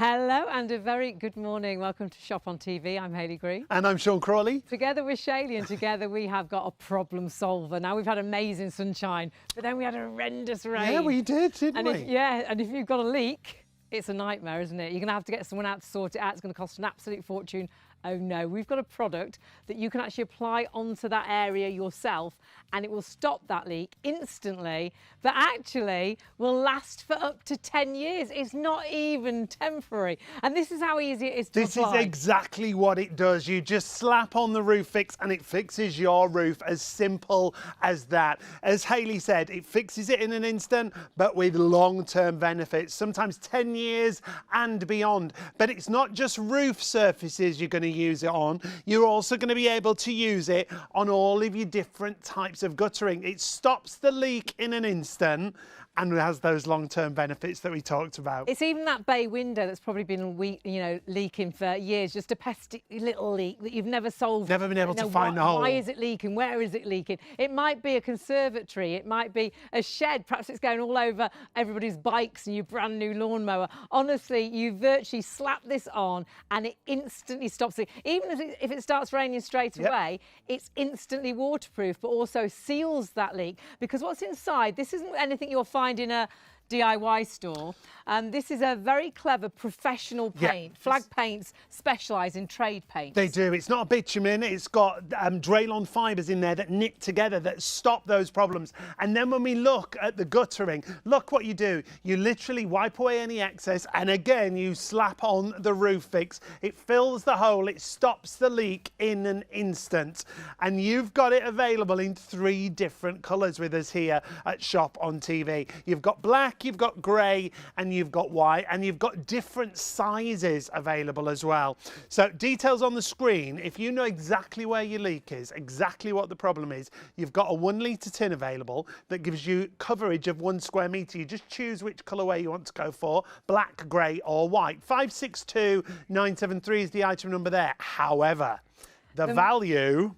Hello and a very good morning. Welcome to Shop on TV. I'm Hayley Green. And I'm Sean Crawley. Together with Shaylee, and together we have got a problem solver. Now, we've had amazing sunshine, but then we had horrendous rain. Yeah, we did, didn't we? And if you've got a leak, it's a nightmare, isn't it? You're going to have to get someone out to sort it out. It's going to cost an absolute fortune. Oh no, we've got a product that you can actually apply onto that area yourself and it will stop that leak instantly, but actually will last for up to 10 years. It's not even temporary. And this is how easy it is to apply. This is exactly what it does. You just slap on the roof fix and it fixes your roof, as simple as that. As Hayley said, it fixes it in an instant, but with long-term benefits, sometimes 10 years and beyond. But it's not just roof surfaces you're going to use it on. You're also going to be able to use it on all of your different types of guttering. It stops the leak in an instant and has those long-term benefits that we talked about. It's even that bay window that's probably been leaking for years, just a pesky little leak that you've never solved. Never been able to find the hole. Why is it leaking? Where is it leaking? It might be a conservatory, it might be a shed, perhaps it's going all over everybody's bikes and your brand new lawnmower. Honestly, you virtually slap this on and it instantly stops it. Even if it starts raining straight away, it's instantly waterproof, but also seals that leak, because what's inside, this isn't anything you'll find in a DIY store. This is a very clever professional paint. Flag Paints specialise in trade paints. They do. It's not a bitumen. It's got Draylon fibres in there that knit together that stop those problems. And then when we look at the guttering, look what you do. You literally wipe away any excess and again you slap on the roof fix. It fills the hole. It stops the leak in an instant. And you've got it available in 3 different colours with us here at Shop on TV. You've got black, you've got grey and you've got white, and you've got different sizes available as well. So details on the screen. If you know exactly where your leak is, exactly what the problem is, you've got a 1 litre tin available that gives you coverage of 1 square metre. You just choose which colourway you want to go for, black, grey or white. 562973 is the item number there. However, the value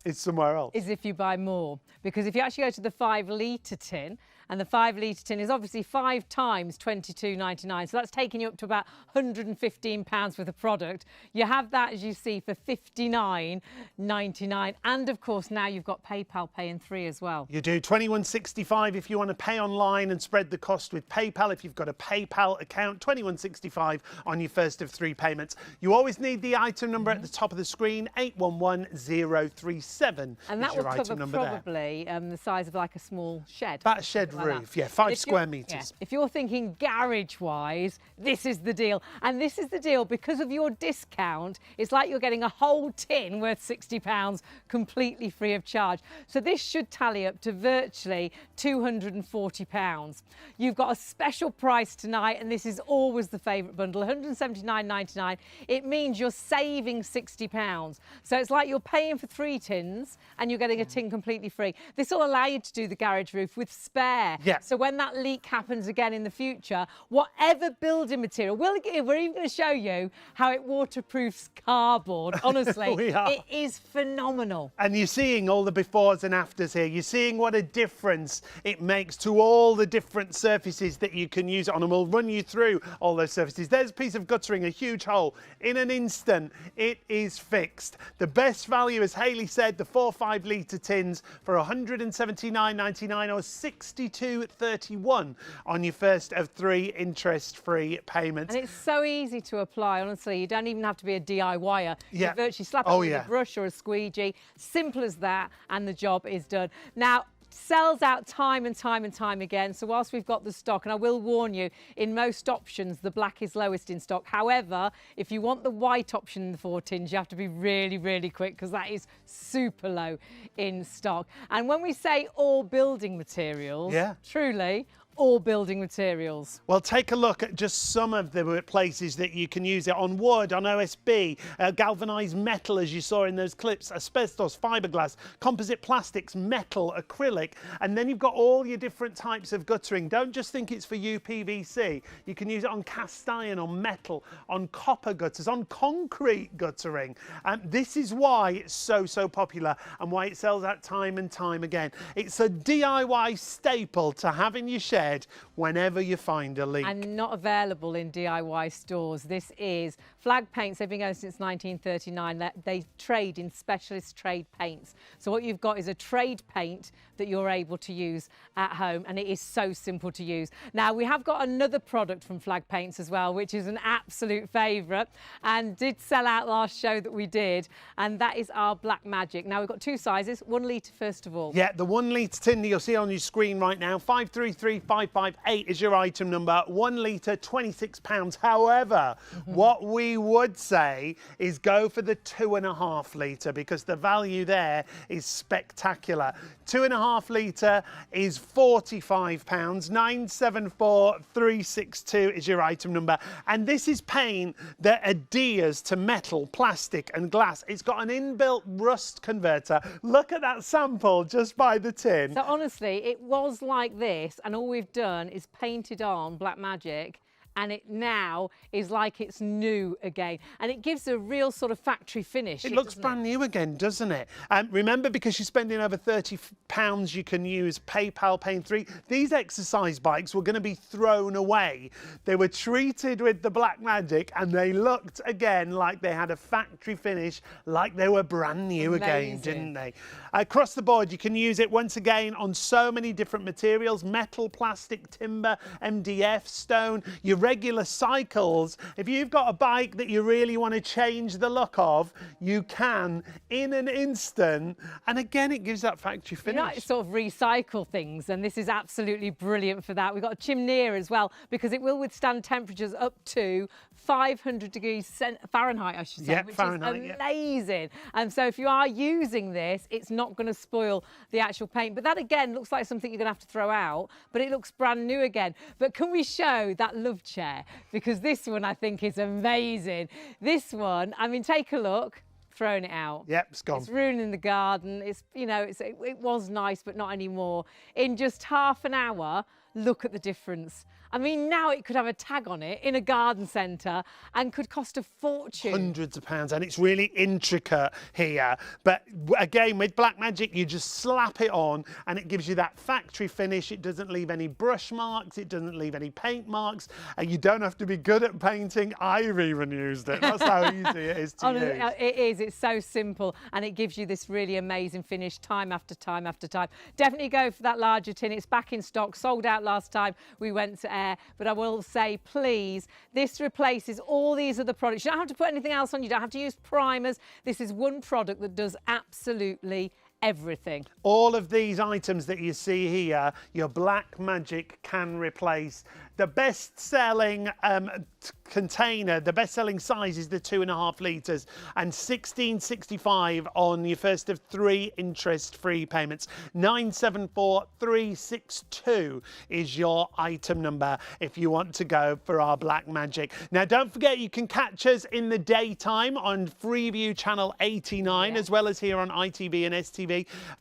is somewhere else. Is if you buy more. Because if you actually go to the 5 litre tin, and the 5 litre tin is obviously 5 times £22.99, so that's taking you up to about £115 worth of product. You have that, as you see, for £59.99, and of course now you've got PayPal Pay in 3 as well. You do £21.65 if you want to pay online and spread the cost with PayPal. If you've got a PayPal account, £21.65 on your first of 3 payments. You always need the item number at the top of the screen, 811037. And that will cover probably the size of like a small shed. About a shed roof, yeah, 5 square metres. Yeah. If you're thinking garage-wise, this is the deal. And this is the deal because of your discount. It's like you're getting a whole tin worth £60 completely free of charge. So this should tally up to virtually £240. You've got a special price tonight, and this is always the favourite bundle, £179.99. It means you're saving £60. So it's like you're paying for 3 tins and you're getting a tin completely free. This will allow you to do the garage roof with spare. Yeah. So when that leak happens again in the future, whatever building material, we're even going to show you how it waterproofs cardboard. Honestly, it is phenomenal. And you're seeing all the befores and afters here. You're seeing what a difference it makes to all the different surfaces that you can use it on, and we'll run you through all those surfaces. There's a piece of guttering, a huge hole. In an instant, it is fixed. The best value, as Hayley said, the 4 5 litre tins for £179.99 or £62.31 on your first of 3 interest-free payments. And it's so easy to apply, honestly. You don't even have to be a DIYer. You virtually slap it with a brush or a squeegee. Simple as that, and the job is done. Now, sells out time and time and time again. So whilst we've got the stock, and I will warn you, in most options, the black is lowest in stock. However, if you want the white option in the 4 tins, you have to be really, really quick because that is super low in stock. And when we say all building materials, truly, all building materials. Well, take a look at just some of the places that you can use it on: wood, on OSB, galvanised metal, as you saw in those clips, asbestos, fiberglass, composite plastics, metal, acrylic, and then you've got all your different types of guttering. Don't just think it's for UPVC. You can use it on cast iron, on metal, on copper gutters, on concrete guttering. And this is why it's so popular and why it sells out time and time again. It's a DIY staple to have in your shed. prepared whenever you find a leak. And not available in DIY stores. This is Flag Paints. They've been going since 1939. They trade in specialist trade paints. So what you've got is a trade paint that you're able to use at home, and it is so simple to use. Now, we have got another product from Flag Paints as well, which is an absolute favourite and did sell out last show that we did, and that is our Black Magic. Now, we've got two sizes, 1 litre first of all. Yeah, the 1 litre tin that you'll see on your screen right now, 533558 is your item number, 1 litre, £26. However, what we would say is go for the 2.5 litre because the value there is spectacular. 2.5 litre is £45, 974362 is your item number. And this is paint that adheres to metal, plastic and glass. It's got an inbuilt rust converter. Look at that sample just by the tin. So honestly, it was like this, and all we've done is painted on Black Magic, and it now is like it's new again, and it gives a real sort of factory finish. It looks brand new again, doesn't it? Remember, because you're spending over £30, you can use PayPal Pay 3. These exercise bikes were going to be thrown away. They were treated with the Black Magic, and they looked again like they had a factory finish, like they were brand new again, didn't they? Across the board, you can use it once again on so many different materials: metal, plastic, timber, MDF, stone, your regular cycles. If you've got a bike that you really want to change the look of, you can in an instant. And again, it gives that factory finish. You know, sort of recycle things, and this is absolutely brilliant for that. We've got a chimney as well, because it will withstand temperatures up to 500 degrees Fahrenheit, I should say, which Fahrenheit, is amazing. And so if you are using this, it's not going to spoil the actual paint. But that, again, looks like something you're going to have to throw out, but it looks brand new again. But can we show that love chair? Because this one, I think, is amazing. This one, I mean, take a look. Thrown it out. Yep, it's gone. It's ruining the garden. It's, you know, it was nice, but not anymore. In just half an hour, look at the difference. I mean, now it could have a tag on it in a garden centre and could cost a fortune. Hundreds of pounds, and it's really intricate here. But again, with Black Magic, you just slap it on and it gives you that factory finish. It doesn't leave any brush marks. It doesn't leave any paint marks. And you don't have to be good at painting. I've even used it. That's how easy it is to use. It is. It's so simple, and it gives you this really amazing finish time after time after time. Definitely go for that larger tin. It's back in stock. Sold out last time we went to air. But I will say, please, this replaces all these other products. You don't have to put anything else on. You don't have to use primers. This is one product that does absolutely everything. All of these items that you see here, your Black Magic can replace. The best-selling container, the best-selling size is the 2.5 litres, and £16.65 on your first of 3 interest-free payments. 974362 is your item number if you want to go for our Black Magic. Now, don't forget, you can catch us in the daytime on Freeview Channel 89, as well as here on ITV and STV.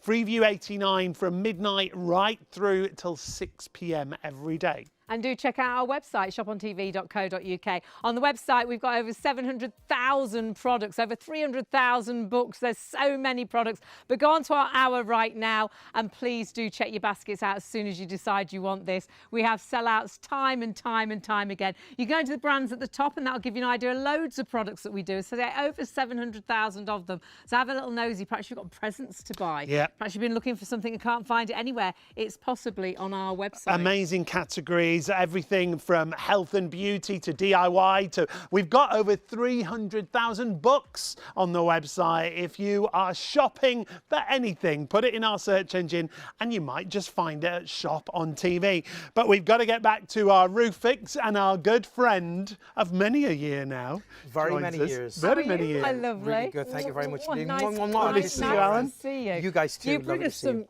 Freeview 89 from midnight right through till 6 p.m. every day. And do check out our website, ShopOnTV.co.uk. On the website, we've got over 700,000 products, over 300,000 books. There's so many products. But go on to our hour right now, and please do check your baskets out as soon as you decide you want this. We have sellouts time and time and time again. You go into the brands at the top, and that'll give you an idea of loads of products that we do. So there are over 700,000 of them. So have a little nosy. Perhaps you've got presents to buy. Yeah. Perhaps you've been looking for something and can't find it anywhere. It's possibly on our website. Amazing categories. Everything from health and beauty to DIY to... We've got over 300,000 books on the website. If you are shopping for anything, put it in our search engine and you might just find it at Shop on TV. But we've got to get back to our roof fix, and our good friend of many a year now. Very many years. Very many years. My lovely. Really good. Thank you very much. Nice to see you, Alan. to see you. You guys too. You bring us some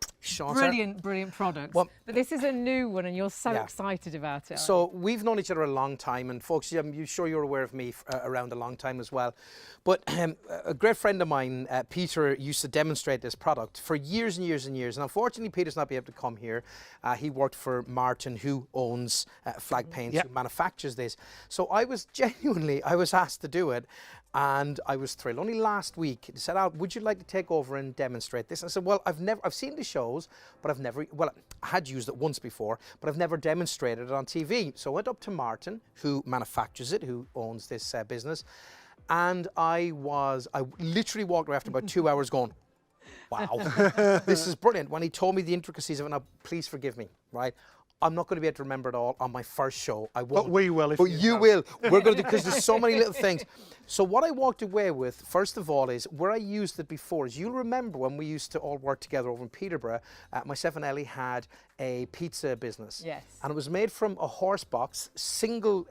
brilliant products. Well, but this is a new one, and you're so excited about it. So we've known each other a long time, and folks, I'm sure you're aware of me around a long time as well. But a great friend of mine, Peter, used to demonstrate this product for years and years and years. And unfortunately, Peter's not been able to come here. He worked for Martin, who owns Flag Paints, who manufactures this. So I was asked to do it. And I was thrilled. Only last week, they said, Al, would you like to take over and demonstrate this? I said, well, I've seen the shows, but I had used it once before, but I've never demonstrated it on TV. So I went up to Martin, who manufactures it, who owns this business. And I literally walked away after about 2 hours going, wow, this is brilliant. When he told me the intricacies of it, now please forgive me, right? I'm not going to be able to remember it all on my first show. I won't. But we will. But you will. We're going to, because there's so many little things. So what I walked away with, first of all, is where I used it before. Is you'll remember when we used to all work together over in Peterborough, myself and Ellie had a pizza business. Yes. And it was made from a horse box, single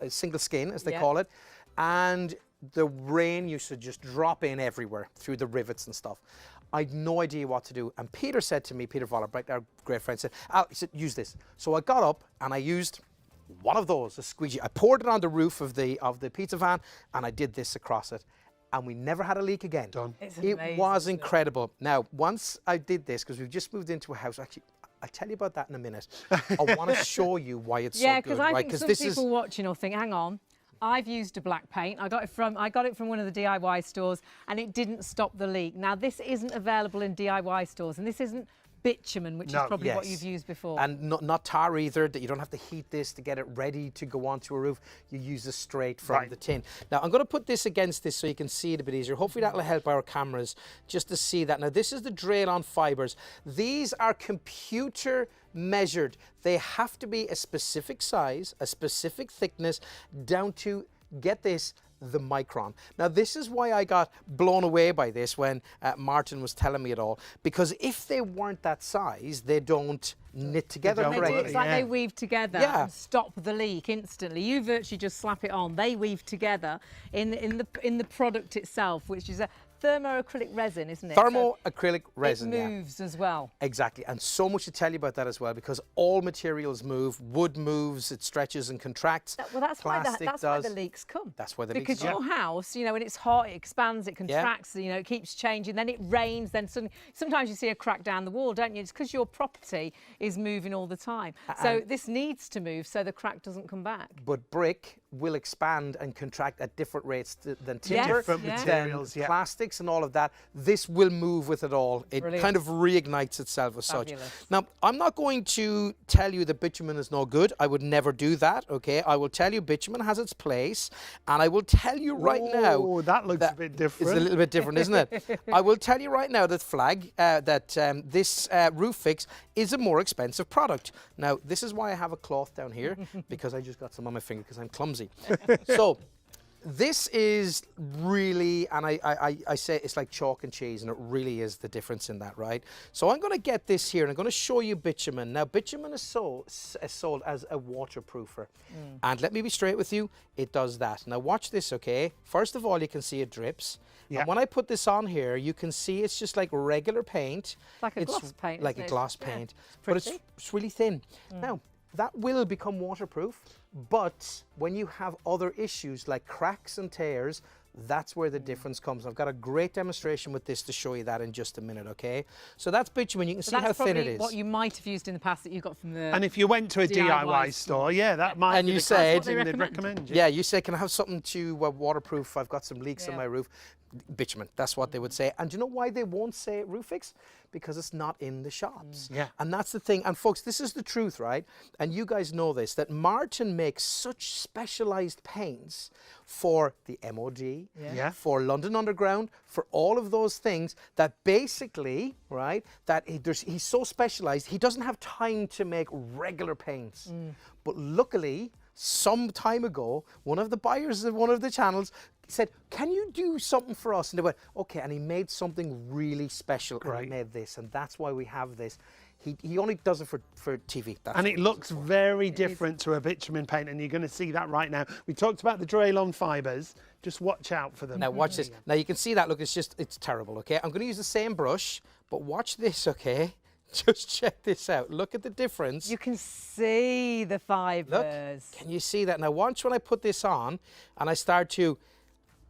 skin, as they call it. And the rain used to just drop in everywhere through the rivets and stuff. I had no idea what to do. And Peter said to me, Peter Vollerbrecht, our great friend, said, Al, he said, use this. So I got up and I used one of those, a squeegee. I poured it on the roof of the pizza van and I did this across it. And we never had a leak again. Done. It was incredible. Now, once I did this, because we've just moved into a house, actually, I'll tell you about that in a minute. I want to show you why it's so good. Yeah, because I right? think some this people watching will think, hang on, I've used a black paint. I got it from one of the DIY stores and it didn't stop the leak. Now this isn't available in DIY stores and this isn't bitumen, which is probably what you've used before. And not tar either, that you don't have to heat this to get it ready to go onto a roof. You use this straight from the tin. Now I'm going to put this against this so you can see it a bit easier. Hopefully that'll help our cameras just to see that. Now this is the Draylon fibers. These are computer measured. They have to be a specific size, a specific thickness, down to, get this, the micron. Now this is why I got blown away by this when Martin was telling me it all, because if they weren't that size, they don't knit together correctly. It's like they weave together and stop the leak instantly. You virtually just slap it on. They weave together in the product itself, which is a thermoacrylic resin, isn't it? Thermoacrylic resin, It moves as well. Exactly, and so much to tell you about that as well, because all materials move. Wood moves, it stretches and contracts. Well, that's why the leaks come. That's why the leaks come. Because your house, you know, when it's hot, it expands, it contracts, you know, it keeps changing. Then it rains, then suddenly, sometimes you see a crack down the wall, don't you? It's because your property is moving all the time. So this needs to move so the crack doesn't come back. But brick will expand and contract at different rates than timber, different materials, plastics and all of that. This will move with it all. It kind of reignites itself as such. Now, I'm not going to tell you that bitumen is no good. I would never do that, okay? I will tell you bitumen has its place, and I will tell you right now... Oh, that looks a bit different. It's a little bit different, isn't it? I will tell you right now that this roof fix is a more expensive product. Now, this is why I have a cloth down here, because I just got some on my finger because I'm clumsy. So this is really, and I say it's like chalk and cheese, and it really is the difference in that, right? So I'm going to get this here and I'm going to show you bitumen. Now bitumen is sold as a waterproofer, and let me be straight with you, it does that. Now watch this, okay? First of all, you can see it drips. And when I put this on here, you can see it's just like regular paint. Like a gloss paint. Like a gloss paint, but it's really thin. Now that will become waterproof, but when you have other issues like cracks and tears, that's where the difference comes. I've got a great demonstration with this to show you that in just a minute, okay? So that's bitumen. You can see how thin it is. What you might have used in the past that you got from the And if you went to a DIY store, that might be they'd recommend. Yeah, you say, can I have something to waterproof? I've got some leaks on my roof. Bitumen, that's what they would say. And do you know why they won't say roof fix? Because it's not in the shops. And that's the thing. And folks, this is the truth, right? And you guys know this, that Martin makes such specialized paints for the MOD, for London Underground, for all of those things, that basically, right, that he's so specialized, he doesn't have time to make regular paints. But luckily, some time ago, one of the buyers of one of the channels said, can you do something for us? And they went, okay, and he made something really special, and he made this, and that's why we have this. He only does it for TV. And it looks very different to a bitumen paint, and you're going to see that right now. We talked about the Draylon fibers. Just watch out for them. Now watch this. Now you can see that. Look, it's terrible, okay? I'm going to use the same brush, but watch this, okay? Just check this out. Look at the difference. You can see the fibers. Look, can you see that? Now watch when I put this on and I start to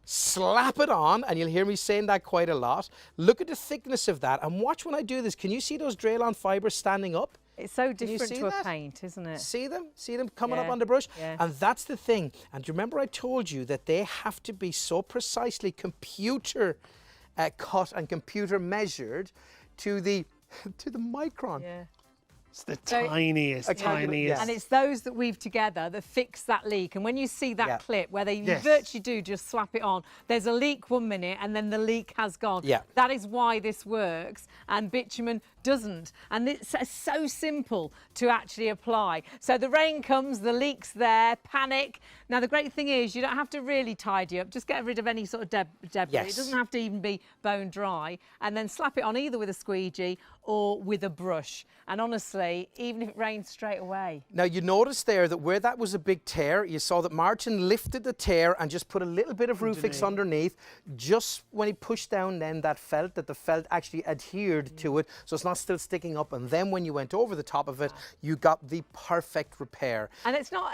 slap it on, and you'll hear me saying that quite a lot. Look at the thickness of that, and watch when I do this. Can you see those Draylon fibers standing up? It's so Can you different see to that? a paint, isn't it? See them? See them coming up Yeah, on the brush? yeah. And that's the thing. And do you remember I told you that they have to be so precisely computer cut and computer measured to the micron. Yeah. It's the So- tiniest. And it's those that weave together that fix that leak. And when you see that clip where they Yes. virtually do just slap it on, there's a leak 1 minute and then the leak has gone. Yeah. That is why this works and bitumen doesn't. And it's so simple to actually apply. So the rain comes, the leak's there, panic. Now the great thing is you don't have to really tidy up, just get rid of any sort of debris. Yes. It doesn't have to even be bone dry. And then slap it on either with a squeegee or with a brush. And honestly, even if it rains straight away. Now you notice there that where that was a big tear, you saw that Martin lifted the tear and just put a little bit of Roofix underneath. Just when he pushed down then that felt, that the felt actually adhered to it, so it's not still sticking up. And then when you went over the top of it, you got the perfect repair. And it's not,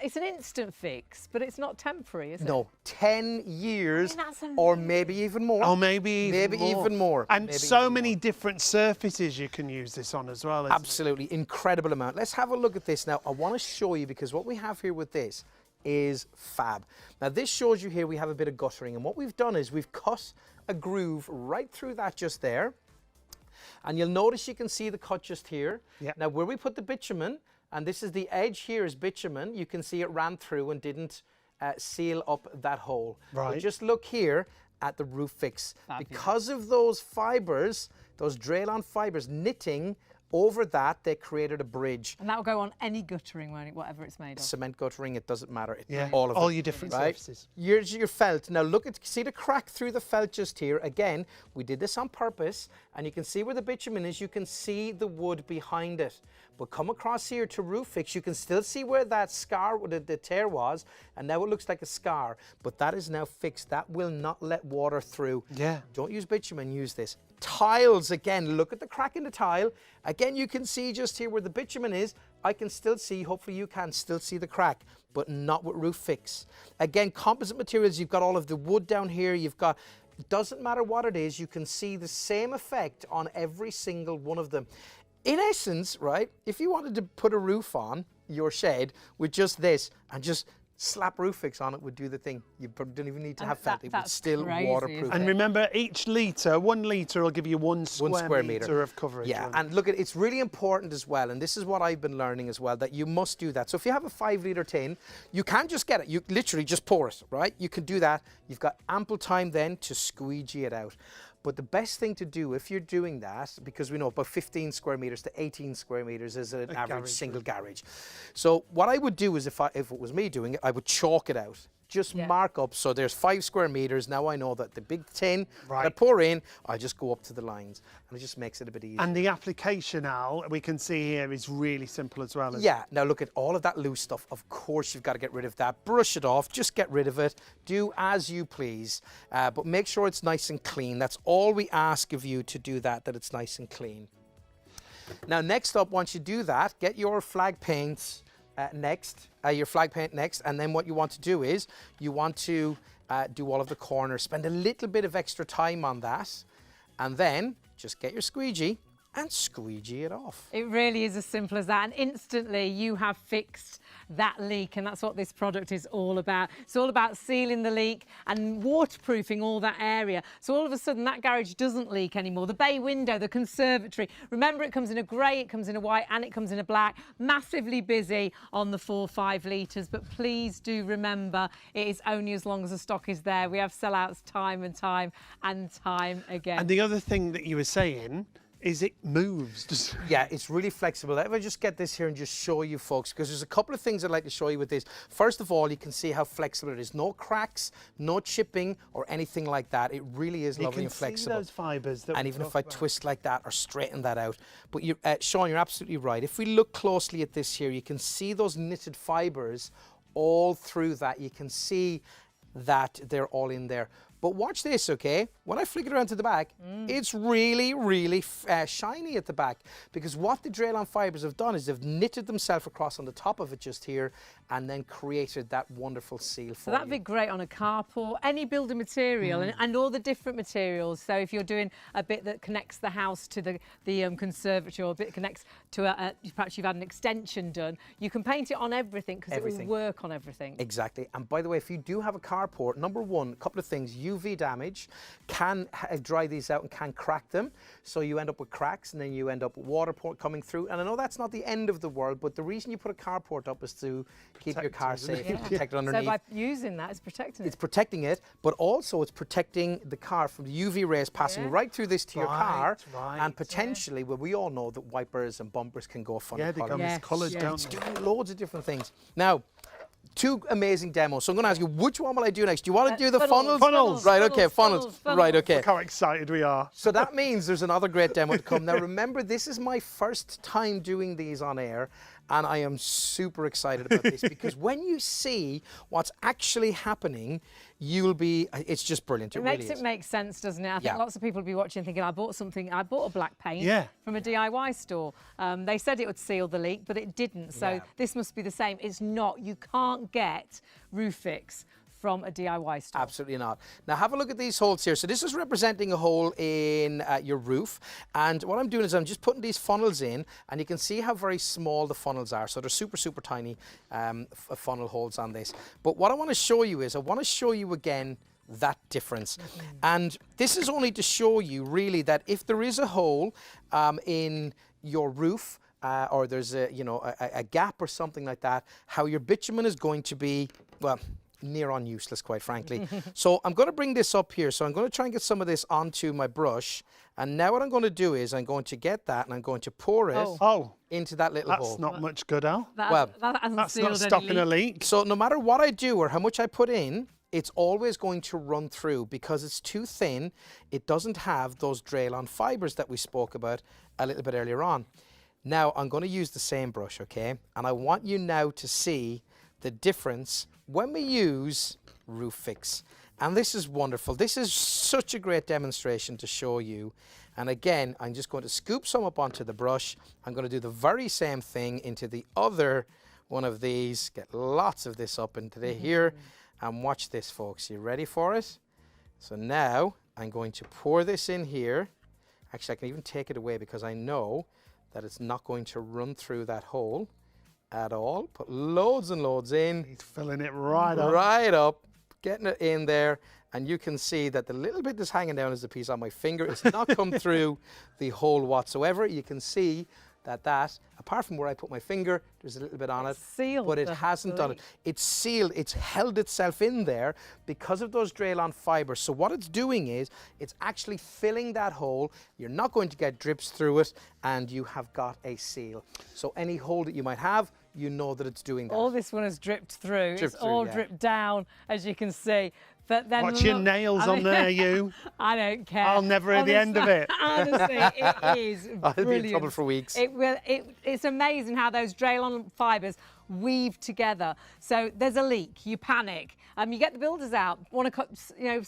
it's an instant fix, but it's not temporary, is it? No, 10 years I mean, or maybe even more. Oh, maybe even more. And Maybe so even many more. different surfaces you can use this on as well. isn't it? Absolutely, incredible amount. Let's have a look at this now. I want to show you, because what we have here with this is fab. Now this shows you here we have a bit of guttering, and what we've done is we've cut a groove right through that just there. And you'll notice you can see the cut just here. Yeah. Now where we put the bitumen, and this is the edge here is bitumen, you can see it ran through and didn't seal up that hole. Right. But just look here at the Roofix. Fabulous. Because of those fibers, those Draylon fibers knitting over that, they created a bridge. And that will go on any guttering, won't it, whatever it's made of. Cement guttering, it doesn't matter. Yeah, All of it. all your different right? surfaces. Here's your felt. Now look at, see the crack through the felt just here. Again, we did this on purpose, and you can see where the bitumen is. You can see the wood behind it. But come across here to Roofix, you can still see where that scar, the tear was, and now it looks like a scar. But that is now fixed. That will not let water through. Yeah. Don't use bitumen, use this. Tiles, again, look at the crack in the tile. Again, you can see just here where the bitumen is. I can still see, hopefully you can still see the crack, but not with Roofix. Again, composite materials, you've got all of the wood down here. You've got, it doesn't matter what it is, you can see the same effect on every single one of them. In essence, right, if you wanted to put a roof on your shed with just this and just slap Roofix on it, would do the thing. You don't even need to have felt. It would that's still crazy, waterproof. isn't And it? remember, each litre, 1 litre will give you one square metre metre of coverage. Yeah, won't it? and look, it's really important as well, and this is what I've been learning as well, that you must do that. So if you have a 5-litre tin, you can just get it. You literally just pour it, right? You can do that. You've got ample time then to squeegee it out. But the best thing to do if you're doing that, because we know about 15 square metres to 18 square metres is an average garage single garage. So what I would do is if it was me doing it, I would chalk it out. Just mark up, so there's 5 square metres. Now I know that the big tin that I pour in, I just go up to the lines, and it just makes it a bit easier. And the application, Al, we can see here is really simple as well. Yeah, now look at all of that loose stuff. Of course, you've got to get rid of that. Brush it off, just get rid of it. Do as you please, but make sure it's nice and clean. That's all we ask of you, to do that it's nice and clean. Now, next up, once you do that, get your flag paints your flag paint next, and then what you want to do is you want to do all of the corners. Spend a little bit of extra time on that, and then just get your squeegee and squeegee it off. It really is as simple as that, and instantly you have fixed that leak, and that's what this product is all about. It's all about sealing the leak and waterproofing all that area, so all of a sudden that garage doesn't leak anymore. The bay window, the conservatory, remember, it comes in a grey, it comes in a white, and it comes in a black. Massively busy on the 4-5 litres, but please do remember, it is only as long as the stock is there. We have sellouts time and time and time again. And the other thing that you were saying is it moves. Yeah, it's really flexible. Let me just get this here and just show you folks, because there's a couple of things I'd like to show you with this. First of all, you can see how flexible it is. No cracks, no chipping or anything like that. It really is lovely and flexible. You can see those fibres. And even if I twist like that or straighten that out. But you, Sean, you're absolutely right. If we look closely at this here, you can see those knitted fibres all through that. You can see that they're all in there. But watch this, okay? When I flick it around to the back, it's really, really shiny at the back, because what the Draylon fibres have done is they've knitted themselves across on the top of it just here and then created that wonderful seal for So that'd be great on a carport, any building material, and all the different materials. So if you're doing a bit that connects the house to the conservatory, or a bit connects to perhaps you've had an extension done, you can paint it on everything because it will work on everything. Exactly. And by the way, if you do have a carport, number one, a couple of things: UV damage can dry these out and can crack them, so you end up with cracks, and then you end up with water coming through. And I know that's not the end of the world, but the reason you put a carport up is to keep your car safe, protect it underneath. So by using that, it's protecting it. It's protecting it, but also it's protecting the car from the UV rays passing right through this to your car, and potentially, well, we all know that wipers and bumpers can go funny. Yeah, they come miscoloured, don't they? Do loads of different things. Now, two amazing demos. So I'm going to ask you, which one will I do next? Do you want to do the funnels? Funnels. Right, okay, funnels. Right, okay. Look how excited we are. So that means there's another great demo to come. Now remember, this is my first time doing these on air, and I am super excited about this, because when you see what's actually happening, you'll be, it's just brilliant. It makes really it make sense, doesn't it? I think lots of people will be watching thinking, I bought a black paint from a DIY store. They said it would seal the leak, but it didn't. So this must be the same. It's not. You can't get roof fix from a DIY store. Absolutely not. Now have a look at these holes here. So this is representing a hole in your roof, and what I'm doing is I'm just putting these funnels in, and you can see how very small the funnels are. So they're super, super tiny funnel holes on this. But what I want to show you is, I want to show you again that difference. And this is only to show you really that if there is a hole in your roof, or there's a gap or something like that, how your bitumen is going to be, well, near on useless, quite frankly. So I'm going to bring this up here. So I'm going to try and get some of this onto my brush. And now what I'm going to do is I'm going to get that and I'm going to pour it into that little hole. That's not much good, Al. That's not stopping a leak. So no matter what I do or how much I put in, it's always going to run through because it's too thin. It doesn't have those Draylon fibres that we spoke about a little bit earlier on. Now I'm going to use the same brush, okay? And I want you now to see the difference when we use Roof Fix. And this is wonderful. This is such a great demonstration to show you. And again, I'm just going to scoop some up onto the brush. I'm going to do the very same thing into the other one of these. Get lots of this up into here. And watch this, folks. You ready for it? So now I'm going to pour this in here. Actually, I can even take it away because I know that it's not going to run through that hole at all. Put loads and loads in. He's filling it right up. Right up, getting it in there. And you can see that the little bit that's hanging down as a piece on my finger. It's not come through the hole whatsoever. You can see that, apart from where I put my finger, there's a little bit on it, sealed, but it hasn't done it. It's sealed, it's held itself in there because of those Draylon fibres. So what it's doing is, it's actually filling that hole. You're not going to get drips through it, and you have got a seal. So any hole that you might have, you know that it's doing that. All this one has dripped through. It's all dripped down, as you can see. But then watch your nails on there, you. I don't care. I'll never hear the end of it. Honestly, it is brilliant. I'll be in trouble for weeks. It's amazing how those Draylon fibres weave together. So there's a leak, you panic. You get the builders out, want to,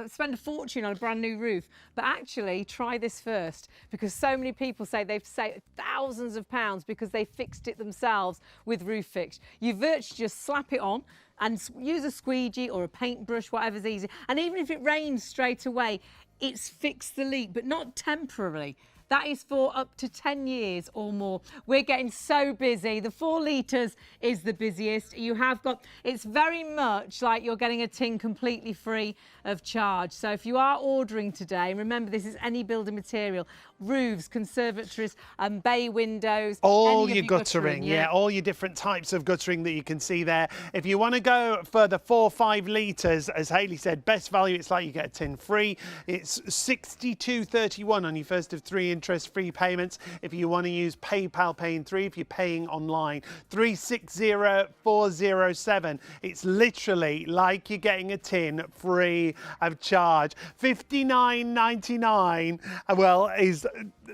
spend a fortune on a brand new roof, but actually try this first, because so many people say they've saved thousands of pounds because they fixed it themselves with Roof Fix. You virtually just slap it on and use a squeegee or a paintbrush, whatever's easy. And even if it rains straight away, it's fixed the leak, but not temporarily. That is for up to 10 years or more. We're getting so busy. The 4 litres is the busiest. You have got, it's very much like you're getting a tin completely free of charge. So if you are ordering today, remember this is any building material, roofs, conservatories, bay windows. All your guttering, all your different types of guttering that you can see there. If you want to go for the 4 or 5 litres, as Hayley said, best value, it's like you get a tin free. It's 62.31 on your first of 3 interest-free payments if you want to use PayPal Pay in 3 if you're paying online. 360407. It's literally like you're getting a tin free of charge. $59.99, well, is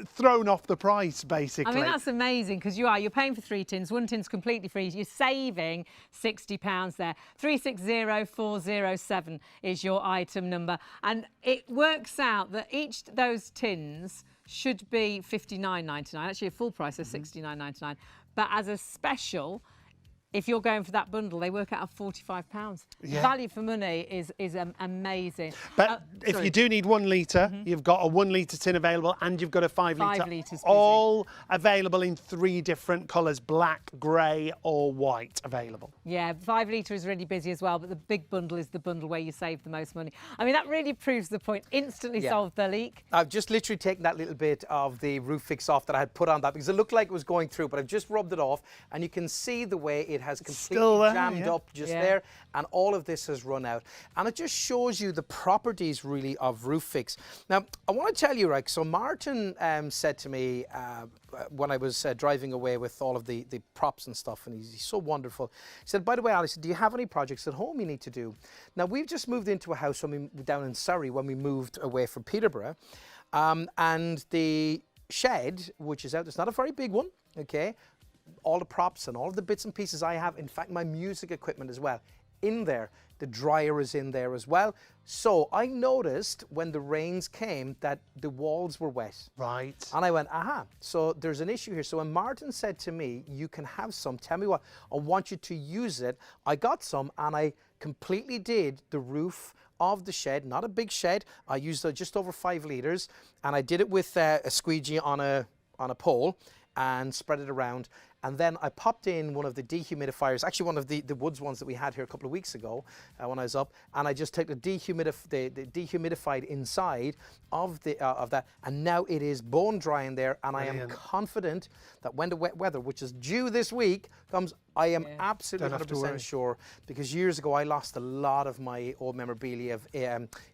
thrown off the price, basically. I mean, that's amazing, because you're paying for 3 tins. 1 tin's completely free. You're saving £60 there. 360407 is your item number. And it works out that each of those tins should be £59.99. Actually, a full price is £69.99. But as a special, if you're going for that bundle, they work out at £45. Yeah. Value for money is amazing. But if you do need 1 litre, you've got a 1 litre tin available, and you've got a 5 litre. 5 litres busy. All available in 3 different colours, black, grey or white available. Yeah, 5 litre is really busy as well, but the big bundle is the bundle where you save the most money. I mean, that really proves the point. Instantly solved the leak. I've just literally taken that little bit of the roof fix off that I had put on that, because it looked like it was going through, but I've just rubbed it off, and you can see the way it has completely jammed up just there, and all of this has run out. And it just shows you the properties really of roof fix. Now, I want to tell you, right, so Martin said to me when I was driving away with all of the props and stuff, and he's so wonderful. He said, by the way, Alice, do you have any projects at home you need to do? Now, we've just moved into a house down in Surrey when we moved away from Peterborough, and the shed, which is out, it's not a very big one, okay? All the props and all of the bits and pieces I have, in fact, my music equipment as well, in there. The dryer is in there as well. So I noticed when the rains came that the walls were wet. Right. And I went, aha, so there's an issue here. So when Martin said to me, you can have some, tell me what, I want you to use it. I got some, and I completely did the roof of the shed, not a big shed. I used just over 5 litres, and I did it with a squeegee on a pole and spread it around. And then I popped in one of the dehumidifiers, actually one of the Woods ones that we had here a couple of weeks ago when I was up, and I just took the dehumidified inside of that, and now it is bone dry in there, and I am confident that when the wet weather, which is due this week, comes, I am absolutely 100% sure, because years ago I lost a lot of my old memorabilia of,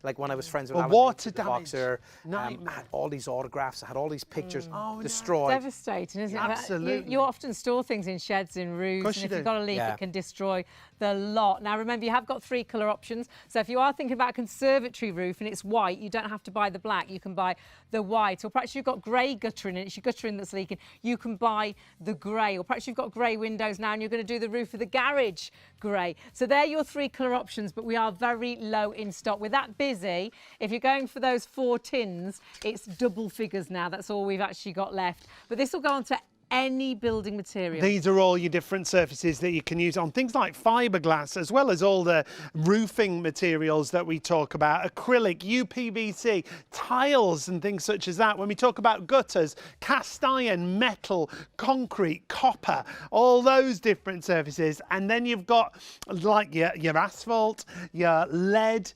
like when I was friends with Alan, water the damage. Boxer, I had all these autographs, I had all these pictures destroyed. Devastating, isn't it? Absolutely. You often store things in sheds, in roofs, and if you've got a leak, it can destroy the lot. Now, remember, you have got 3 colour options. So if you are thinking about a conservatory roof and it's white, you don't have to buy the black. You can buy the white. Or perhaps you've got grey guttering in it. It's your guttering that's leaking. You can buy the grey. Or perhaps you've got grey windows now and you're going to do the roof of the garage grey. So they're your 3 colour options, but we are very low in stock. We're that busy. If you're going for those 4 tins, it's double figures now. That's all we've actually got left. But this will go on to any building material. These are all your different surfaces that you can use on things like fiberglass, as well as all the roofing materials that we talk about, acrylic, UPVC, tiles and things such as that. When we talk about gutters, cast iron, metal, concrete, copper, all those different surfaces. And then you've got like your asphalt, your lead.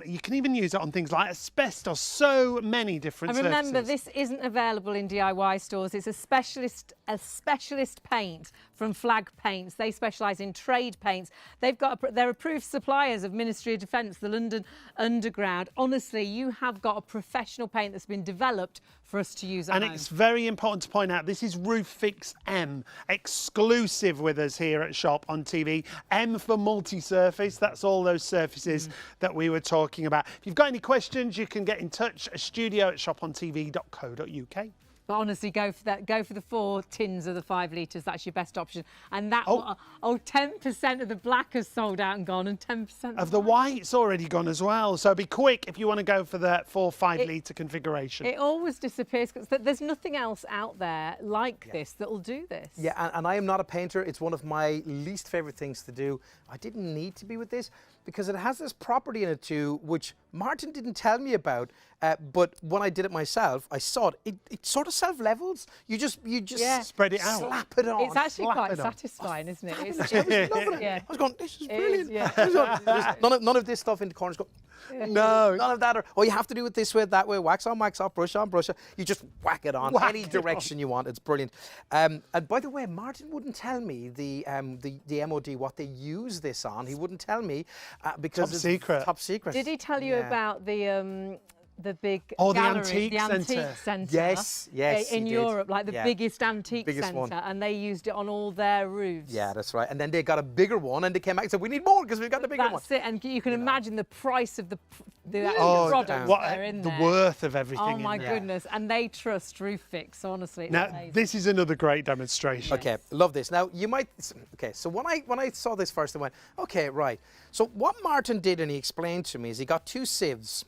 You can even use it on things like asbestos. So many different surfaces. And remember, this isn't available in DIY stores. It's a specialist paint from Flag Paints. They specialise in trade paints. They're approved suppliers of Ministry of Defence, the London Underground. Honestly, you have got a professional paint that's been developed for us to use at home. And it's very important to point out, this is Roof Fix M, exclusive with us here at Shop on TV. M for multi-surface, that's all those surfaces that we were talking about. If you've got any questions, you can get in touch, studio@shopontv.co.uk. But honestly, go for that. Go for the 4 tins of the 5 litres. That's your best option. And that 10% of the black has sold out and gone, and 10% of the white's already gone as well. So be quick if you want to go for the 4-5 litre configuration. It always disappears because there's nothing else out there like this that will do this. Yeah, and I am not a painter. It's one of my least favourite things to do. I didn't need to be with this because it has this property in it too, which Martin didn't tell me about. But when I did it myself, I saw it. It sort of self-levels. You just spread it out. Slap it on. It's actually quite satisfying, isn't it? I was loving it. I was going, this is brilliant. None of this stuff in the corners. No. None of that. Or you have to do it this way, that way. Wax on, wax off, brush on, brush off. You just whack it on any direction you want. It's brilliant. And by the way, Martin wouldn't tell me the MOD what they use this on. He wouldn't tell me because top secret. Top secret. Did he tell you about the the big Oh, the gallery, antique centre. centre. Yes, yes, In he did. Europe, like the Yeah. biggest antique Biggest one. centre, and they used it on all their roofs. Yeah, that's right. And then they got a bigger one, and they came back and said, "We need more because we've got the bigger one." That's it, and you can imagine the price of the Oh, products what that are in the there. worth of everything. Oh in my there. goodness, and they trust Roof Fix, honestly. It's Now, amazing. this is another great demonstration. Okay, love this. Now you might. Okay, so when I saw this first, I went, okay, right. So what Martin did, and he explained to me, is he got two sieves,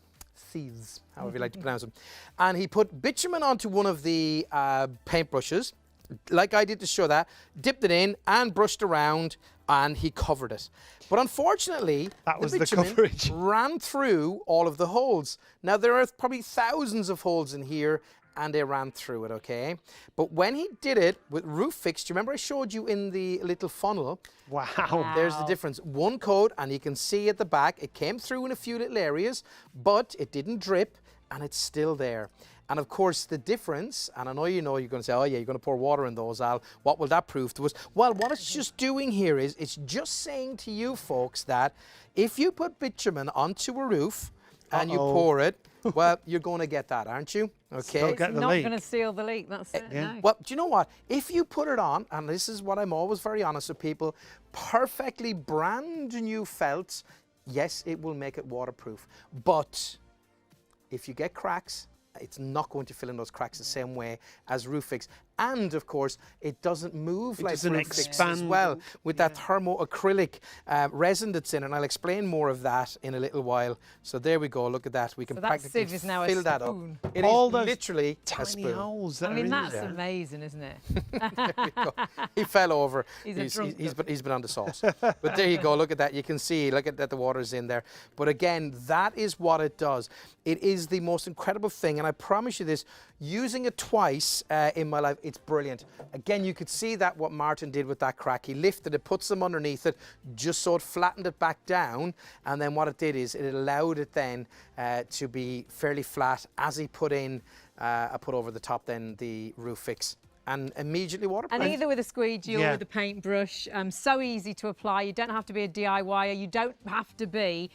however you like to pronounce them, and he put bitumen onto one of the paintbrushes, like I did to show that, dipped it in and brushed around, and he covered it. But unfortunately, That was the bitumen coverage. ran through all of the holes. Now there are probably thousands of holes in here, and they ran through it, okay? But when he did it with Roof Fix, do you remember I showed you in the little funnel? Wow. There's the difference. One coat, and you can see at the back, it came through in a few little areas, but it didn't drip, and it's still there. And of course, the difference, and I know you're going to say, oh yeah, you're going to pour water in those, Al. What will that prove to us? Well, what it's just doing here is, it's just saying to you folks that if you put bitumen onto a roof and you pour it, well, you're going to get that, aren't you? Okay. Don't get It's the not leak. going to seal the leak, that's it. Yeah. No. Well, do you know what? If you put it on, and this is what I'm always very honest with people, perfectly brand new felt, yes, it will make it waterproof. But if you get cracks, it's not going to fill in those cracks the same way as Roof Fix. And of course, it doesn't move like doesn't Roof Fix as expand. well, with that thermoacrylic resin that's in, and I'll explain more of that in a little while. So there we go, look at that. We can So that practically sieve is now a fill that up. spoon. It All is those literally a Tiny spoon. holes that I are mean, in that's there. amazing, isn't it? There we go. He fell over. He's a drunk he's been on the sauce. But there you go. Look at that. You can see. Look at that. The water's in there. But again, that is what it does. It is the most incredible thing, and I promise you this. Using it twice in my life, it's brilliant. Again, you could see that what Martin did with that crack. He lifted it, put some underneath it, just so it flattened it back down, and then what it did is it allowed it then to be fairly flat as he put in. I put over the top then the Roof Fix, and immediately waterproof. And either with a squeegee or Yeah. with a paintbrush, so easy to apply. You don't have to be a DIYer. You don't have to be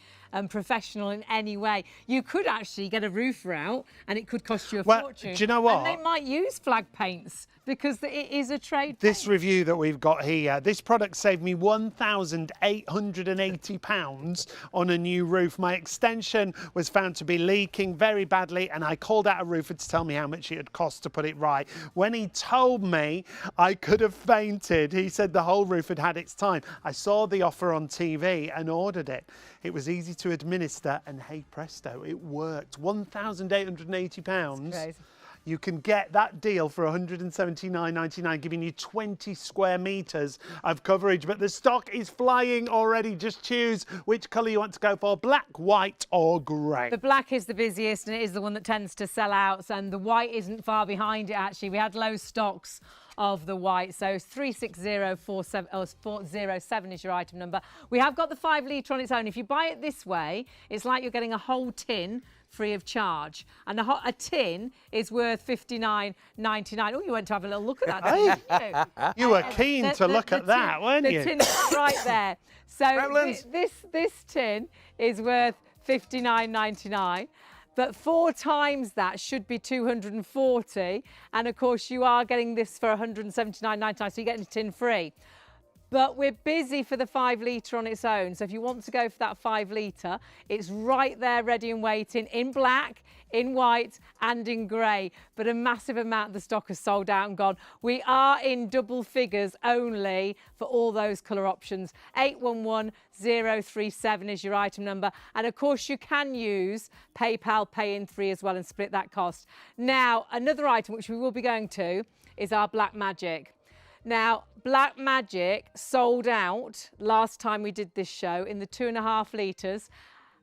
professional in any way. You could actually get a roofer out, and it could cost you a Well, fortune. do you know what? And they might use flag paints because it is a trade. This paint. review that we've got here, this product saved me £1,880 on a new roof. My extension was found to be leaking very badly, and I called out a roofer to tell me how much it had cost to put it right. When he told me, I could have fainted. He said the whole roof had had its time. I saw the offer on TV and ordered it. It was easy to administer, and hey presto, it worked. £1,880. Crazy. You can get that deal for £179.99, giving you 20 square metres of coverage. But the stock is flying already. Just choose which colour you want to go for, black, white or grey. The black is the busiest, and it is the one that tends to sell out, and the white isn't far behind it, actually. We had low stocks of the white, so 360407 is your item number. We have got the 5 litre on its own. If you buy it this way, it's like you're getting a whole tin free of charge, and a tin is worth £59.99. Oh, you went to have a little look at that, didn't you? You were keen to look at that, weren't you? The tin is right there. So Gremlins. this tin is worth £59.99. But 4 times that should be 240, and of course you are getting this for 179.99, so you're getting a tin free. But we're busy for the 5 litre on its own, so if you want to go for that 5 litre, it's right there ready and waiting in black, in white and in grey, but a massive amount of the stock has sold out and gone. We are in double figures only for all those colour options. 811037 is your item number, and of course you can use PayPal Pay in 3 as well and split that cost. Now, another item which we will be going to is our Black Magic. Now, Black Magic sold out last time we did this show in the 2.5 litres.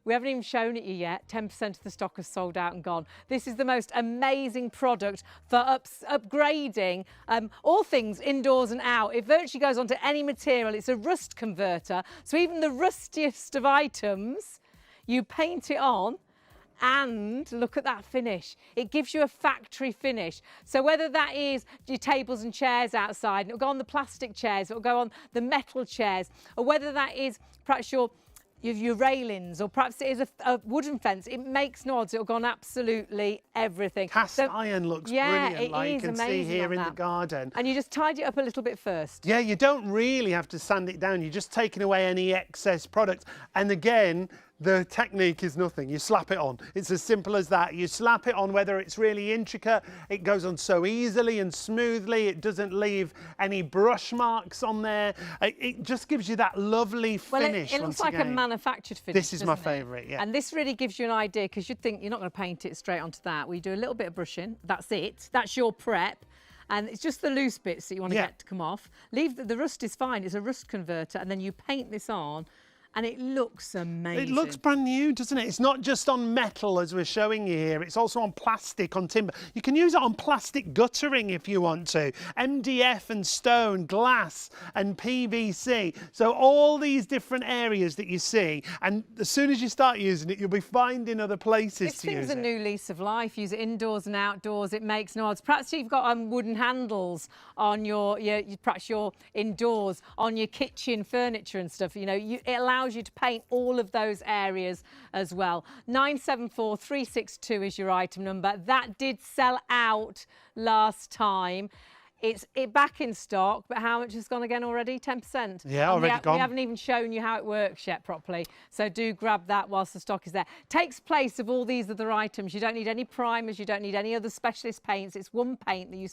We haven't even shown it you yet. 10% of the stock has sold out and gone. This is the most amazing product for upgrading all things indoors and out. It virtually goes onto any material. It's a rust converter. So even the rustiest of items, you paint it on, and look at that finish. It gives you a factory finish. So whether that is your tables and chairs outside, and it'll go on the plastic chairs, it'll go on the metal chairs, or whether that is perhaps your your railings, or perhaps it is a wooden fence. It makes no odds. It'll go on absolutely everything. Cast iron looks brilliant, like you can see here in the garden. And you just tidy it up a little bit first. Yeah, you don't really have to sand it down. You're just taking away any excess product. And again, the technique is nothing. You slap it on. It's as simple as that. You slap it on, whether it's really intricate, it goes on so easily and smoothly. It doesn't leave any brush marks on there. It just gives you that lovely finish. It looks like a manufactured finish. This is my favourite, yeah. And this really gives you an idea, because you'd think you're not going to paint it straight onto that. We do a little bit of brushing. That's it. That's your prep. And it's just the loose bits that you want to get to come off. Leave the rust is fine. It's a rust converter. And then you paint this on. And it looks amazing. It looks brand new, doesn't it? It's not just on metal, as we're showing you here. It's also on plastic, on timber. You can use it on plastic guttering if you want to. MDF and stone, glass and PVC. So all these different areas that you see. And as soon as you start using it, you'll be finding other places to use it. This thing's a new lease of life. Use it indoors and outdoors. It makes no odds. Perhaps you've got wooden handles on perhaps you're indoors, on your kitchen furniture and stuff. You know, it allows you to paint all of those areas as well. 974362 is your item number. That did sell out last time. It's back in stock, but how much has gone again already? 10%. Yeah, already gone. We haven't even shown you how it works yet properly, so do grab that whilst the stock is there. Takes place of all these other items. You don't need any primers, you don't need any other specialist paints. It's one paint that you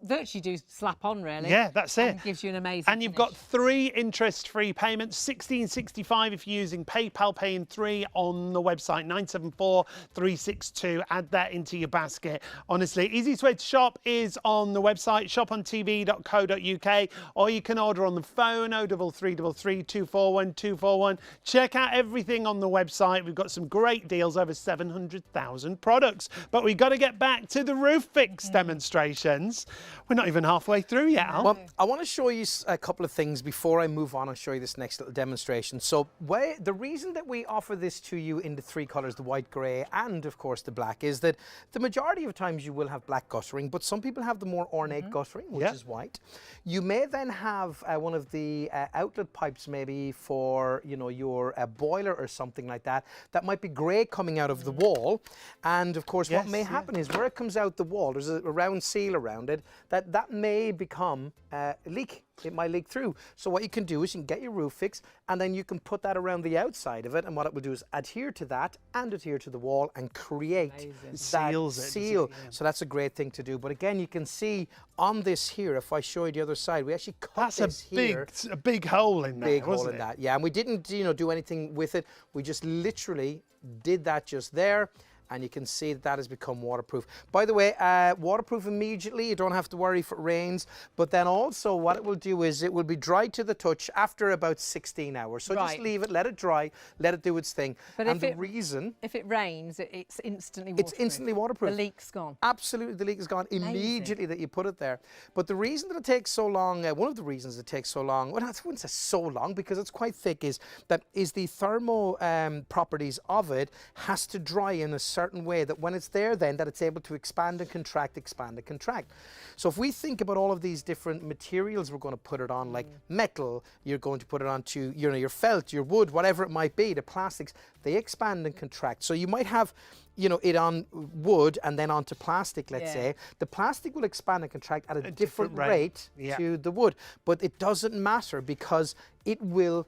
virtually do slap on, really. Yeah, that's it. And gives you an amazing And you've got 3 interest-free payments, $16.65 if you're using PayPal, paying 3 on the website, 974362. Add that into your basket. Honestly, easiest way to shop is on the website, ShopOnTV.co.uk, or you can order on the phone, 03333 241 241. Check out everything on the website. We've got some great deals, over 700,000 products. But we've got to get back to the roof fix demonstrations. We're not even halfway through yet, Al. Well, I want to show you a couple of things before I move on and show you this next little demonstration. So the reason that we offer this to you in the 3 colours, the white, grey and of course the black, is that the majority of times you will have black guttering, but some people have the more ornate guttering, which is white. You may then have one of the outlet pipes maybe for, you know, your boiler or something like that, that might be grey coming out of the wall. And of course what may happen is where it comes out the wall, there's a round seal around it, that may become a leak. It might leak through. So what you can do is you can get your roof fix, and then you can put that around the outside of it, and what it will do is adhere to that and adhere to the wall and create that seal. So that's a great thing to do. But again, you can see on this here, if I show you the other side, we actually cut this here. That's a big hole in that, big hole in that, yeah. And we didn't, you know, do anything with it. We just literally did that just there. And you can see that has become waterproof. By the way, waterproof immediately. You don't have to worry if it rains. But then also what it will do is it will be dry to the touch after about 16 hours. So just leave it, let it dry, let it do its thing. But and if it rains, it's instantly waterproof. It's instantly waterproof. The leak's gone. Absolutely, the leak is gone immediately that you put it there. But the reason that it takes so long, one of the reasons it takes so long, well, I wouldn't say so long because it's quite thick, is the thermo properties of it has to dry in a certain way that when it's there then that it's able to expand and contract, expand and contract. So if we think about all of these different materials we're going to put it on, like metal, you're going to put it onto, you know, your felt, your wood, whatever it might be, the plastics, they expand and contract. So you might have, you know, it on wood and then onto plastic, let's say. The plastic will expand and contract at a different rate to the wood, but it doesn't matter because it will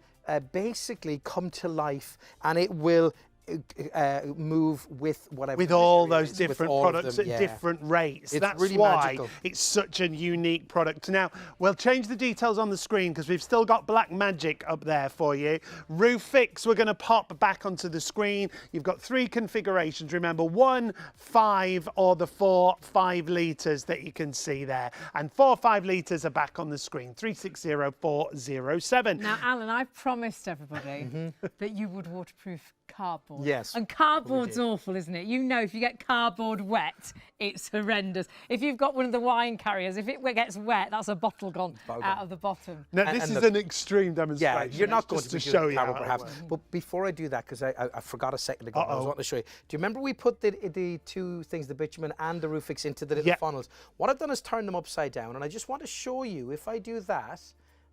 basically come to life and it will move with whatever. With all those different products at different rates. That's really why magical. It's such a unique product. Now, we'll change the details on the screen because we've still got Black Magic up there for you. Roof Fix, we're going to pop back onto the screen. You've got 3 configurations. Remember, 1, 5, or the 4 5 litres that you can see there. And 4 5 litres are back on the screen. 360407. Now, Alan, I promised everybody that you would waterproof cardboard. Yes. And cardboard's awful, isn't it? You know, if you get cardboard wet, it's horrendous. If you've got one of the wine carriers, if it gets wet, that's a bottle gone out of the bottom. Now, this is an extreme demonstration. Yeah, you're not going to show you how perhaps. Mm-hmm. But before I do that, because I forgot a second ago, I was wanting to show you. Do you remember we put the 2 things, the bitumen and the roof fix, into the little funnels? What I've done is turn them upside down, and I just want to show you, if I do that,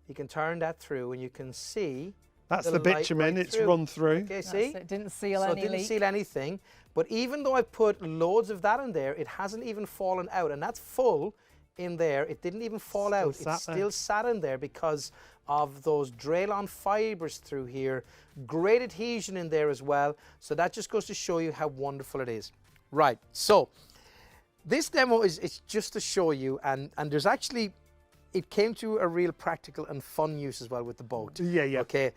you can turn that through and you can see That's the light bitumen, right it's through. run through. Okay, That's see? it, didn't seal So it any didn't leak. seal anything. But even though I put loads of that in there, it hasn't even fallen out. And that's full in there. It didn't even fall out. It's still sat in there because of those Draylon fibers through here. Great adhesion in there as well. So that just goes to show you how wonderful it is. Right, so this demo is just to show you, and there's actually, it came to a real practical and fun use as well with the boat. Yeah. Okay,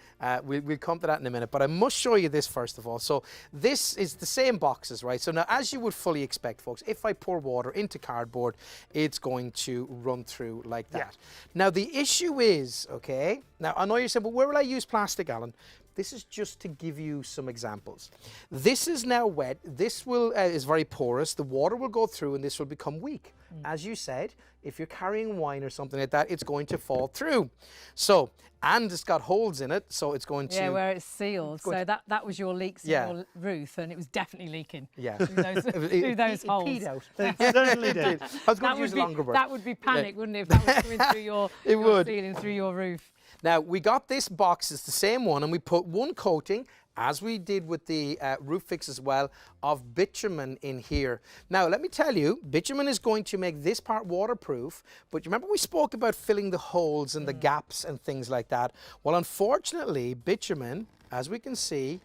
we'll come to that in a minute, but I must show you this first of all. So this is the same boxes, right? So now, as you would fully expect, folks, if I pour water into cardboard, it's going to run through like that. Yeah. Now, the issue is, okay, now I know you're saying, but where will I use plastic, Alan? This is just to give you some examples. This is now wet. This is very porous. The water will go through and this will become weak. As you said, if you're carrying wine or something like that, it's going to fall through. So, and it's got holes in it, so it's going to... Yeah, where it's sealed. So that was your leaks in your roof, and it was definitely leaking. Yeah. Through those holes. It peed out. It certainly did. I was going to use a longer word. That would be panic, wouldn't it, if that was coming through your ceiling, through your roof. Now, we got this box, it's the same one, and we put one coating, as we did with the roof fix as well, of bitumen in here. Now, let me tell you, bitumen is going to make this part waterproof, but remember we spoke about filling the holes and the gaps and things like that? Well, unfortunately, bitumen, as we can see,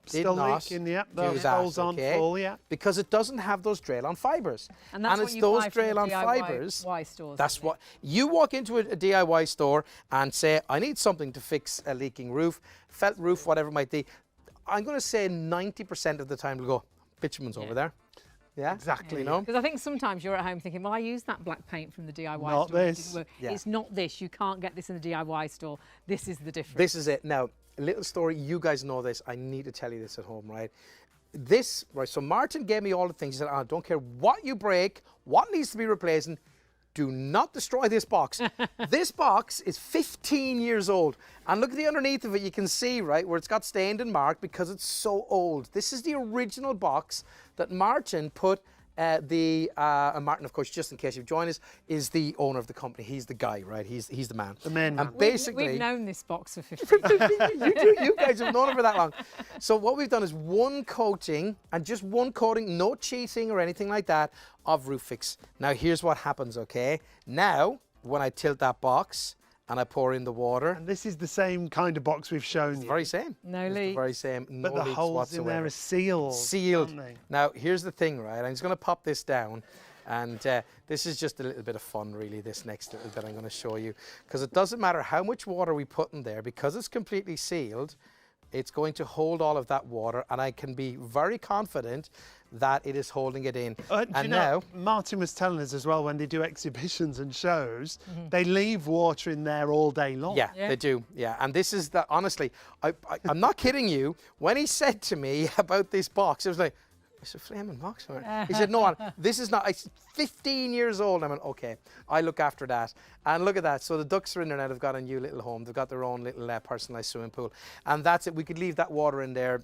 still leaking, yeah. Those holes aren't full, yeah. Because it doesn't have those Draylon fibers. And that's what it's you those buy from the Draylon DIY fibers. stores, That's what you walk into a DIY store and say, I need something to fix a leaking roof, felt roof, whatever it might be. I'm going to say 90% of the time they'll go, bitumen's over there. Yeah, exactly. You know? Because I think sometimes you're at home thinking, well, I used that black paint from the DIY Not store. this. Yeah. It's not this. You can't get this in the DIY store. This is the difference. This is it. Now, a little story, you guys know this. I need to tell you this at home, right? So Martin gave me all the things. He said, I don't care what you break, what needs to be replacing, do not destroy this box. This box is 15 years old. And look at the underneath of it. You can see, right, where it's got stained and marked because it's so old. This is the original box that Martin put Martin, of course, just in case you've joined us, is the owner of the company. He's the guy, right? He's the man. The man. And basically, we've known this box for 15 years. you guys have known it for that long. So what we've done is one coating, and just one coating, no cheating or anything like that, of roof fix. Now here's what happens, okay? Now, when I tilt that box and I pour in the water. And this is the same kind of box we've shown It's you. the very same. No It's the leaks. very same. No But the leaks holes whatsoever. in there are sealed. Sealed. Aren't they? Now, here's the thing, right? I'm just going to pop this down. And this is just a little bit of fun, really, this next little bit I'm going to show you. Because it doesn't matter how much water we put in there, because it's completely sealed, it's going to hold all of that water, and I can be very confident that it is holding it in. And now, Martin was telling us as well, when they do exhibitions and shows, they leave water in there all day long. Yeah, they do. Yeah, and this is the, honestly, I'm not kidding you. When he said to me about this box, it was like, it's a flaming box. He said, no, this is not, it's 15 years old. I went, okay, I look after that. And look at that. So the ducks are in there now. They've got a new little home. They've got their own little personalised swimming pool. And that's it. We could leave that water in there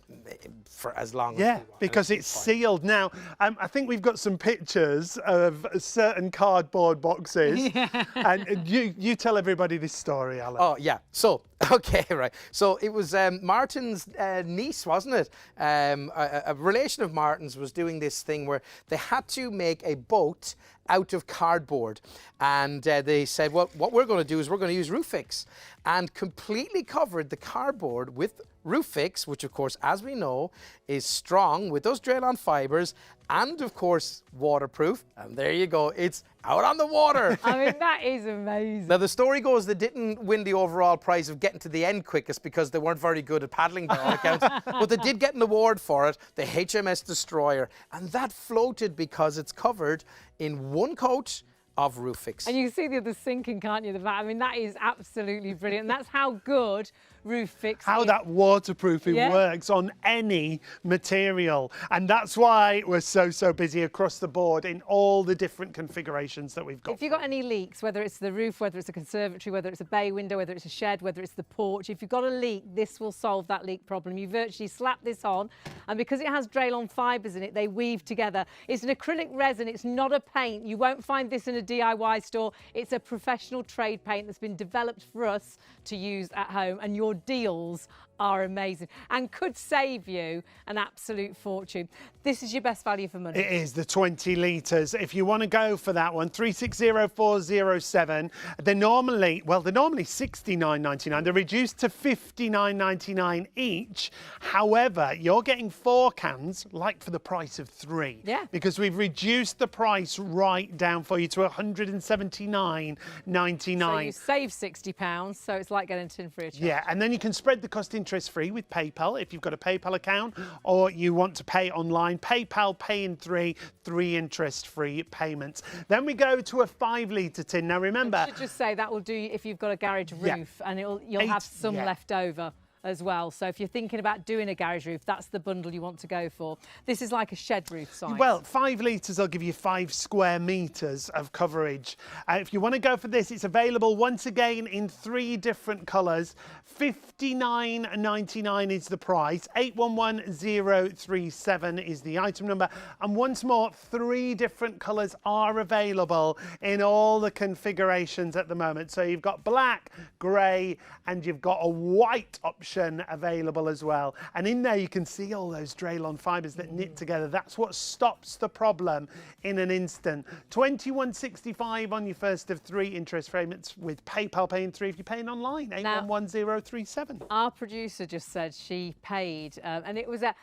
for as long as we want. Because it's sealed. Now, I think we've got some pictures of certain cardboard boxes. And you tell everybody this story, Alan. Oh, yeah. So, okay, right. So it was Martin's niece, wasn't it? A relation of Martin's was doing this thing where they had to make a boat out of cardboard, and they said, well, what we're going to do is we're going to use roof fix, and completely covered the cardboard with roof fix, which of course, as we know, is strong with those Draylon fibers and of course waterproof. And there you go, it's out on the water. I mean, that is amazing. Now the story goes they didn't win the overall prize of getting to the end quickest because they weren't very good at paddling by all accounts, but they did get an award for it, the HMS Destroyer, and that floated because it's covered in one coat of roof fix. And you can see the other sinking, can't you? I mean, that is absolutely brilliant. And that's how good roof fix How is. that waterproofing works on any material. And that's why we're so busy across the board in all the different configurations that we've got. If you've got any leaks, whether it's the roof, whether it's a conservatory, whether it's a bay window, whether it's a shed, whether it's the porch, if you've got a leak, this will solve that leak problem. You virtually slap this on, and because it has Draylon fibres in it, they weave together. It's an acrylic resin, it's not a paint. You won't find this in a DIY store. It's a professional trade paint that's been developed for us to use at home, and your your deals are amazing and could save you an absolute fortune. This is your best value for money. It is the 20 litres. If you want to go for that one, 360407. They're normally £69.99. They're reduced to £59.99 each. However, you're getting 4 cans, like for the price of 3. Yeah. Because we've reduced the price right down for you to £179.99. So you save £60, so it's like getting a tin free of charge. Yeah, and then you can spread the cost interest-free with PayPal if you've got a PayPal account, or you want to pay online. PayPal, pay in 3 interest-free payments. Then we go to a 5-litre tin. Now remember, I should just say that will do if you've got a garage roof, and you'll have some left over as well. So if you're thinking about doing a garage roof, that's the bundle you want to go for. This is like a shed roof size. Well, 5 litres will give you 5 square metres of coverage. If you want to go for this, it's available once again in 3 different colours. £59.99 is the price. 811037 is the item number. And once more, 3 different colours are available in all the configurations at the moment. So you've got black, grey, and you've got a white option available as well. And in there you can see all those Draylon fibres that knit together. That's what stops the problem in an instant. £21.65 on your first of 3 interest payments with PayPal paying 3 if you're paying online. 811037. Our producer just said she paid, and it was a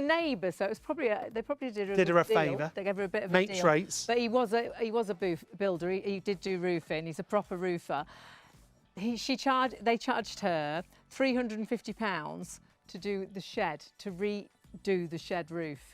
neighbour, so it was probably they probably did her a favour. They gave her a bit of a deal. Rates. But he was a builder. He did do roofing. He's a proper roofer. They charged her £350 to do the shed, to redo the shed roof.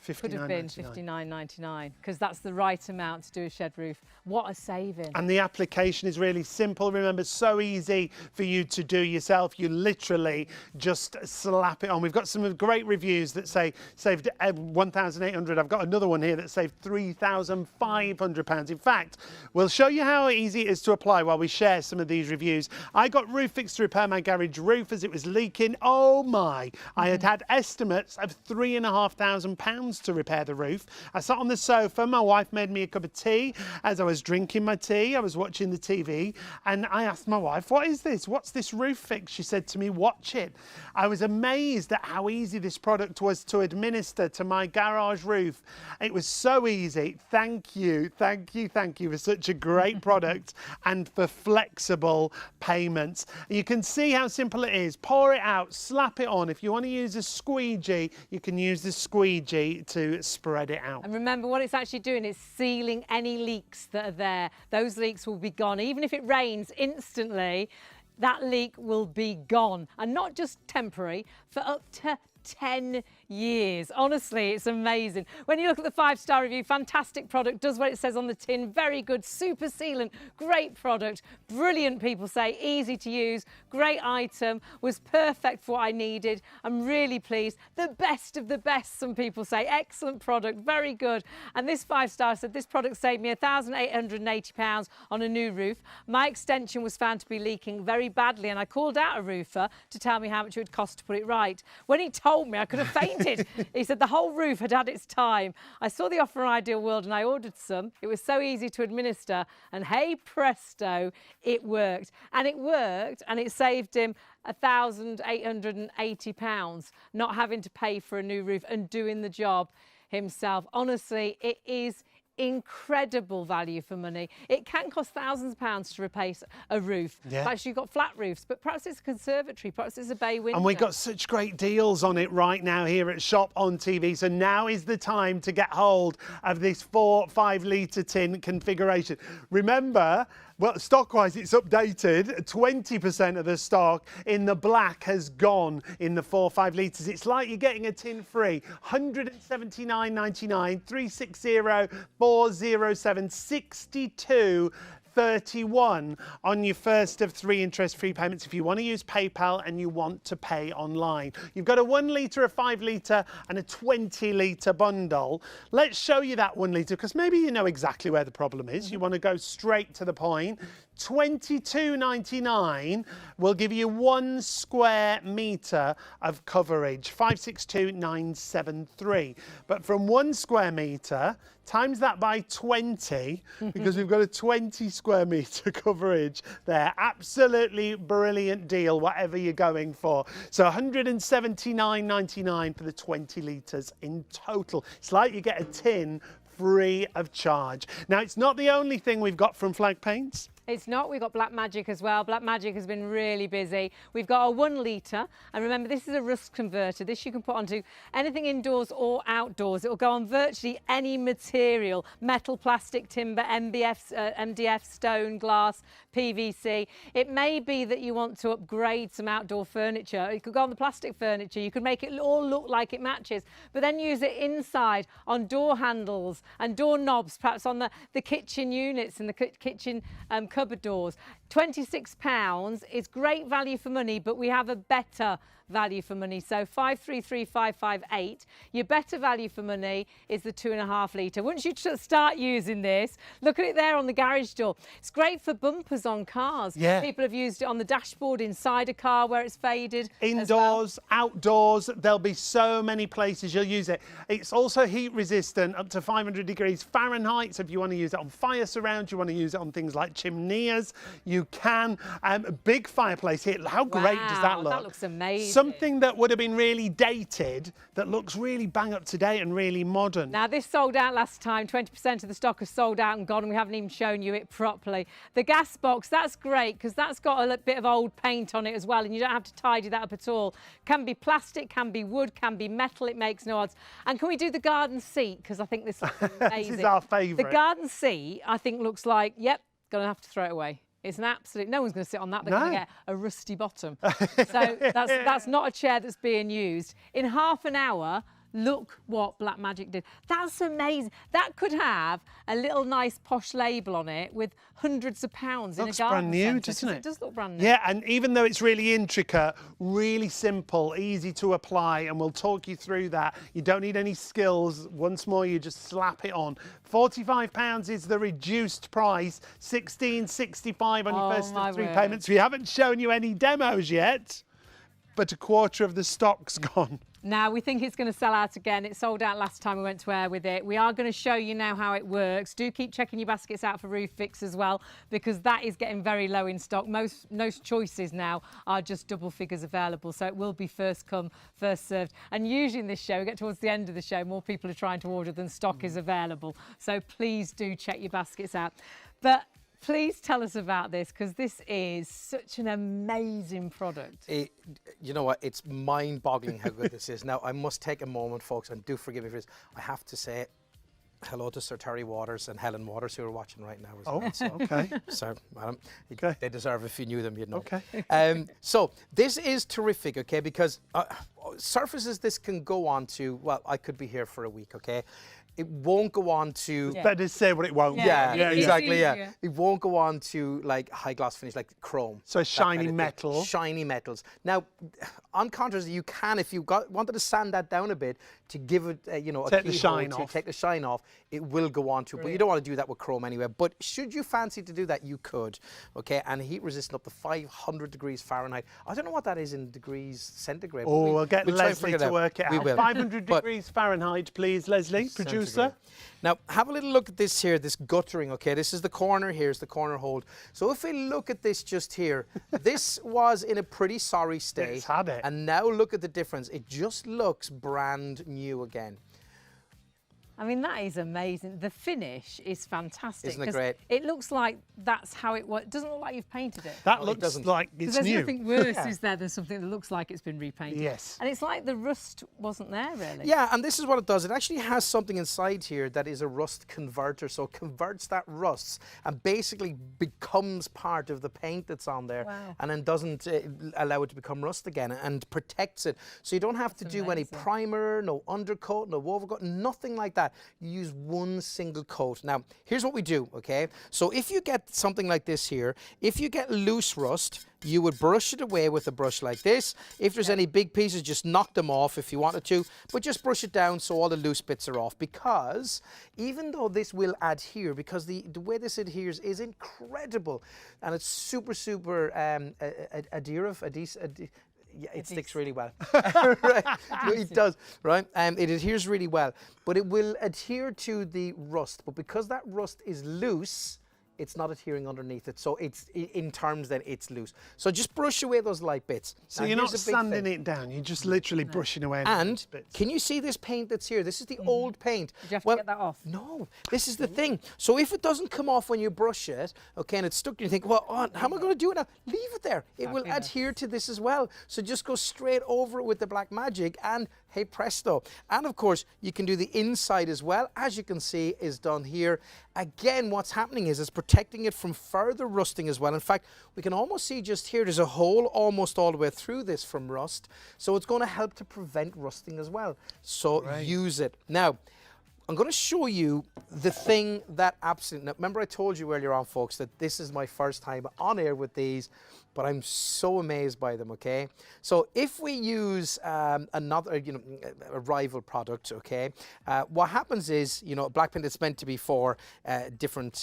Could have been £59.99 because that's the right amount to do a shed roof. What a saving. And the application is really simple. Remember, so easy for you to do yourself. You literally just slap it on. We've got some great reviews that say saved £1,800. I've got another one here that saved £3,500. In fact, we'll show you how easy it is to apply while we share some of these reviews. I got Roof Fix to repair my garage roof as it was leaking. Oh my. I had estimates of £3,500 to repair the roof. I sat on the sofa. My wife made me a cup of tea. As I was drinking my tea, I was watching the TV, and I asked my wife, what is this? What's this roof fix? She said to me, watch it. I was amazed at how easy this product was to administer to my garage roof. It was so easy. Thank you for such a great product and for flexible payments. You can see how simple it is. Pour it out, slap it on. If you want to use a squeegee, you can use the squeegee to spread it out. And remember, what it's actually doing is sealing any leaks that are there. Those leaks will be gone. Even if it rains instantly, that leak will be gone. And not just temporary, for up to 10 years. Honestly, it's amazing. When you look at the 5-star review, fantastic product, does what it says on the tin, very good, super sealant, great product, brilliant, people say, easy to use, great item, was perfect for what I needed. I'm really pleased. The best of the best, some people say. Excellent product, very good. And this 5-star said this product saved me £1,880 on a new roof. My extension was found to be leaking very badly, and I called out a roofer to tell me how much it would cost to put it right. When he told me, I could have fainted. He said the whole roof had had its time. I saw the offer on Ideal World and I ordered some. It was so easy to administer, and hey presto, it worked. And it worked, and it saved him £1,880, not having to pay for a new roof and doing the job himself. Honestly, it is incredible value for money. It can cost thousands of pounds to replace a roof. Yeah. Actually, you've got flat roofs, but perhaps it's a conservatory, perhaps it's a bay window. And we've got such great deals on it right now here at Shop on TV. So now is the time to get hold of this 4-5 litre tin configuration. Remember, well, stock-wise, it's updated. 20% of the stock in the black has gone in the 4-5 litres. It's like you're getting a tin free. £179.99, 360-407, 62.31 on your first of 3 interest-free payments if you want to use PayPal and you want to pay online. You've got a 1 litre, a 5 litre and a 20 litre bundle. Let's show you that 1 litre because maybe you know exactly where the problem is. You want to go straight to the point. 22.99 will give you 1 square metre of coverage, 562,973. But from 1 square metre, times that by 20, because we've got a 20 square metre coverage there. Absolutely brilliant deal, whatever you're going for. So 179.99 for the 20 litres in total. It's like you get a tin free of charge. Now, it's not the only thing we've got from Flag Paints. It's not. We've got Black Magic as well. Black Magic has been really busy. We've got a 1 litre. And remember, this is a rust converter. This you can put onto anything indoors or outdoors. It will go on virtually any material. Metal, plastic, timber, MDF, stone, glass, PVC. It may be that you want to upgrade some outdoor furniture. It could go on the plastic furniture. You could make it all look like it matches, but then use it inside on door handles and door knobs, perhaps on the kitchen units and the kitchen cupboard doors. £26 is great value for money, but we have a better value for money. So 533558. Your better value for money is the 2.5 litre. Once you start using this, look at it there on the garage door. It's great for bumpers on cars. Yeah. People have used it on the dashboard inside a car where it's faded. Indoors, outdoors, there'll be so many places you'll use it. It's also heat resistant up to 500 degrees Fahrenheit. So if you want to use it on fire surround, you want to use it on things like chimneys, you can. A big fireplace here. How great does that look? That looks amazing. Something that would have been really dated that looks really bang up to date and really modern. Now, this sold out last time. 20% of the stock has sold out and gone, and we haven't even shown you it properly. The gas box, that's great because that's got a bit of old paint on it as well, and you don't have to tidy that up at all. Can be plastic, can be wood, can be metal. It makes no odds. And can we do the garden seat? Because I think this is amazing. This is our favourite. The garden seat, I think, looks like, yep, going to have to throw it away. It's an absolute, no one's going to sit on that. They're going to get a rusty bottom. So that's not a chair that's being used. In half an hour, look what Black Magic did. That's amazing. That could have a little nice posh label on it with hundreds of pounds in a garden brand new, centre, doesn't it? It does look brand new. Yeah, and even though it's really intricate, really simple, easy to apply, and we'll talk you through that. You don't need any skills. Once more, you just slap it on. £45 is the reduced price, £16.65 on your first of 3 payments. We haven't shown you any demos yet, but a quarter of the stock's gone. Now, we think it's going to sell out again. It sold out last time we went to air with it. We are going to show you now how it works. Do keep checking your baskets out for roof fix as well, because that is getting very low in stock. Most choices now are just double figures available, so it will be first come, first served. And usually in this show, we get towards the end of the show, more people are trying to order than stock is available. So please do check your baskets out. But please tell us about this, because this is such an amazing product. You know what? It's mind-boggling how good this is. Now, I must take a moment, folks, and do forgive me for this. I have to say hello to Sir Terry Waters and Helen Waters, who are watching right now as well. So, okay. So, madam, Okay. they deserve, if you knew them, you'd know. Okay. So, this is terrific, okay, because surfaces this can go on to, well, I could be here for a week, okay? It won't go on to... Better to say what it won't. Yeah, exactly, yeah. easier. It won't go on to, like, high gloss finish, like chrome. So that shiny kind of thing. metal. Shiny metals. Now, on contrast, you can, if you wanted to sand that down a bit to give it, you know, Take the shine off. take the shine off, it will go on to. But you don't want to do that with chrome anyway. But should you fancy to do that, you could, okay? And heat resistant up to 500 degrees Fahrenheit. I don't know what that is in degrees centigrade. Oh, we'll get we'll try and Leslie figure it to work it We out. will. 500 But- degrees Fahrenheit, please, Leslie, producer. Now, have a little look at this here, this guttering, okay? This is the corner, here's the corner hold. So if we look at this just here, this was in a pretty sorry state. It's had it. And now look at the difference. It just looks brand new again. I mean, that is amazing. The finish is fantastic. Isn't it 'cause great? It looks like that's how it was. It doesn't look like you've painted it. That No, it looks doesn't. like Because it's there's new. nothing worse, is there, than something that looks like it's been repainted. Yes. And it's like the rust wasn't there, really. Yeah, and this is what it does. It actually has something inside here that is a rust converter. So it converts that rust and basically becomes part of the paint that's on there. Wow. And then doesn't allow it to become rust again and protects it. So you don't have to do any amazing. primer, no undercoat, no overcoat, nothing like that. that. You use one single coat. Now, here's what we do, okay? So if you get something like this here, if you get loose rust, you would brush it away with a brush like this. If there's any big pieces, just knock them off if you wanted to, but just brush it down so all the loose bits are off, because even though this will adhere, because the way this adheres is incredible, and it's super adhesive. Yeah, it sticks really well. Right. It does, right? It adheres really well, but it will adhere to the rust. But because that rust is loose, it's not adhering underneath it. So it's, in terms then, it's loose. So just brush away those light bits. So now, you're not sanding it down, you're just literally brushing away and bits. Can you see this paint that's here? This is the old paint. Did you have to get that off? No, this is the thing. So if it doesn't come off when you brush it, okay, and it's stuck, you think, well, how am I going to do it now? Leave it there. It will adhere to this as well. So just go straight over it with the Black Magic, and hey presto. And of course, you can do the inside as well. As you can see, is done here. Again, what's happening is it's protecting it from further rusting as well. In fact, we can almost see just here, there's a hole almost all the way through this from rust. So it's going to help to prevent rusting as well. So use it. Now, I'm going to show you the thing that absolutely... Now, remember I told you earlier on, folks, that this is my first time on air with these, but I'm so amazed by them, okay? So if we use another, a rival product, okay, what happens is, black paint that's meant to be for different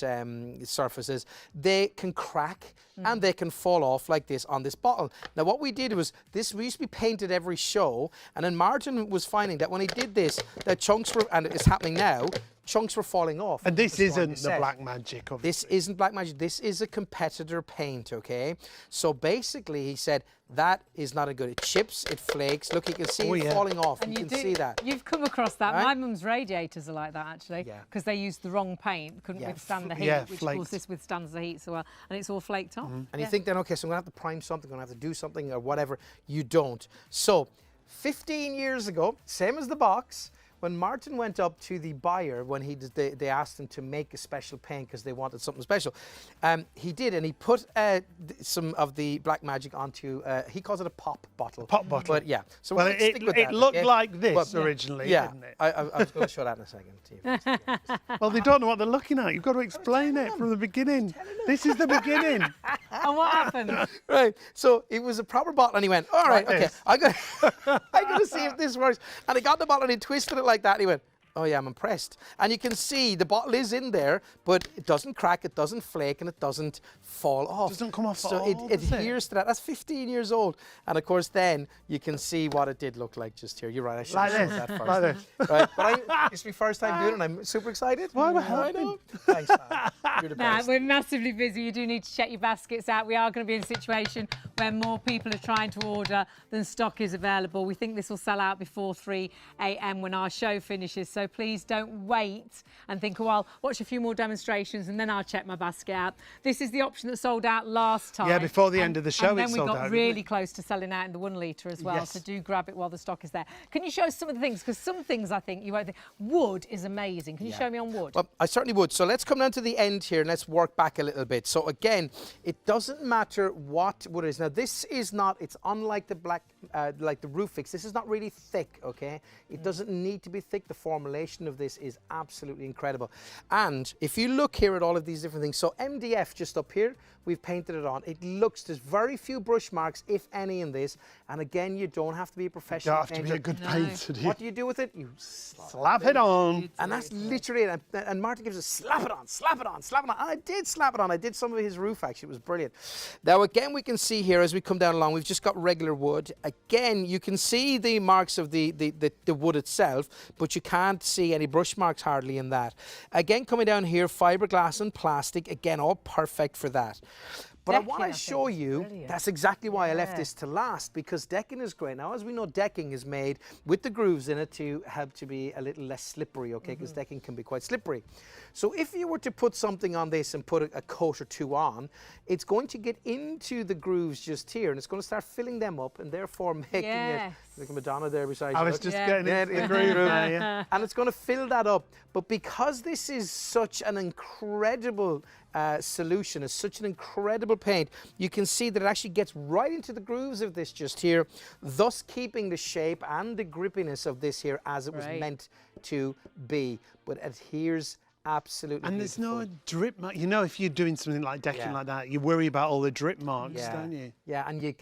surfaces, they can crack and they can fall off like this on this bottle. Now, what we did was, we used to be painted every show, and then Martin was finding that when he did this, the chunks were, and it's happening now, chunks were falling off. And this isn't the Black Magic, obviously. This isn't Black Magic. This is a competitor paint, okay? So basically, he said, that is not a good. It chips, it flakes. Look, you can see it falling off. And you can see that. You've come across that. Right? My mum's radiators are like that, actually, because they used the wrong paint, couldn't withstand the heat, which of course this withstands the heat so well, and it's all flaked off. And you think then, okay, so I'm going to have to prime something, I'm going to have to do something or whatever. You don't. So 15 years ago, same as the box, when Martin went up to the buyer, when they asked him to make a special paint because they wanted something special, he did, and he put some of the Black Magic onto, he calls it a pop bottle. Pop bottle. But yeah. So well, it looked like this originally, didn't it? I was going to show that in a second to you. Well, they don't know what they're looking at. You've got to explain it from the beginning. This is the beginning. And what happened? Right. So it was a proper bottle, and he went, all right, okay, I'm going to see if this works. And he got the bottle and he twisted it like that, and he went, oh yeah, I'm impressed. And you can see the bottle is in there, but it doesn't crack, it doesn't flake, and it doesn't fall off. It doesn't come off so at all, it adheres to that. That's 15 years old. And of course, then you can see what it did look like just here. You're right, I should have shown that first. Like this. Right, but it's my first time doing it, and I'm super excited. Why am I I helping? know. Thanks, man. You're the best. We're massively busy. You do need to check your baskets out. We are going to be in a situation where more people are trying to order than stock is available. We think this will sell out before 3 a.m. when our show finishes. So please don't wait and think, oh, I'll watch a few more demonstrations and then I'll check my basket out. This is the option that sold out last time. Yeah, before the end of the show, and then it we sold got out, really close to selling out in the 1 litre as well. Yes. So do grab it while the stock is there. Can you show us some of the things? Because some things I think you won't think. Wood is amazing. Can you show me on wood? Well, I certainly would. So let's come down to the end here and let's work back a little bit. So again, it doesn't matter what wood it is. Now this is not, it's unlike the black, like the roof fix. This is not really thick, okay? It doesn't need to be thick. The formulation of this is absolutely incredible. And if you look here at all of these different things, so MDF just up here, we've painted it on. It looks, there's very few brush marks, if any, in this. And again, you don't have to be a professional You don't have to be a good painter. What do you do with it? You slap it on. And that's literally it. And Martin gives us slap it on, slap it on, slap it on. And I did slap it on. I did some of his roof, actually. It was brilliant. Now, again, we can see here as we come down along, we've just got regular wood. Again, you can see the marks of the wood itself, but you can't see any brush marks hardly in that. Again, coming down here, fiberglass and plastic. Again, all perfect for that. But Decking, I want to show you, that's exactly why I left this to last, because decking is great. Now, as we know, decking is made with the grooves in it to help to be a little less slippery, okay, because decking can be quite slippery. So if you were to put something on this and put a coat or two on, it's going to get into the grooves just here, and it's going to start filling them up, and therefore making it, like Madonna there beside you. I was just getting into the groove there, yeah. And it's going to fill that up. But because this is such an incredible solution, it's such an incredible incredible paint. You can see that it actually gets right into the grooves of this just here, thus keeping the shape and the grippiness of this here as it was meant to be. But adheres absolutely and beautiful. there's no drip mark. You know, if you're doing something like decking like that, you worry about all the drip marks, don't you? Yeah, and you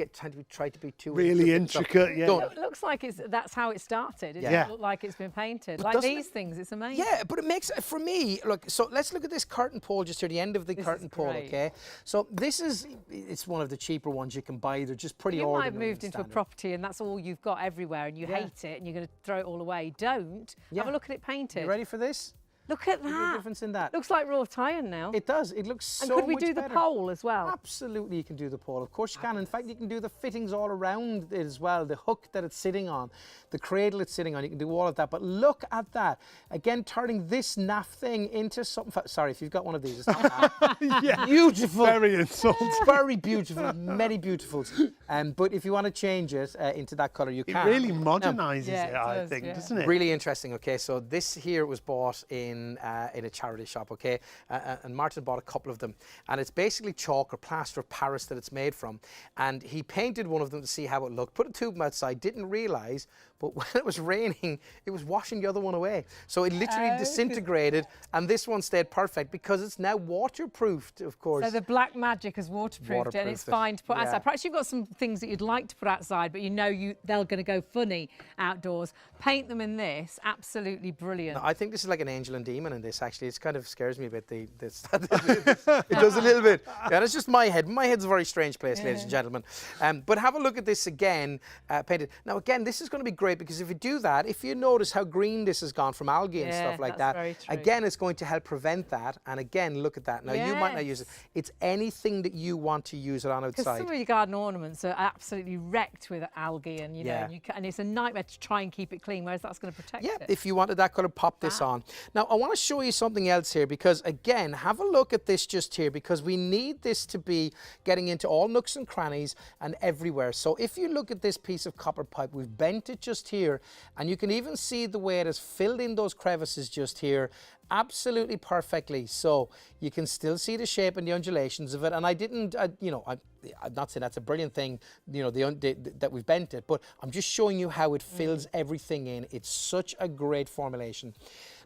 try to be too really intricate. It looks like that's how it started. It doesn't look like it's been painted. Like these things, it's amazing. Yeah, but it makes, for me, look, so let's look at this curtain pole just here, the end of the curtain pole, okay? So this is, it's one of the cheaper ones you can buy. They're just pretty ordinary. You might have moved into a property and that's all you've got everywhere and you hate it and you're going to throw it all away. Don't. Have a look at it painted. You ready for this? Look at that. The difference in that. Looks like wrought iron now. It does. It looks so much better. And could we do better. the pole as well? Absolutely, you can do the pole. Of course you can. In fact, you can do the fittings all around it as well. The hook that it's sitting on, the cradle it's sitting on. You can do all of that. But look at that. Again, turning this naff thing into something. Sorry, if you've got one of these, it's not naff. Beautiful. Very insulting. Very beautiful. Many beautifuls. But if you want to change it into that colour, you can. It really modernises it, I think, doesn't it? Really interesting. Okay, so this here was bought in a charity shop, okay, and Martin bought a couple of them, and it's basically chalk or plaster of Paris that it's made from, and he painted one of them to see how it looked, put a tube outside, didn't realise, but when it was raining, it was washing the other one away. So it literally disintegrated, and this one stayed perfect because it's now waterproofed, of course. So the black magic has waterproofed it, and it's fine to put outside. Perhaps you've got some things that you'd like to put outside, but you know they're going to go funny outdoors. Paint them in this, absolutely brilliant. No, I think this is like an angel and demon in this, actually. It kind of scares me a bit. It does a little bit. Yeah, it's just my head. My head's a very strange place, ladies and gentlemen. But have a look at this again, painted. Now, again, this is going to be great because if you do that, if you notice how green this has gone from algae and stuff like that, again, it's going to help prevent that. And again, look at that. Now, you might not use it. It's anything that you want to use it on outside. Because some of your garden ornaments are absolutely wrecked with algae, and you know, and it's a nightmare to try and keep it clean, whereas that's going to protect it. If you wanted that colour, pop this on. Now, I want to show you something else here because, again, have a look at this just here because we need this to be getting into all nooks and crannies and everywhere. So if you look at this piece of copper pipe, we've bent it just here, and you can even see the way it has filled in those crevices just here absolutely perfectly. So you can still see the shape and the undulations of it. And I didn't, you know, I'm not saying that's a brilliant thing, you know, that we've bent it, but I'm just showing you how it fills everything in. It's such a great formulation.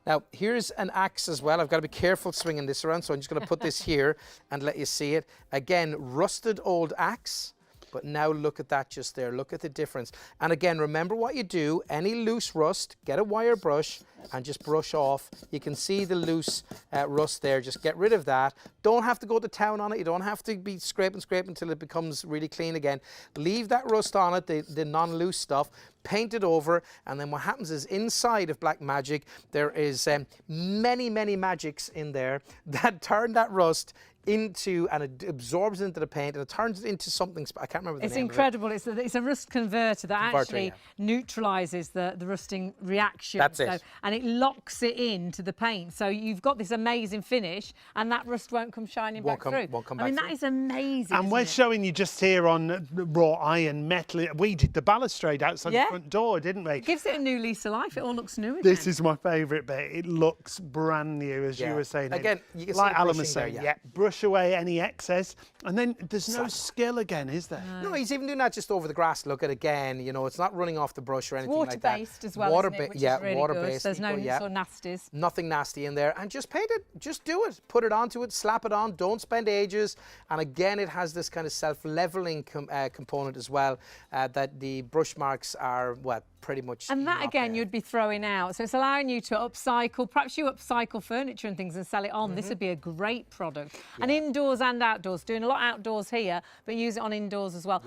Now, here's an axe as well. I've got to be careful swinging this around, so I'm just going to put this here and let you see it. Again, rusted old axe. But now look at that just there. Look at the difference. And again, remember what you do. Any loose rust, get a wire brush and just brush off. You can see the loose rust there. Just get rid of that. Don't have to go to town on it. You don't have to be scrape until it becomes really clean again. Leave that rust on it, the non-loose stuff. Paint it over, and then what happens is inside of Black Magic there is many magics in there that turn that rust into, and it absorbs into the paint and it turns it into something, I can't remember the name. It's incredible. It's a rust converter that actually neutralises the rusting reaction. That's it. And it locks it into the paint. So you've got this amazing finish and that rust won't come shining back through. I mean, that is amazing. And we're showing you just here on wrought iron metal. We did the balustrade outside the front door, didn't we? It gives it a new lease of life. It all looks new again. This is my favourite bit. It looks brand new, as you were saying. Again, you can like see Alan was saying, brush away any excess, and then there's no skill again, is there? No, he's even doing that just over the grass. Look at it again, you know, it's not running off the brush or anything like that. Water-based as well, isn't it? Which is really water-based. Good. There's no sort of nasties. Nothing nasty in there. And just paint it, just do it. Put it onto it, slap it on, don't spend ages. And again, it has this kind of self-leveling component as well, that the brush marks are, what, pretty much. And that again you'd be throwing out, so it's allowing you to upcycle. Perhaps you upcycle furniture and things and sell it on. This would be a great product. And indoors and outdoors, doing a lot outdoors here, but use it on indoors as well.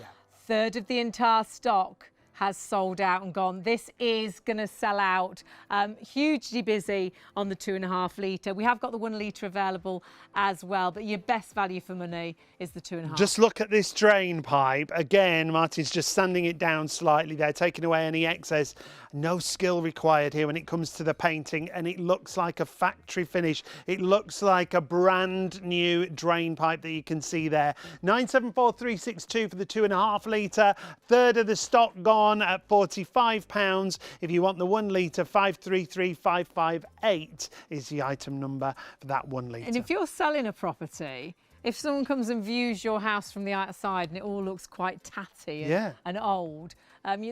Third of the entire stock has sold out and gone. This is going to sell out. Hugely busy on the 2.5 litre. We have got the 1 litre available as well, but your best value for money is the 2.5. Just look at this drain pipe. Again, Martin's just sanding it down slightly there, taking away any excess. No skill required here when it comes to the painting, and it looks like a factory finish. It looks like a brand new drain pipe that you can see there. 974362 for the 2.5 litre. Third of the stock gone at £45. If you want the 1 litre, 533558 is the item number for that 1 litre. And if you're selling a property, if someone comes and views your house from the outside and it all looks quite tatty and old,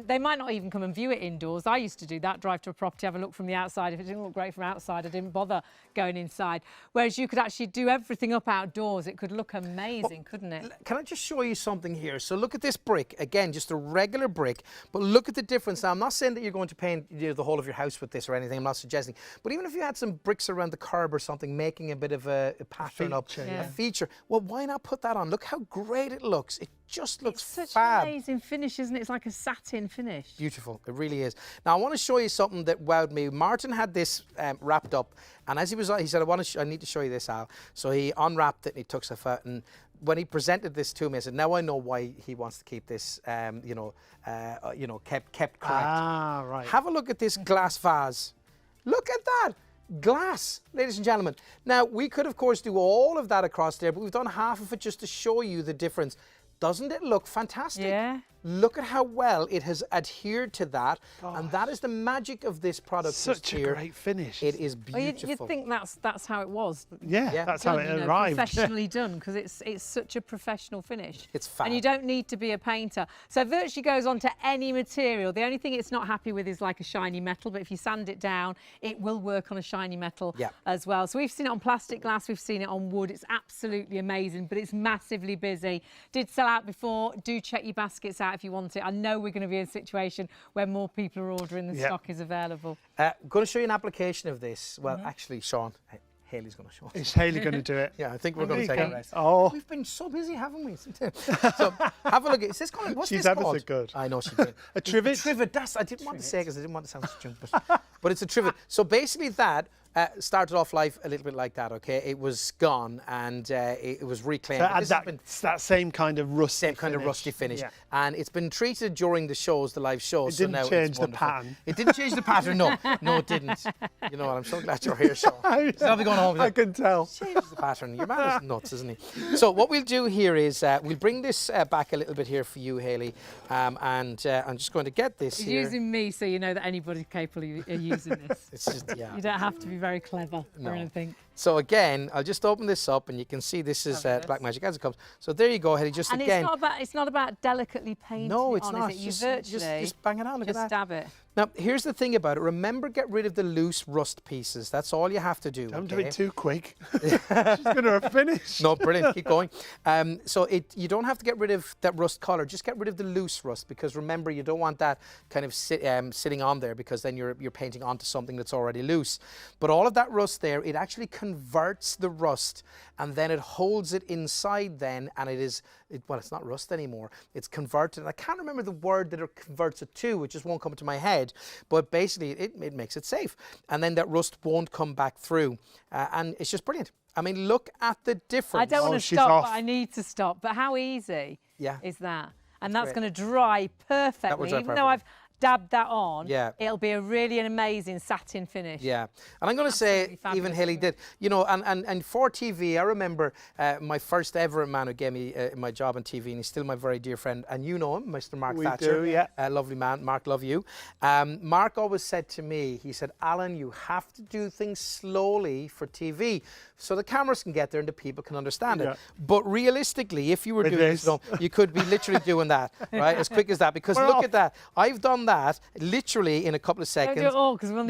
they might not even come and view it indoors. I used to do that, drive to a property, have a look from the outside. If it didn't look great from outside, I didn't bother going inside. Whereas you could actually do everything up outdoors. It could look amazing, couldn't it? Can I just show you something here? So look at this brick. Again, just a regular brick, but look at the difference. Now, I'm not saying that you're going to paint the whole of your house with this or anything. I'm not suggesting. But even if you had some bricks around the curb or something, making a bit of a pattern up, a feature, well, why not put that on? Look how great it looks. It just looks fab. It's such fab. an amazing finish, isn't it? It's like a satin finish. Beautiful, it really is. Now I want to show you something that wowed me. Martin had this wrapped up, and as he was, he said, "I need to show you this, Al." So he unwrapped it and he took stuff out, and when he presented this to me, I said, "Now I know why he wants to keep this, kept correct." Ah, right. Have a look at this glass vase. Look at that. Glass, ladies and gentlemen. Now, we could, of course, do all of that across there, but we've done half of it just to show you the difference. Doesn't it look fantastic? Yeah. Look at how well it has adhered to that. Gosh. And that is the magic of this product. Such a great finish. It is Well, beautiful. you'd think that's how it was. Yeah, that's how it arrived. Professionally done, because it's such a professional finish. It's fab. And you don't need to be a painter. So it virtually goes on to any material. The only thing it's not happy with is like a shiny metal, but if you sand it down, it will work on a shiny metal as well. So we've seen it on plastic glass, we've seen it on wood. It's absolutely amazing, but it's massively busy. Did sell out before. Do check your baskets out if you want it. I know we're going to be in a situation where more people are ordering, the stock is available. I'm going to show you an application of this. Well, actually, Sean, Hayley's going to show us. Is Hayley going to do it? Yeah, I think we're going to take a rest. Oh. We've been so busy, haven't we? So have a look. Is this called, what's She's this ever called? so good. I know she did. A trivet? Trivet. I didn't want to say because I didn't want to sound stupid. But it's a trivet. So basically that started off life a little bit like that, okay? It was gone and it was reclaimed. So that same kind of rusty finish. Yeah. And it's been treated during the shows, the live shows. It didn't change the pattern. It didn't change the pattern, no. No, it didn't. You know what, I'm so glad you're here, Sean. I'll be going home. I can tell. Changes the pattern. Your man is nuts, isn't he? So what we'll do here is we'll bring this back a little bit here for you, Hayley. And I'm just going to get this He's here. using me so you know that anybody's capable of using this. It's just, You don't have to be very clever or anything. So again, I'll just open this up and you can see this is Black Magic as it comes. So there you go, Hayley, just and again. it's not about delicately painting No, it's on, not. Is it? You Just virtually bang it on, look at just that. dab it. Now, here's the thing about it. Remember, get rid of the loose rust pieces. That's all you have to do. Don't do it too quick. She's going to finish. No, brilliant. Keep going. So you don't have to get rid of that rust color. Just get rid of the loose rust, because remember, you don't want that kind of sitting on there, because then you're painting onto something that's already loose. But all of that rust there, it actually converts the rust, and then it holds it inside then, and well, it's not rust anymore. It's converted. And I can't remember the word that it converts it to. It just won't come to my head. But basically, it makes it safe. And then that rust won't come back through. And it's just brilliant. I mean, look at the difference. I don't want to stop, but I need to stop. But how easy is that? And that's going to dry perfectly. Even though I've dabbed that on, it'll be an amazing satin finish. Yeah, and I'm going to say, even Hayley did, you know, and for TV, I remember my first ever man who gave me my job on TV, and he's still my very dear friend, and you know him, Mr. Mark Thatcher. We do, yeah. Lovely man. Mark, love you. Mark always said to me, he said, Alan, you have to do things slowly for TV, so the cameras can get there and the people can understand it. But realistically, if you were doing this, you could be literally doing that, right, as quick as that, because look at that. I've done that literally in a couple of seconds. Don't do it all, because we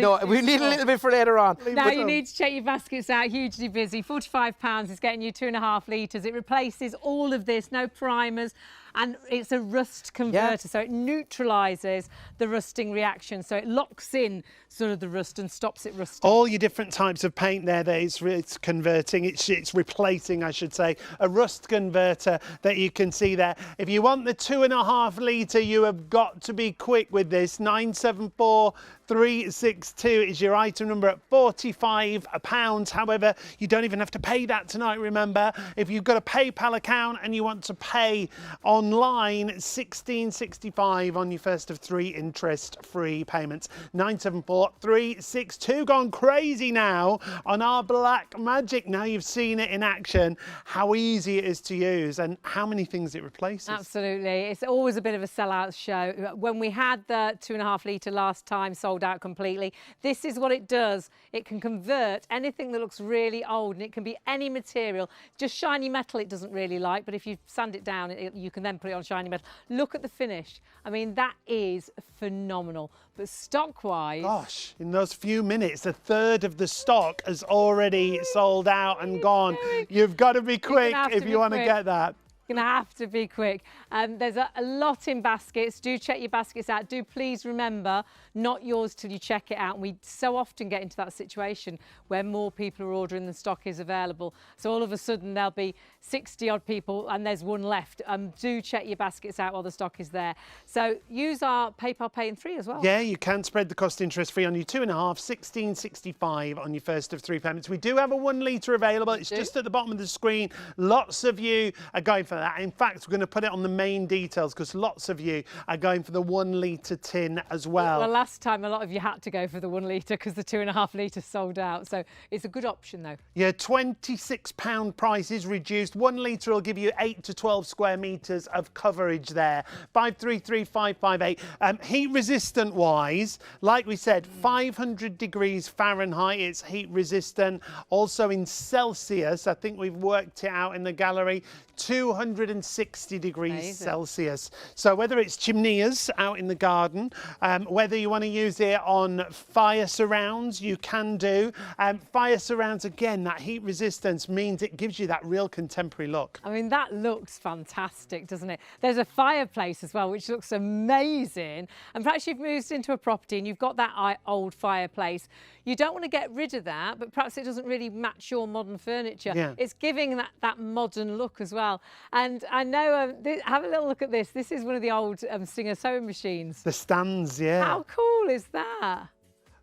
need a little bit for later on. Now you need to check your baskets out. Hugely busy. £45 is getting you 2.5 litres. It replaces all of this, no primers. And it's a rust converter, so it neutralises the rusting reaction. So it locks in sort of the rust and stops it rusting. All your different types of paint there that it's converting, it's replacing, I should say, a rust converter that you can see there. If you want the 2.5 litre, you have got to be quick with this. 974362 is your item number at £45. However, you don't even have to pay that tonight, remember. If you've got a PayPal account and you want to pay online, £16.65 on your first of 3 interest-free payments. 974362. Gone crazy now on our Black Magic. Now you've seen it in action, how easy it is to use and how many things it replaces. Absolutely. It's always a bit of a sellout show. When we had the 2.5 litre last time, sold sold out completely. This is what it does. It can convert anything that looks really old, and it can be any material. Just shiny metal it doesn't really like, but if you sand it down, you can then put it on shiny metal. Look at the finish. I mean, that is phenomenal. But stock-wise... Gosh, in those few minutes, a third of the stock has already sold out and gone. You've got to be quick if you want to get that. You're going to have to be quick. There's a lot in baskets. Do check your baskets out. Do please remember, not yours till you check it out. And we so often get into that situation where more people are ordering than stock is available. So all of a sudden there'll be 60 odd people and there's one left. Do check your baskets out while the stock is there. So use our PayPal Pay in 3 as well. Yeah, you can spread the cost interest free on your 2.5, 16.65 on your first of 3 payments. We do have a 1 litre available. It's just at the bottom of the screen. Lots of you are going for that. In fact, we're going to put it on the main details because lots of you are going for the 1 litre tin as well. Well, last time a lot of you had to go for the 1 litre because the 2.5 litres sold out. So it's a good option though. Yeah, £26 price is reduced. 1 litre will give you 8 to 12 square metres of coverage there. 533558. Heat resistant wise, like we said, 500 degrees Fahrenheit. It's heat resistant. Also in Celsius, I think we've worked it out in the gallery. 260 degrees Celsius. So whether it's chimeneas out in the garden, whether you want to use it on fire surrounds, you can do. Fire surrounds, again, that heat resistance means it gives you that real contemporary look. I mean, that looks fantastic, doesn't it? There's a fireplace as well, which looks amazing. And perhaps you've moved into a property and you've got that old fireplace. You don't want to get rid of that, but perhaps it doesn't really match your modern furniture. Yeah. It's giving that modern look as well. And I know, have a little look at this. This is one of the old Singer sewing machines. The stands, yeah. How cool is that?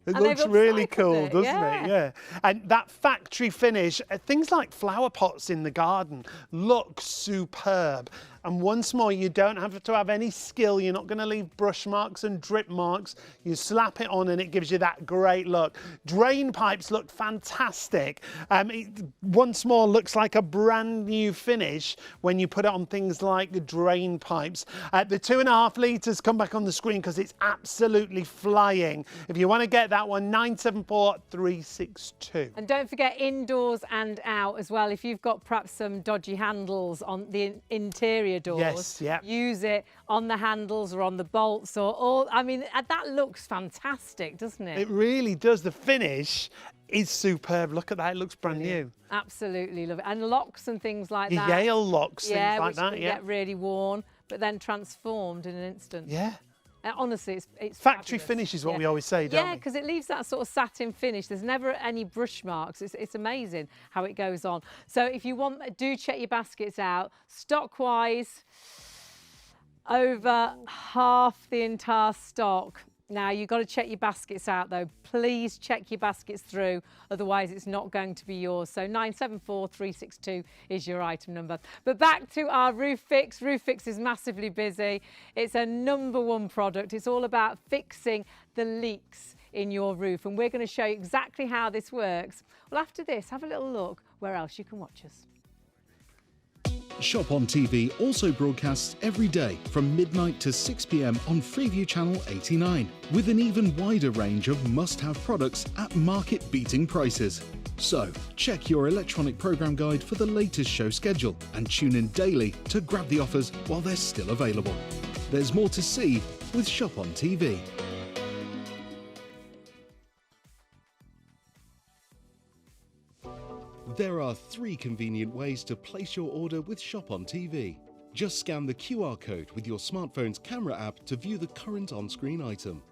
It looks really cool, doesn't it? Yeah. And that factory finish, things like flower pots in the garden look superb. And once more, you don't have to have any skill. You're not going to leave brush marks and drip marks. You slap it on and it gives you that great look. Drain pipes look fantastic. It once more looks like a brand new finish when you put it on things like the drain pipes. The 2.5 litres come back on the screen because it's absolutely flying. If you want to get that one, 974362. And don't forget indoors and out as well. If you've got perhaps some dodgy handles on the interior doors, use it on the handles or on the bolts or all. I mean, that looks fantastic, doesn't it? It really does. The finish is superb. Look at that, it looks brand new. Absolutely love it. And locks and things like that. Yale locks, things like that, which can get really worn, but then transformed in an instant. Yeah. Honestly, it's factory fabulous. finish is what we always say, don't we? Yeah, because it leaves that sort of satin finish. There's never any brush marks. It's amazing how it goes on. So if you want, do check your baskets out. Stock-wise, over half the entire stock. Now, you've got to check your baskets out, though. Please check your baskets through, otherwise it's not going to be yours. So 974362 is your item number. But back to our Roof Fix. Roof Fix is massively busy. It's a #1 product. It's all about fixing the leaks in your roof. And we're going to show you exactly how this works. Well, after this, have a little look where else you can watch us. ShopOnTV also broadcasts every day from midnight to 6 p.m. on Freeview Channel 89, with an even wider range of must-have products at market-beating prices. So, check your electronic program guide for the latest show schedule and tune in daily to grab the offers while they're still available. There's more to see with ShopOnTV. There are 3 convenient ways to place your order with ShopOnTV. Just scan the QR code with your smartphone's camera app to view the current on-screen item.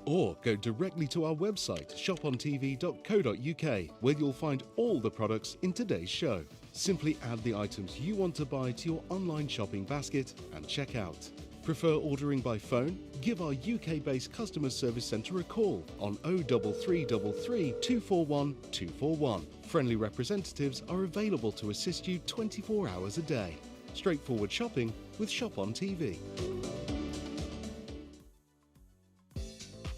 Or go directly to our website, shopontv.co.uk, where you'll find all the products in today's show. Simply add the items you want to buy to your online shopping basket and check out. Prefer ordering by phone? Give our UK-based customer service centre a call on 03333 241 241. Friendly representatives are available to assist you 24 hours a day. Straightforward shopping with ShopOnTV.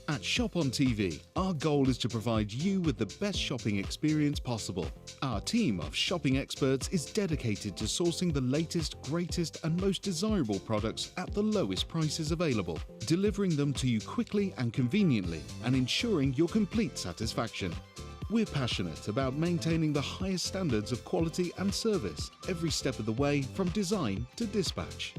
At Shop on TV, our goal is to provide you with the best shopping experience possible. Our team of shopping experts is dedicated to sourcing the latest, greatest and most desirable products at the lowest prices available, delivering them to you quickly and conveniently and ensuring your complete satisfaction. We're passionate about maintaining the highest standards of quality and service every step of the way from design to dispatch.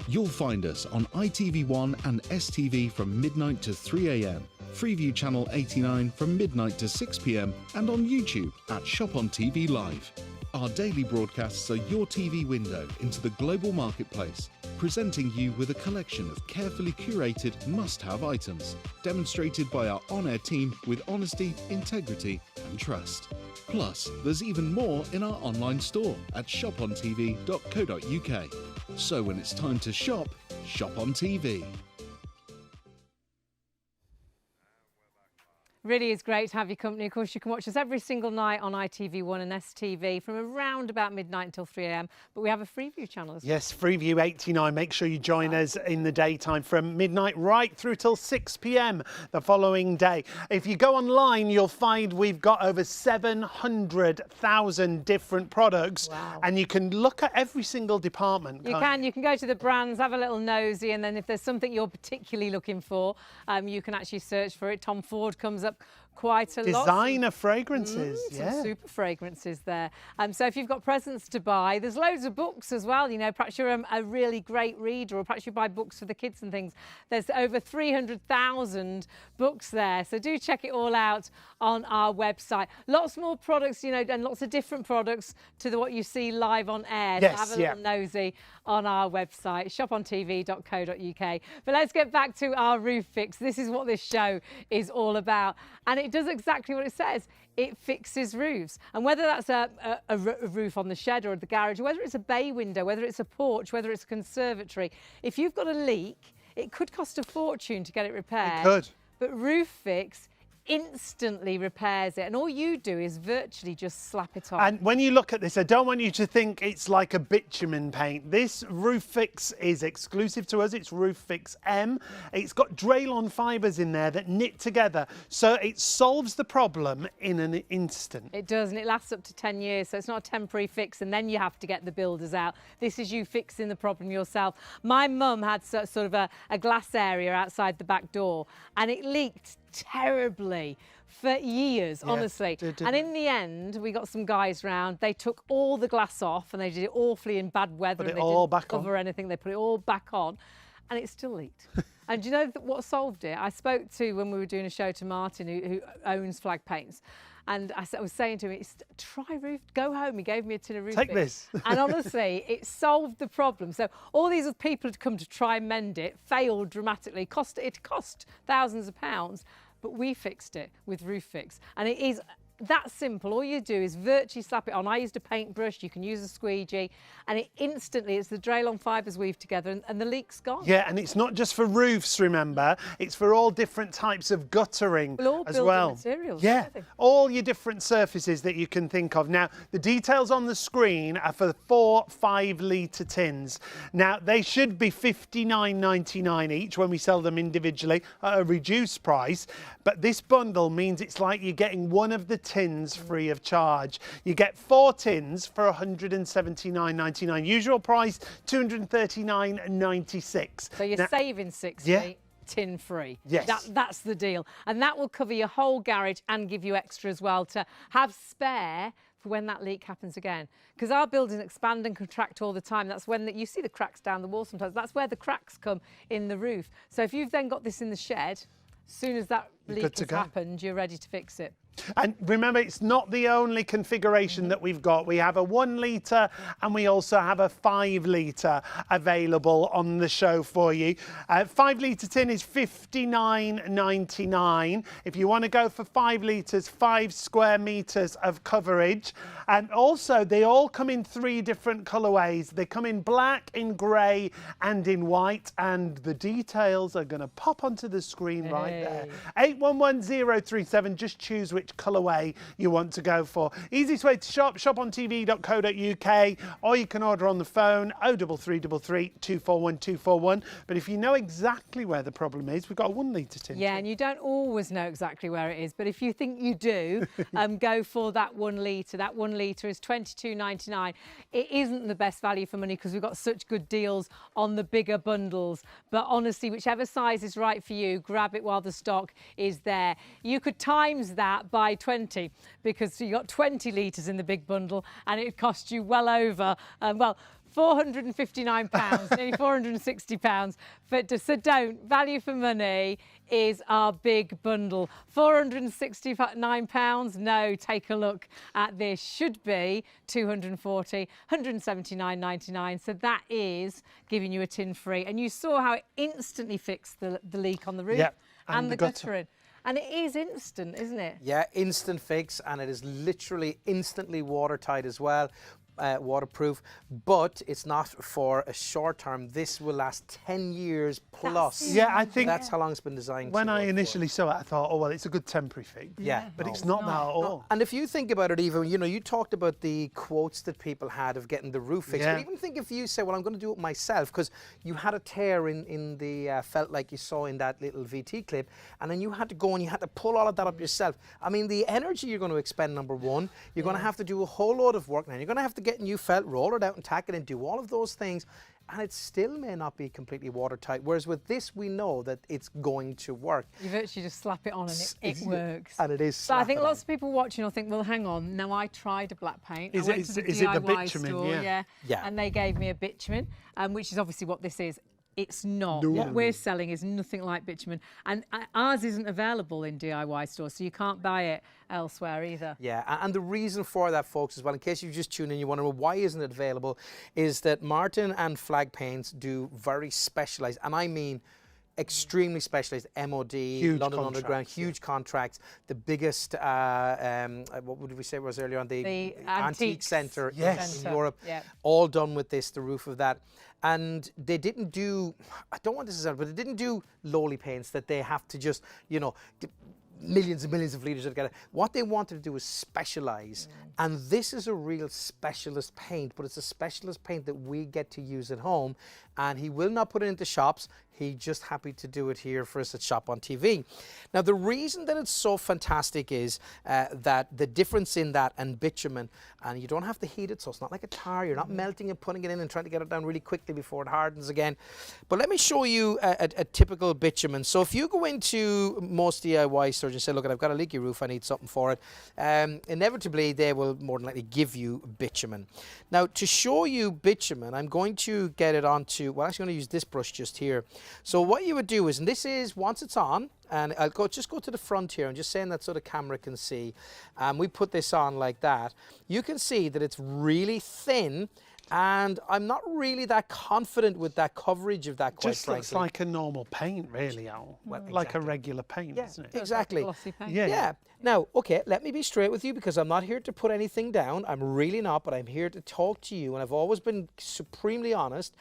You'll find us on ITV1 and STV from midnight to 3 a.m, Freeview Channel 89 from midnight to 6 p.m, and on YouTube at ShopOnTV Live. Our daily broadcasts are your TV window into the global marketplace, presenting you with a collection of carefully curated must-have items, demonstrated by our on-air team with honesty, integrity and trust. Plus, there's even more in our online store at shopontv.co.uk. So when it's time to shop, shop on TV. Really is great to have your company. Of course, you can watch us every single night on ITV1 and STV from around about midnight until 3 a.m. But we have a Freeview channel as well. Yes, Freeview 89. Make sure you join us in the daytime from midnight right through till 6 p.m. the following day. If you go online, you'll find we've got over 700,000 different products. Wow. And you can look at every single department. You can go to the brands, have a little nosy, and then if there's something you're particularly looking for, you can actually search for it. Tom Ford comes up quite a lot. Designer fragrances, Some super fragrances there. So if you've got presents to buy, there's loads of books as well. You know, perhaps you're a really great reader, or perhaps you buy books for the kids and things. There's over 300,000 books there. So do check it all out on our website. Lots more products, you know, and lots of different products to what you see live on air. Yes, so have a little nosy on our website, shopontv.co.uk. But let's get back to our roof fix. This is what this show is all about. And it does exactly what it says. It fixes roofs. And whether that's a roof on the shed or the garage, or whether it's a bay window, whether it's a porch, whether it's a conservatory, if you've got a leak, it could cost a fortune to get it repaired. It could. But Roof Fix instantly repairs it, and all you do is virtually just slap it on. And when you look at this, I don't want you to think it's like a bitumen paint. This Roof Fix is exclusive to us. It's Roof Fix M. It's got Draylon fibres in there that knit together, so it solves the problem in an instant. It does, and it lasts up to 10 years, so it's not a temporary fix and then you have to get the builders out. This is you fixing the problem yourself. My mum had sort of a glass area outside the back door, and it leaked terribly for years, honestly. And in the end, we got some guys round. They took all the glass off, and they did it awfully in bad weather. Put it and they all didn't back cover anything. They put it all back on, and it still leaked. And do you know what solved it? I spoke to, when we were doing a show, to Martin, who owns Flag Paints. And I was saying to him, try roof, go home. He gave me a tin of Roof Take Fix. this. And honestly, it solved the problem. So all these other people had come to try and mend it, failed dramatically. It cost thousands of pounds, but we fixed it with Roof Fix. And it is that simple. All you do is virtually slap it on. I used a paintbrush, you can use a squeegee, and it instantly, it's the Draylon fibres weaved together, and the leak's gone. Yeah, and it's not just for roofs, remember, it's for all different types of guttering all as building well. materials. Yeah, Everything. all your different surfaces that you can think of. Now, the details on the screen are for 4 5-litre tins. Now, they should be $59.99 each when we sell them individually at a reduced price, but this bundle means it's like you're getting one of the tins free of charge. You get 4 tins for $179.99. Usual price $239.96. So you're saving 60. Yeah. Tin free. Yes. That's the deal. And that will cover your whole garage and give you extra as well to have spare for when that leak happens again. Because our buildings expand and contract all the time. That's when you see the cracks down the wall sometimes. That's where the cracks come in the roof. So if you've then got this in the shed, as soon as that leak has happened, you're ready to fix it. And remember, it's not the only configuration that we've got. We have a 1 litre and we also have a 5 litre available on the show for you. 5 litre tin is $59.99. If you want to go for 5 litres, 5 square metres of coverage. And also, they all come in 3 different colourways. They come in black, in grey and in white. And the details are going to pop onto the screen right there. 811037, just choose which which colourway you want to go for. Easiest way to shop, shopontv.co.uk, or you can order on the phone 03333 241 241. But if you know exactly where the problem is, we've got a 1 litre tin. Yeah, and you don't always know exactly where it is, but if you think you do, go for that 1 litre. That 1 litre is £22.99. It isn't the best value for money because we've got such good deals on the bigger bundles. But honestly, whichever size is right for you, grab it while the stock is there. You could times that by 20 because you got 20 litres in the big bundle and it cost you well over, £459, nearly £460. So don't. Value for money is our big bundle. £469. No, take a look at this. Should be £240, £179.99. So that is giving you a tin free. And you saw how it instantly fixed the leak on the roof and the guttering. And it is instant, isn't it? Yeah, instant fix, and it is literally instantly watertight as well. Waterproof, but it's not for a short term. This will last 10 years plus. Yeah, I think that's how long it's been designed. When I initially saw it, I thought, oh, well, it's a good temporary fix. Yeah. But it's not that at all. No. And if you think about it, even, you know, you talked about the quotes that people had of getting the roof fixed. Yeah. But even think if you say, well, I'm going to do it myself, because you had a tear in the felt like you saw in that little VT clip, and then you had to go and you had to pull all of that up yourself. I mean, the energy you're going to expend, number one, you're going to have to do a whole load of work now. You're going to have to get new felt, roll it out and tack it and do all of those things, and it still may not be completely watertight. Whereas with this, we know that it's going to work. You virtually just slap it on and it works. And it is. So I think lots of people watching will think, well, hang on, now I tried a black paint. Is I went it to the the DIY bitumen? store, Yeah. and they gave me a bitumen, which is obviously what this is. It's not. No. What we're selling is nothing like bitumen. And ours isn't available in DIY stores, so you can't buy it elsewhere either. Yeah, and the reason for that, folks, as well, in case you just tune in, you wonder, well, why isn't it available, is that Martin and Flag Paints do very specialised, and I mean extremely specialised MOD, huge London Underground, huge contracts. The biggest, what would we say was earlier on, the antique centre in Europe, all done with this, the roof of that. And they didn't do, I don't want this to sound, but they didn't do lowly paints that they have to just, you know, millions and millions of litres together. What they wanted to do was specialise, and this is a real specialist paint, but it's a specialist paint that we get to use at home, and he will not put it into shops. He's just happy to do it here for us at Shop on TV. Now, the reason that it's so fantastic is that the difference in that and bitumen, and you don't have to heat it, so it's not like a tar. You're not melting and putting it in and trying to get it down really quickly before it hardens again. But let me show you a typical bitumen. So if you go into most DIY stores and say, look, I've got a leaky roof, I need something for it, inevitably they will more than likely give you bitumen. Now, to show you bitumen, I'm going to get it onto, well, I'm actually going to use this brush just here. So what you would do is, and this is, once it's on, and I'll just go to the front here and just saying that so the camera can see. We put this on like that. You can see that it's really thin, and I'm not really that confident with that coverage of that, quite frankly. Just looks like a normal paint, really, Al. Well, like a regular paint, isn't it? Exactly. Glossy paint. Yeah. Now, okay, let me be straight with you, because I'm not here to put anything down. I'm really not, but I'm here to talk to you, and I've always been supremely honest.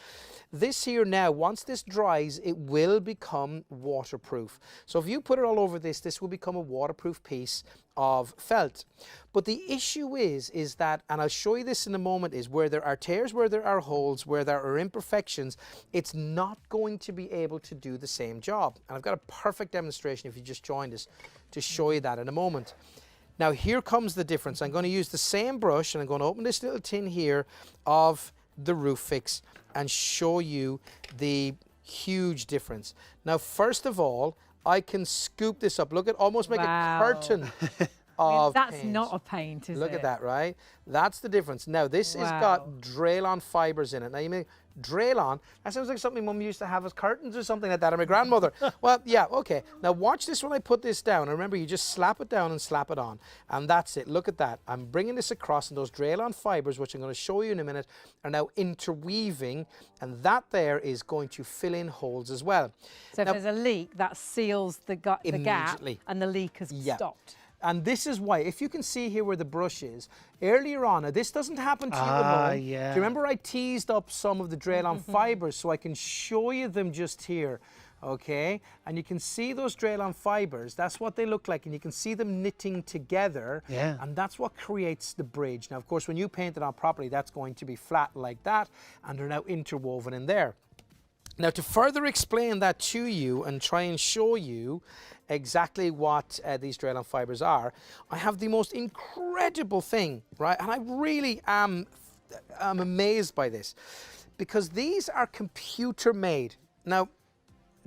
This here now, once this dries, it will become waterproof. So if you put it all over this, this will become a waterproof piece of felt. But the issue is that, and I'll show you this in a moment, is where there are tears, where there are holes, where there are imperfections, it's not going to be able to do the same job. And I've got a perfect demonstration, if you just joined us, to show you that in a moment. Now, here comes the difference. I'm going to use the same brush, and I'm going to open this little tin here of the roof fix and show you the huge difference. Now, first of all, I can scoop this up. Look, at almost make a curtain of that's paint. not a paint, is it? Look at that, right? That's the difference. Now, this has got Draylon fibres in it. Now, you may Draylon, that sounds like something Mum used to have as curtains or something like that, or my grandmother. Well, yeah, okay. Now, watch this when I put this down. And remember, you just slap it down and slap it on. And that's it. Look at that. I'm bringing this across, and those Draylon fibres, which I'm going to show you in a minute, are now interweaving, and that there is going to fill in holes as well. So now, if there's a leak, that seals the gap, and the leak has stopped. And this is why, if you can see here where the brush is, earlier on, now this doesn't happen to you at home. Yeah. Do you remember I teased up some of the Draylon fibres so I can show you them just here? okay? And you can see those Draylon fibers. That's what they look like, and you can see them knitting together. Yeah. And that's what creates the bridge. Now, of course, when you paint it on properly, that's going to be flat like that, and they're now interwoven in there. Now, to further explain that to you and try and show you exactly what these Draylon fibers are, I have the most incredible thing, right? And I really am amazed by this, because these are computer made. Now,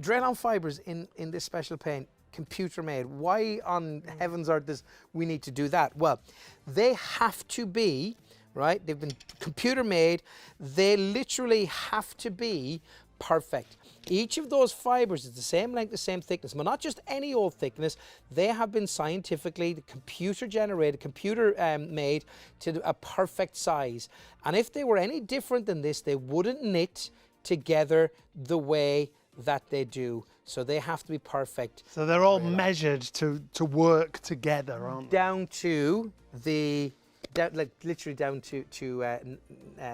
Draylon fibers in this special paint, computer made. Why on heaven's earth does we need to do that? Well, they have to be, right? They've been computer made. They literally have to be perfect. Each of those fibers is the same length, the same thickness, but not just any old thickness. They have been scientifically, computer generated, computer made to a perfect size. And if they were any different than this, they wouldn't knit together the way that they do. So they have to be perfect. So they're all measured to work together, aren't they? Down to the, like literally down to A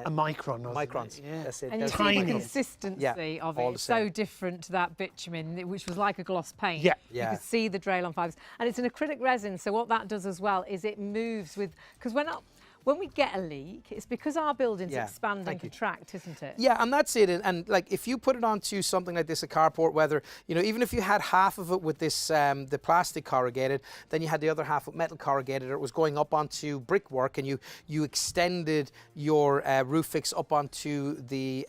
micron. microns. Yeah. That's it. And you That's see the Tiny. consistency of it. all the It's so same. different to that bitumen, which was like a gloss paint. Yeah. You Yeah. could see the Draylon fibers. And it's an acrylic resin, so what that does as well is it moves with, because when we get a leak, it's because our buildings Yeah, expand and thank you. contract, isn't it? Yeah, and that's it. And like if you put it onto something like this, a carport, whether, you know, even if you had half of it with this, the plastic corrugated, then you had the other half with metal corrugated, or it was going up onto brickwork, and you extended your roof fix up onto the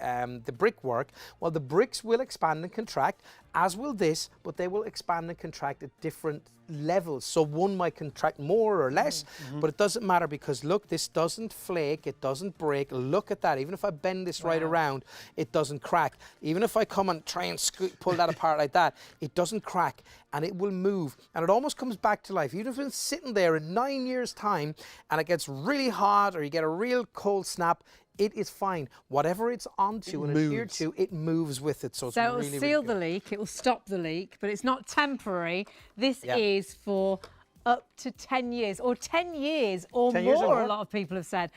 brickwork, well, the bricks will expand and contract, as will this, but they will expand and contract at different levels. So one might contract more or less, but it doesn't matter, because look, this doesn't flake, it doesn't break. Look at that. Even if I bend this right around, it doesn't crack. Even if I come and try and pull that apart like that, it doesn't crack, and it will move, and it almost comes back to life. Even if it's sitting there in 9 years' time and it gets really hot or you get a real cold snap, it is fine. Whatever it's onto and adhered to, it moves with it. So it's So it will really, seal really the good. leak, it will stop the leak, but it's not temporary. This Yeah. is for up to 10 years, or 10 years or 10 more, years or more. a lot of people have said.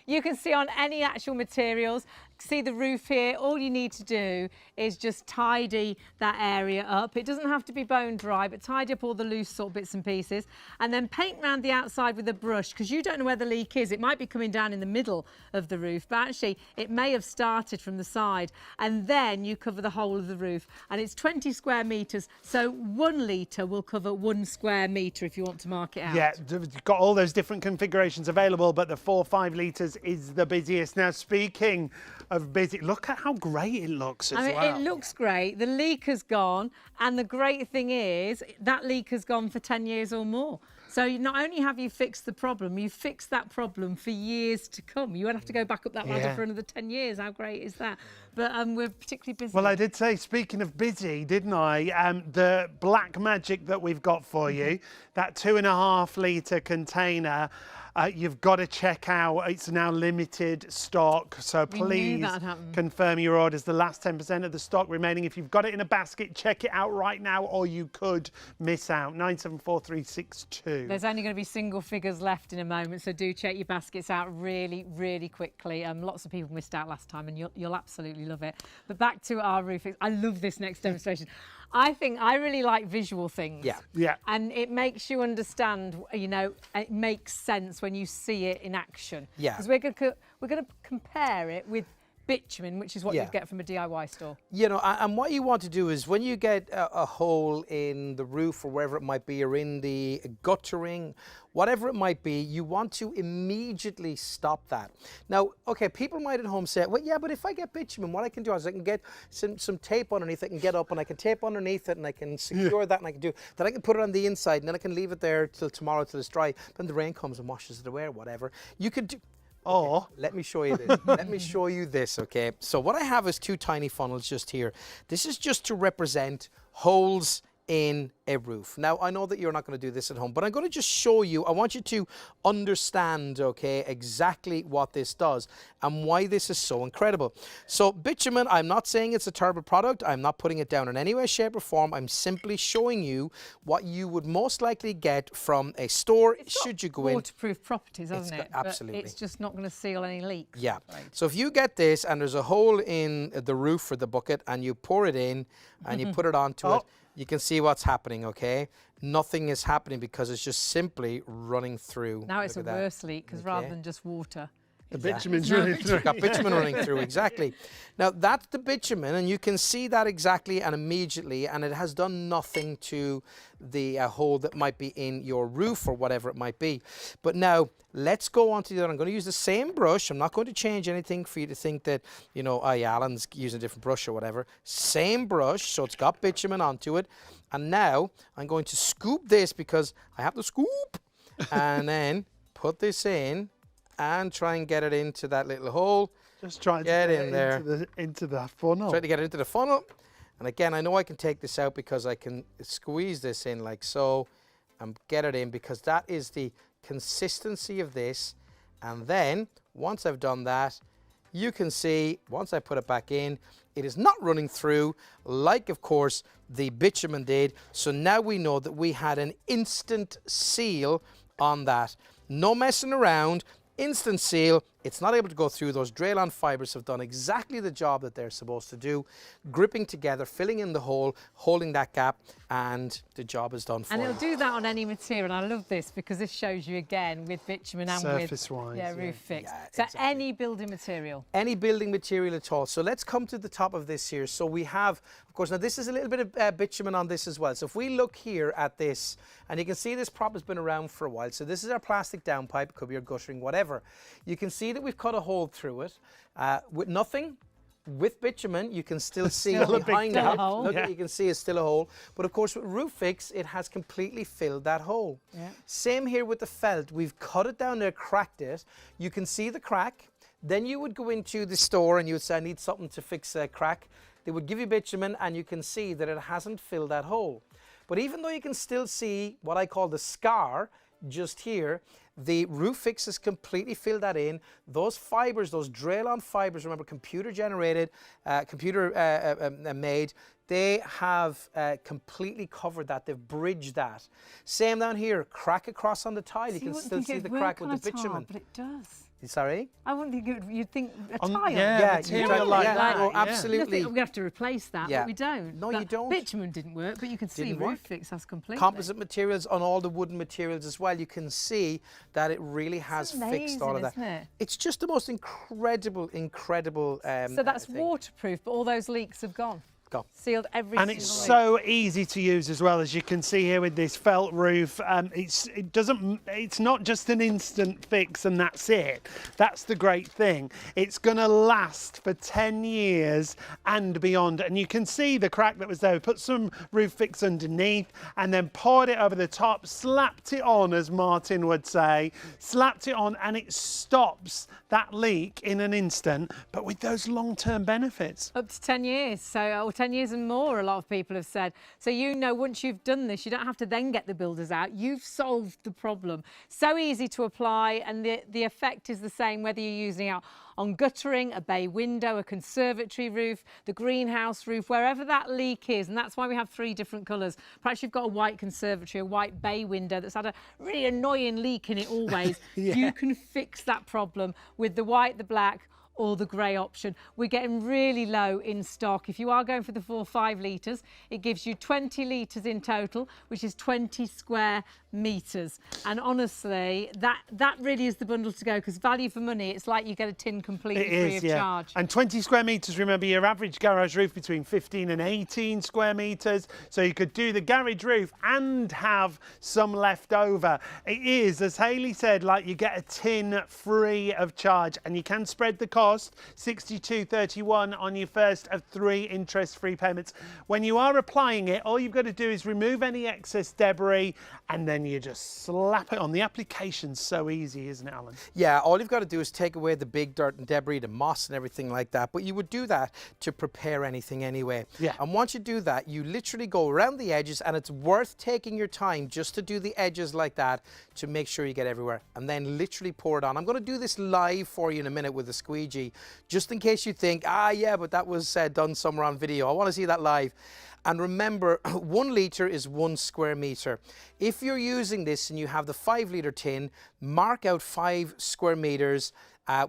You can see on any actual materials, see the roof here, all you need to do is just tidy that area up. It doesn't have to be bone dry, but tidy up all the loose sort of bits and pieces, and then paint around the outside with a brush, because you don't know where the leak is. It might be coming down in the middle of the roof, but actually it may have started from the side, and then you cover the whole of the roof. And it's 20 square metres, so 1 litre will cover 1 square metre if you want to mark it out. Yeah, you've got all those different configurations available, but the 4-5 litres is the busiest. Now, speaking of busy, look at how great it looks as I mean, well. it looks great. The leak has gone, and the great thing is that leak has gone for 10 years or more. So not only have you fixed the problem, you've fixed that problem for years to come. You won't have to go back up that ladder Yeah. for another 10 years. How great is that? But we're particularly busy. Well, I did say, speaking of busy, didn't I? The black magic that we've got for you, that 2.5 litre container, you've got to check out. It's now limited stock, so We knew please that'd happen. confirm your orders. The last 10% of the stock remaining. If you've got it in a basket, check it out right now, or you could miss out. 974362. There's only going to be single figures left in a moment, so do check your baskets out really, really quickly. Lots of people missed out last time, and you'll absolutely love it. But back to our roof. I love this next demonstration. I really like visual things. Yeah. Yeah. And it makes you understand, you know, it makes sense when you see it in action. Yeah. Because we're going to compare it with bitumen, which is what Yeah. you'd get from a DIY store. You know, and what you want to do is when you get a hole in the roof or wherever it might be, or in the guttering, whatever it might be, you want to immediately stop that. Now, okay, people might at home say, well, yeah, but if I get bitumen, what I can do is I can get some tape underneath it, and get up, and I can tape underneath it, and I can secure that, and I can do, then I can put it on the inside, and then I can leave it there till tomorrow till it's dry. Then the rain comes and washes it away or whatever. You could do. Or Let me show you this. Let me show you this, okay? So what I have is 2 tiny funnels just here. This is just to represent holes in a roof. Now, I know that you're not going to do this at home, but I'm going to just show you. I want you to understand, okay, exactly what this does and why this is so incredible. So bitumen, I'm not saying it's a terrible product. I'm not putting it down in any way, shape or form. I'm simply showing you what you would most likely get from a store should you go in. Waterproof properties, hasn't got- it? But absolutely. it's just not going to seal any leaks. Yeah. Right. So if you get this and there's a hole in the roof for the bucket and you pour it in, and you put it onto it, you can see what's happening, okay? Nothing is happening because it's just simply running through. Now it's a worse leak because rather than just water. The bitumen's running through. Got bitumen running through, exactly. Now that's the bitumen, and you can see that exactly and immediately, and it has done nothing to the hole that might be in your roof or whatever it might be. But now let's go on to the other. I'm going to use the same brush. I'm not going to change anything for you to think that, you know, oh yeah, Alan's using a different brush or whatever. Same brush, so it's got bitumen onto it. And now I'm going to scoop this because I have to scoop, and then put this in and try and get it into that little hole. Just trying to get in there into the funnel. Try to get it into the funnel. And again, I know I can take this out because I can squeeze this in like so and get it in, because that is the consistency of this. And then once I've done that, you can see once I put it back in, it is not running through like, of course, the bitumen did. So now we know that we had an instant seal on that. No messing around. Instant seal. It's not able to go through. Those Draylon fibers have done exactly the job that they're supposed to do, gripping together, filling in the hole, holding that gap, and the job is done for And you. it'll do that on any material. And I love this because this shows you again with bitumen and surface-wise, with roof fix. Yeah, So exactly. any building material. Any building material at all. So let's come to the top of this here. So we have, of course, now this is a little bit of bitumen on this as well. So if we look here at this, and you can see this prop has been around for a while. So this is our plastic downpipe, it could be your guttering, whatever. You can see that we've cut a hole through it with nothing. With bitumen, you can still see Still a big behind gap. it. Look, Yeah. you can see it's still a hole. But of course, with roof fix, it has completely filled that hole. Yeah. Same here with the felt. We've cut it down there, cracked it. You can see the crack. Then you would go into the store and you would say, I need something to fix a crack. They would give you bitumen, and you can see that it hasn't filled that hole. But even though you can still see what I call the scar just here, the roof fix has completely filled that in. Those fibers, those Draylon fibers, remember, computer generated, made, they have completely covered that. They've bridged that. Same down here, crack across on the tile. You can still see the crack with the bitumen. But it does. Sorry? I wouldn't think you'd think a On- tile. yeah, material like that, Oh, yeah. absolutely. We have to replace that, Yeah. but we don't. No, you don't. Bitumen didn't work, but you can see Didn't roof work. fix has completely. Composite materials on all the wooden materials as well. You can see that it really has fixed amazing, all of that. isn't it? It's just the most incredible. So that's thing. waterproof, but all those leaks have gone. Go. Sealed every And single it's leak. so easy to use as well, as you can see here with this felt roof. It's not just an instant fix and that's it. That's the great thing. It's going to last for 10 years and beyond. And you can see the crack that was there. We put some roof fix underneath and then poured it over the top, slapped it on, as Martin would say, slapped it on, and it stops that leak in an instant, but with those long-term benefits. Up to 10 years, so, or 10 years and more, a lot of people have said. So you know, once you've done this, you don't have to then get the builders out. You've solved the problem. So easy to apply, and the effect is the same whether you're using it on guttering, a bay window, a conservatory roof, the greenhouse roof, wherever that leak is. And that's why we have 3 different colours. Perhaps you've got a white conservatory, a white bay window that's had a really annoying leak in it always. Yeah. You can fix that problem with the white, the black, or the grey option. We're getting really low in stock. If you are going for the 4 or 5 litres, it gives you 20 litres in total, which is 20 square metres. And honestly, that really is the bundle to go, because value for money, it's like you get a tin completely free of charge. And 20 square metres, remember, your average garage roof between 15 and 18 square metres. So you could do the garage roof and have some left over. It is, as Hayley said, like you get a tin free of charge, and you can spread the cost, £62.31 on your first of 3 interest-free payments. When you are applying it, all you've got to do is remove any excess debris, and then you just slap it on. The application's so easy, isn't it, Alan? Yeah, all you've got to do is take away the big dirt and debris, the moss and everything like that. But you would do that to prepare anything anyway. Yeah. And once you do that, you literally go around the edges, and it's worth taking your time just to do the edges like that to make sure you get everywhere. And then literally pour it on. I'm going to do this live for you in a minute with the squeegee, just in case you think, yeah, but that was done somewhere on video. I want to see that live. And remember, 1 litre is 1 square metre. If you're using this and you have the 5 litre tin, mark out 5 square metres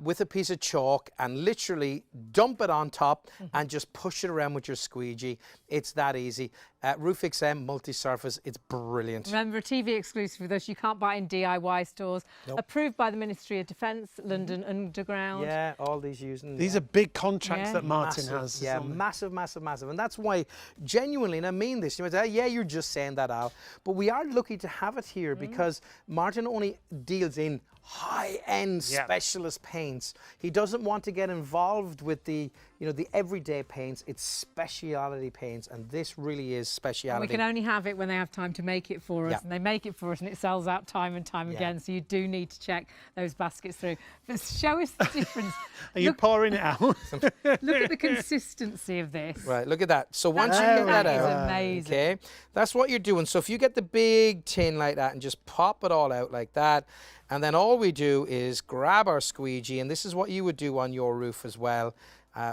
with a piece of chalk and literally dump it on top and just push it around with your squeegee. It's that easy. Roof XM multi-surface, it's brilliant. Remember, a TV exclusive with us, you can't buy it in DIY stores. Nope. Approved by the Ministry of Defence, London Underground. Yeah, all these using. These are big contracts Yeah. that Martin Massive, has. yeah, massive. And that's why, genuinely, and I mean this, you might say, yeah, you're just saying that, Al, but we are lucky to have it here because Martin only deals in high-end specialist paints. He doesn't want to get involved with the, the everyday paints. It's speciality paints, and this really is speciality. We can only have it when they have time to make it for us, and they make it for us, and it sells out time and time again. So you do need to check those baskets through. But show us the difference. Are you pouring it out? Look at the consistency of this. Right, look at that. So once you That get that is out, amazing. okay, that's what you're doing. So if you get the big tin like that and just pop it all out like that, and then all we do is grab our squeegee, and this is what you would do on your roof as well.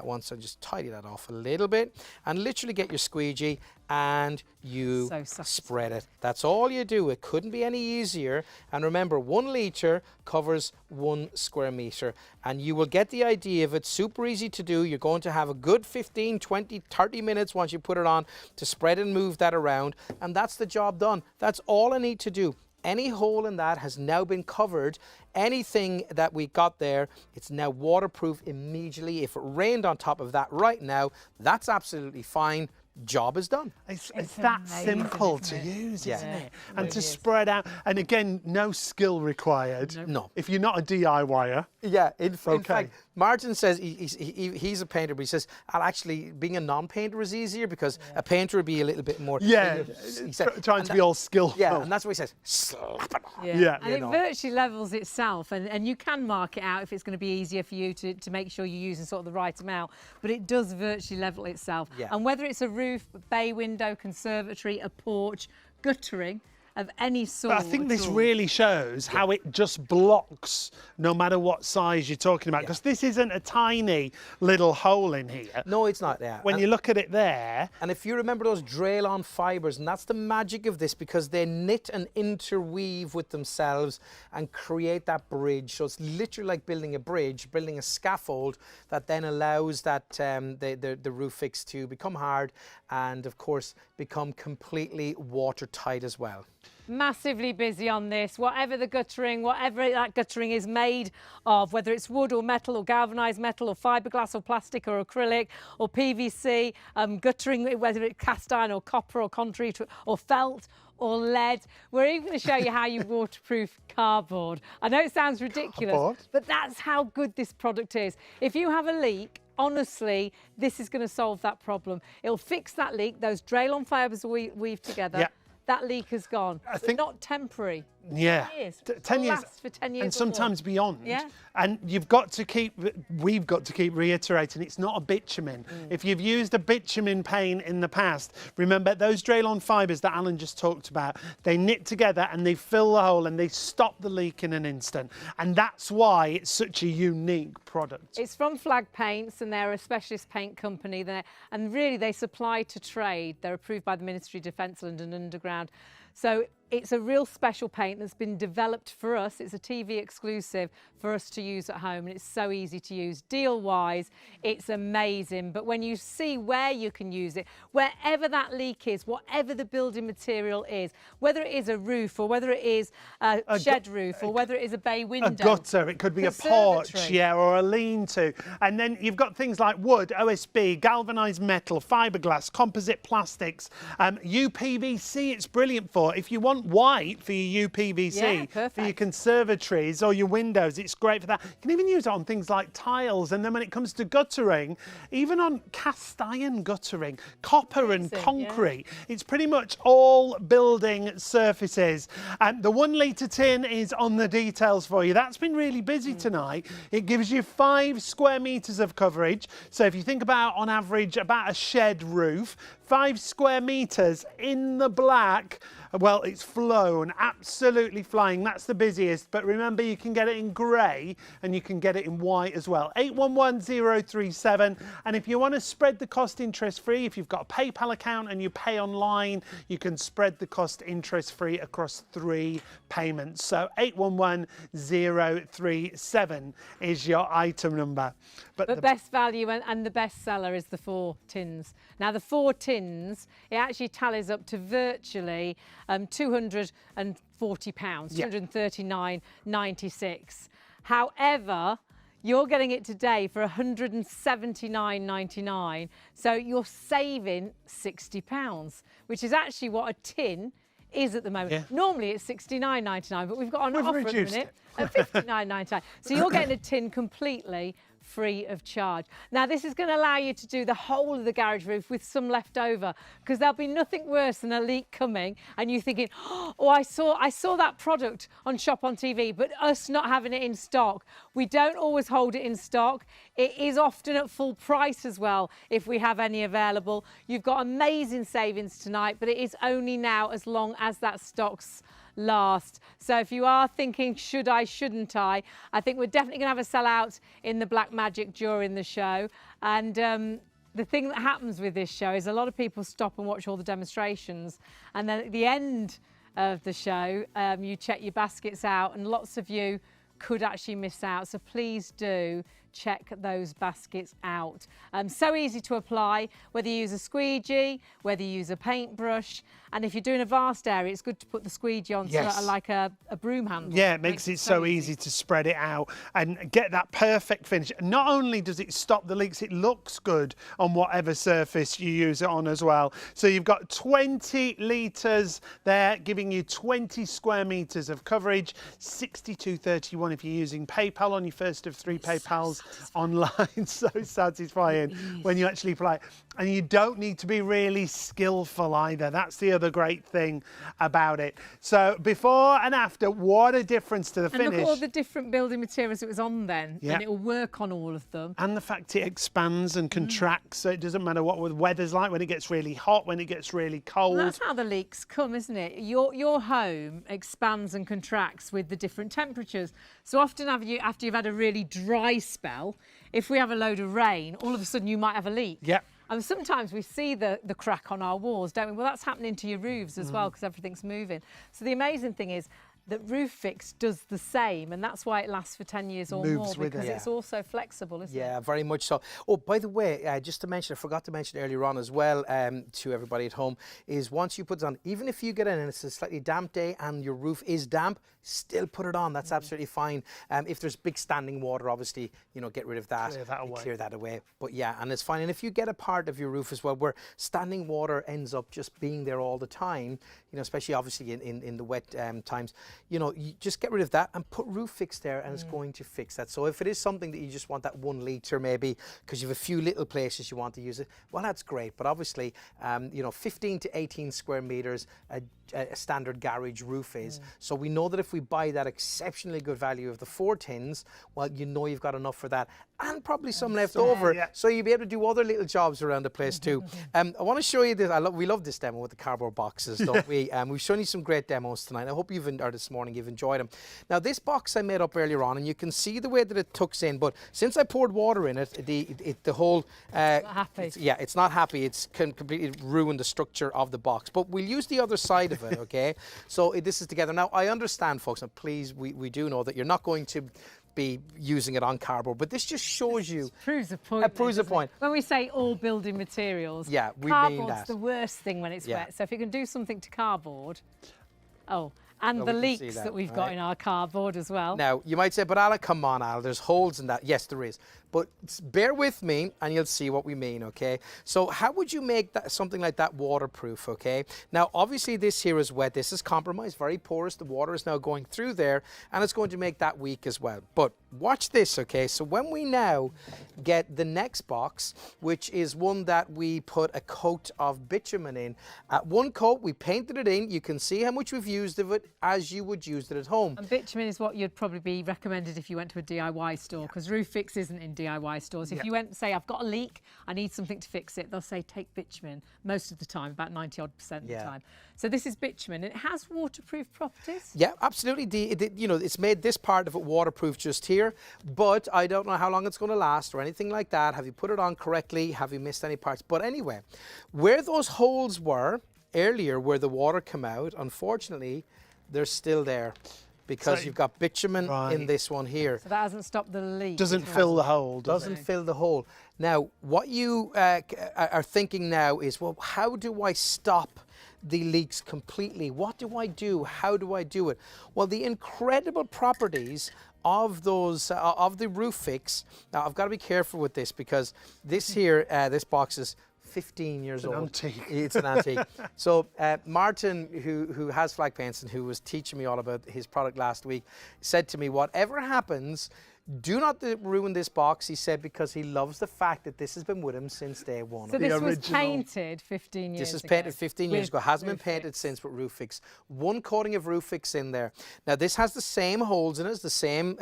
Once I just tidy that off a little bit, and literally get your squeegee and you spread it. That's all you do. It couldn't be any easier. And remember, 1 litre covers 1 square metre, and you will get the idea of it. Super easy to do. You're going to have a good 15, 20, 30 minutes once you put it on to spread and move that around, and that's the job done. That's all I need to do. Any hole in that has now been covered. Anything that we got there, it's now waterproof immediately. If it rained on top of that right now, that's absolutely fine. Job is done. It's that amazing, simple to isn't it? use, Yeah. isn't it? It And really to is. spread out. And again, no skill required. No. If you're not a DIYer. Yeah, in Okay. fact, Martin says he's a painter, but he says, actually, being a non-painter is easier because a painter would be a little bit more... Yeah, he said, trying to be all skillful. Yeah, and that's what he says, slap it on. Yeah. And it virtually levels itself, and you can mark it out if it's going to be easier for you to make sure you're using sort of the right amount, but it does virtually level itself. Yeah. And whether it's a roof, bay window, conservatory, a porch, guttering of any sort. But I think at this all. really shows how it just blocks no matter what size you're talking about, because this isn't a tiny little hole in here. No, it's not there. When you look at it there, And if you remember those Draylon fibres, and that's the magic of this, because they knit and interweave with themselves and create that bridge. So it's literally like building a bridge, building a scaffold that then allows that the roof fix to become hard and, of course, become completely watertight as well. Massively busy on this. Whatever the guttering, whatever that guttering is made of, whether it's wood or metal or galvanised metal or fiberglass or plastic or acrylic or PVC, guttering, whether it's cast iron or copper or concrete or felt or lead. We're even going to show you how you waterproof cardboard. I know it sounds ridiculous, Cardboard? but that's how good this product is. If you have a leak, honestly, this is going to solve that problem. It'll fix that leak. Those Draylon fibres weave together. Yeah. That leak is gone. I It's think- not temporary. yeah, years. 10 It'll years, last for 10 years and or more. sometimes beyond. Yeah. And we've got to keep reiterating, it's not a bitumen. If you've used a bitumen paint in the past, remember those Draylon fibres that Alan just talked about, they knit together and they fill the hole and they stop the leak in an instant. And that's why it's such a unique product. It's from Flag Paints, and they're a specialist paint company there. And really, they supply to trade. They're approved by the Ministry of Defence, London Underground. So it's a real special paint that's been developed for us. It's a TV exclusive for us to use at home, and it's so easy to use. Deal-wise, it's amazing. But when you see where you can use it, wherever that leak is, whatever the building material is, whether it is a roof or whether it is a shed roof or whether it is a bay window. A gutter, it could be a porch, conservatory. yeah, or a lean-to. And then you've got things like wood, OSB, galvanised metal, fiberglass, composite plastics, UPVC it's brilliant for. If you want white for your UPVC, Yeah, for your perfect. conservatories or your windows, it's great for that. You can even use it on things like tiles. And then when it comes to guttering, even on cast iron guttering, copper and Amazing, yeah. concrete, it's pretty much all building surfaces. And the 1 litre tin is on the details for you. That's been really busy tonight. It gives you 5 square metres of coverage. So if you think about, on average, about a shed roof, 5 square metres in the black, well, it's flown, absolutely flying. That's the busiest, but remember you can get it in grey and you can get it in white as well. 811037. And if you want to spread the cost interest free, if you've got a PayPal account and you pay online, you can spread the cost interest free across 3 payments. So 811037 is your item number. But the best value and the best seller is the 4 tins. Now the 4 tins, it actually tallies up to virtually £240, Yeah. £239.96. However, you're getting it today for £179.99. So you're saving £60, which is actually what a tin is at the moment. Yeah. Normally it's £69.99, but we've got an offer at the reduced minute at £59.99. So you're getting a tin completely free of charge. Now this is going to allow you to do the whole of the garage roof with some left over, because there'll be nothing worse than a leak coming and you thinking, oh, I saw that product on ShopOnTV, but us not having it in stock. We don't always hold it in stock. It is often at full price as well if we have any available. You've got amazing savings tonight, but it is only now as long as that stock's last. So if you are thinking, should I, shouldn't I think we're definitely going to have a sellout in the Black Magic during the show. And the thing that happens with this show is a lot of people stop and watch all the demonstrations, and then at the end of the show you check your baskets out, and lots of you could actually miss out. So please do check those baskets out. So easy to apply, whether you use a squeegee, whether you use a paintbrush, and if you're doing a vast area, it's good to put the squeegee on Yes. sort of like a broom handle. Yeah, it makes it so easy to spread it out and get that perfect finish. Not only does it stop the leaks, it looks good on whatever surface you use it on as well. So you've got 20 litres there, giving you 20 square metres of coverage, 62.31 if you're using PayPal on your first of 3 PayPals online. So satisfying when you actually apply it. And you don't need to be really skillful either. That's the other great thing about it. So before and after, what a difference to the finish. And look at all the different building materials it was on then, Yeah. and it will work on all of them. And the fact it expands and contracts, so it doesn't matter what the weather's like, when it gets really hot, when it gets really cold. Well, that's how the leaks come, isn't it? Your home expands and contracts with the different temperatures. So often after you've had a really dry spell, if we have a load of rain, all of a sudden you might have a leak. Yep. And sometimes we see the crack on our walls, don't we? Well, that's happening to your roofs as well, because everything's moving. So the amazing thing is that Roof Fix does the same, and that's why it lasts for 10 years or Moves more, with because it. it's also flexible, isn't it? Yeah, very much so. Oh, by the way, just to mention, I forgot to mention earlier on as well to everybody at home, is once you put it on, even if you get in and it's a slightly damp day and your roof is damp, still put it on. That's absolutely fine. If there's big standing water, obviously, get rid of that. Clear that away. But yeah, and it's fine. And if you get a part of your roof as well where standing water ends up just being there all the time, especially obviously in the wet times, you just get rid of that and put Roof Fix there, and it's going to fix that. So if it is something that you just want that 1 litre maybe, because you have a few little places you want to use it, well, that's great. But obviously, 15 to 18 square metres, a standard garage roof is. So we know that if we buy that exceptionally good value of the 4 tins, well, you've got enough for that, and probably some left over. Yeah. So you'll be able to do other little jobs around the place too. I want to show you this. We love this demo with the cardboard boxes, don't we? We've shown you some great demos tonight. I hope this morning you've enjoyed them. Now, this box I made up earlier on, and you can see the way that it tucks in, but since I poured water in it, the whole... Not happy. It's not happy. It's completely ruined the structure of the box. But we'll use the other side of it, okay? So this is together. Now, I understand, folks, and please, we do know that you're not going to be using it on cardboard, but this just shows you... Proves a point. It proves a point. When we say all building materials, Yeah, we mean cardboard's that. the worst thing when it's Yeah. wet. So if you can do something to cardboard, and Well, the we can see leaks that, that we've got right? in our cardboard as well. Now, you might say, but Al, come on, Al, there's holes in that. Yes, there is. But bear with me and you'll see what we mean, okay? So how would you make something like that waterproof, okay? Now, obviously this here is wet. This is compromised, very porous. The water is now going through there and it's going to make that weak as well. But watch this, okay? So when we now get the next box, which is one that we put a coat of bitumen in. One coat, we painted it in. You can see how much we've used of it as you would use it at home. And bitumen is what you'd probably be recommended if you went to a DIY store, because Roof Fix isn't in DIY stores. If you went and say, I've got a leak, I need something to fix it, they'll say, take bitumen most of the time, about 90% of the time. So this is bitumen. It has waterproof properties. Yeah, absolutely. You know, it's made this part of it waterproof just here, but I don't know how long it's going to last or anything like that. Have you put it on correctly? Have you missed any parts? But anyway, where those holes were earlier, where the water came out, unfortunately, they're still there because you've got bitumen in this one here. So that hasn't stopped the leak. Doesn't fill the hole, Doesn't fill the hole. Now, what you are thinking now is, well, how do I stop the leaks completely? What do I do? How do I do it? Well, the incredible properties of those of the Roof Fix. Now, I've got to be careful with this because this here, this box is 15 years old. Antique. It's an antique. So Martin, who has Flag Paints and who was teaching me all about his product last week, said to me, whatever happens, do not ruin this box, he said, because he loves the fact that this has been with him since day one. So this was painted 15 years ago. This is painted 15 years ago. Hasn't been painted since with Roof Fix. One coating of Roof Fix in there. Now, this has the same holes in it, the same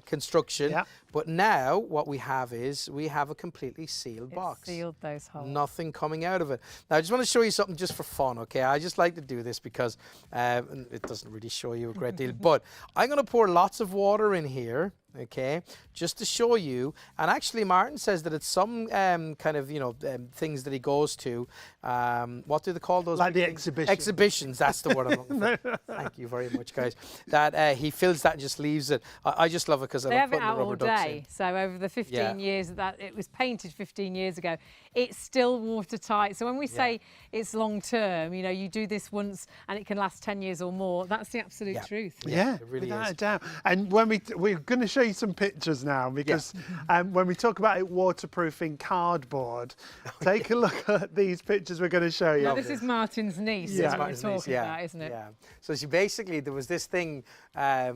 construction. But now what we have is we have a completely sealed box. Sealed those holes. Nothing coming out of it. Now, I just want to show you something just for fun, okay? I just like to do this because it doesn't really show you a great deal. But I'm going to pour lots of water in here, okay, just to show you. And actually, Martin says that it's some kind of, you know, things that he goes to. What do they call those? Like the exhibition. Exhibitions, that's the word I'm looking for. Thank you very much, guys. That he fills that and just leaves it. I just love it because I love putting the rubber ducks in. So over the 15 years that it was painted 15 years ago, it's still watertight. So when we say it's long term, you know, you do this once and it can last 10 years or more. That's the absolute truth. Yeah, it really without is. a doubt. And when we're going to show you some pictures now, because when we talk about it waterproofing cardboard, take a look at these pictures we're going to show you. Well, this is Martin's niece, is what we're talking about, isn't it? Yeah. So she basically, there was this thing where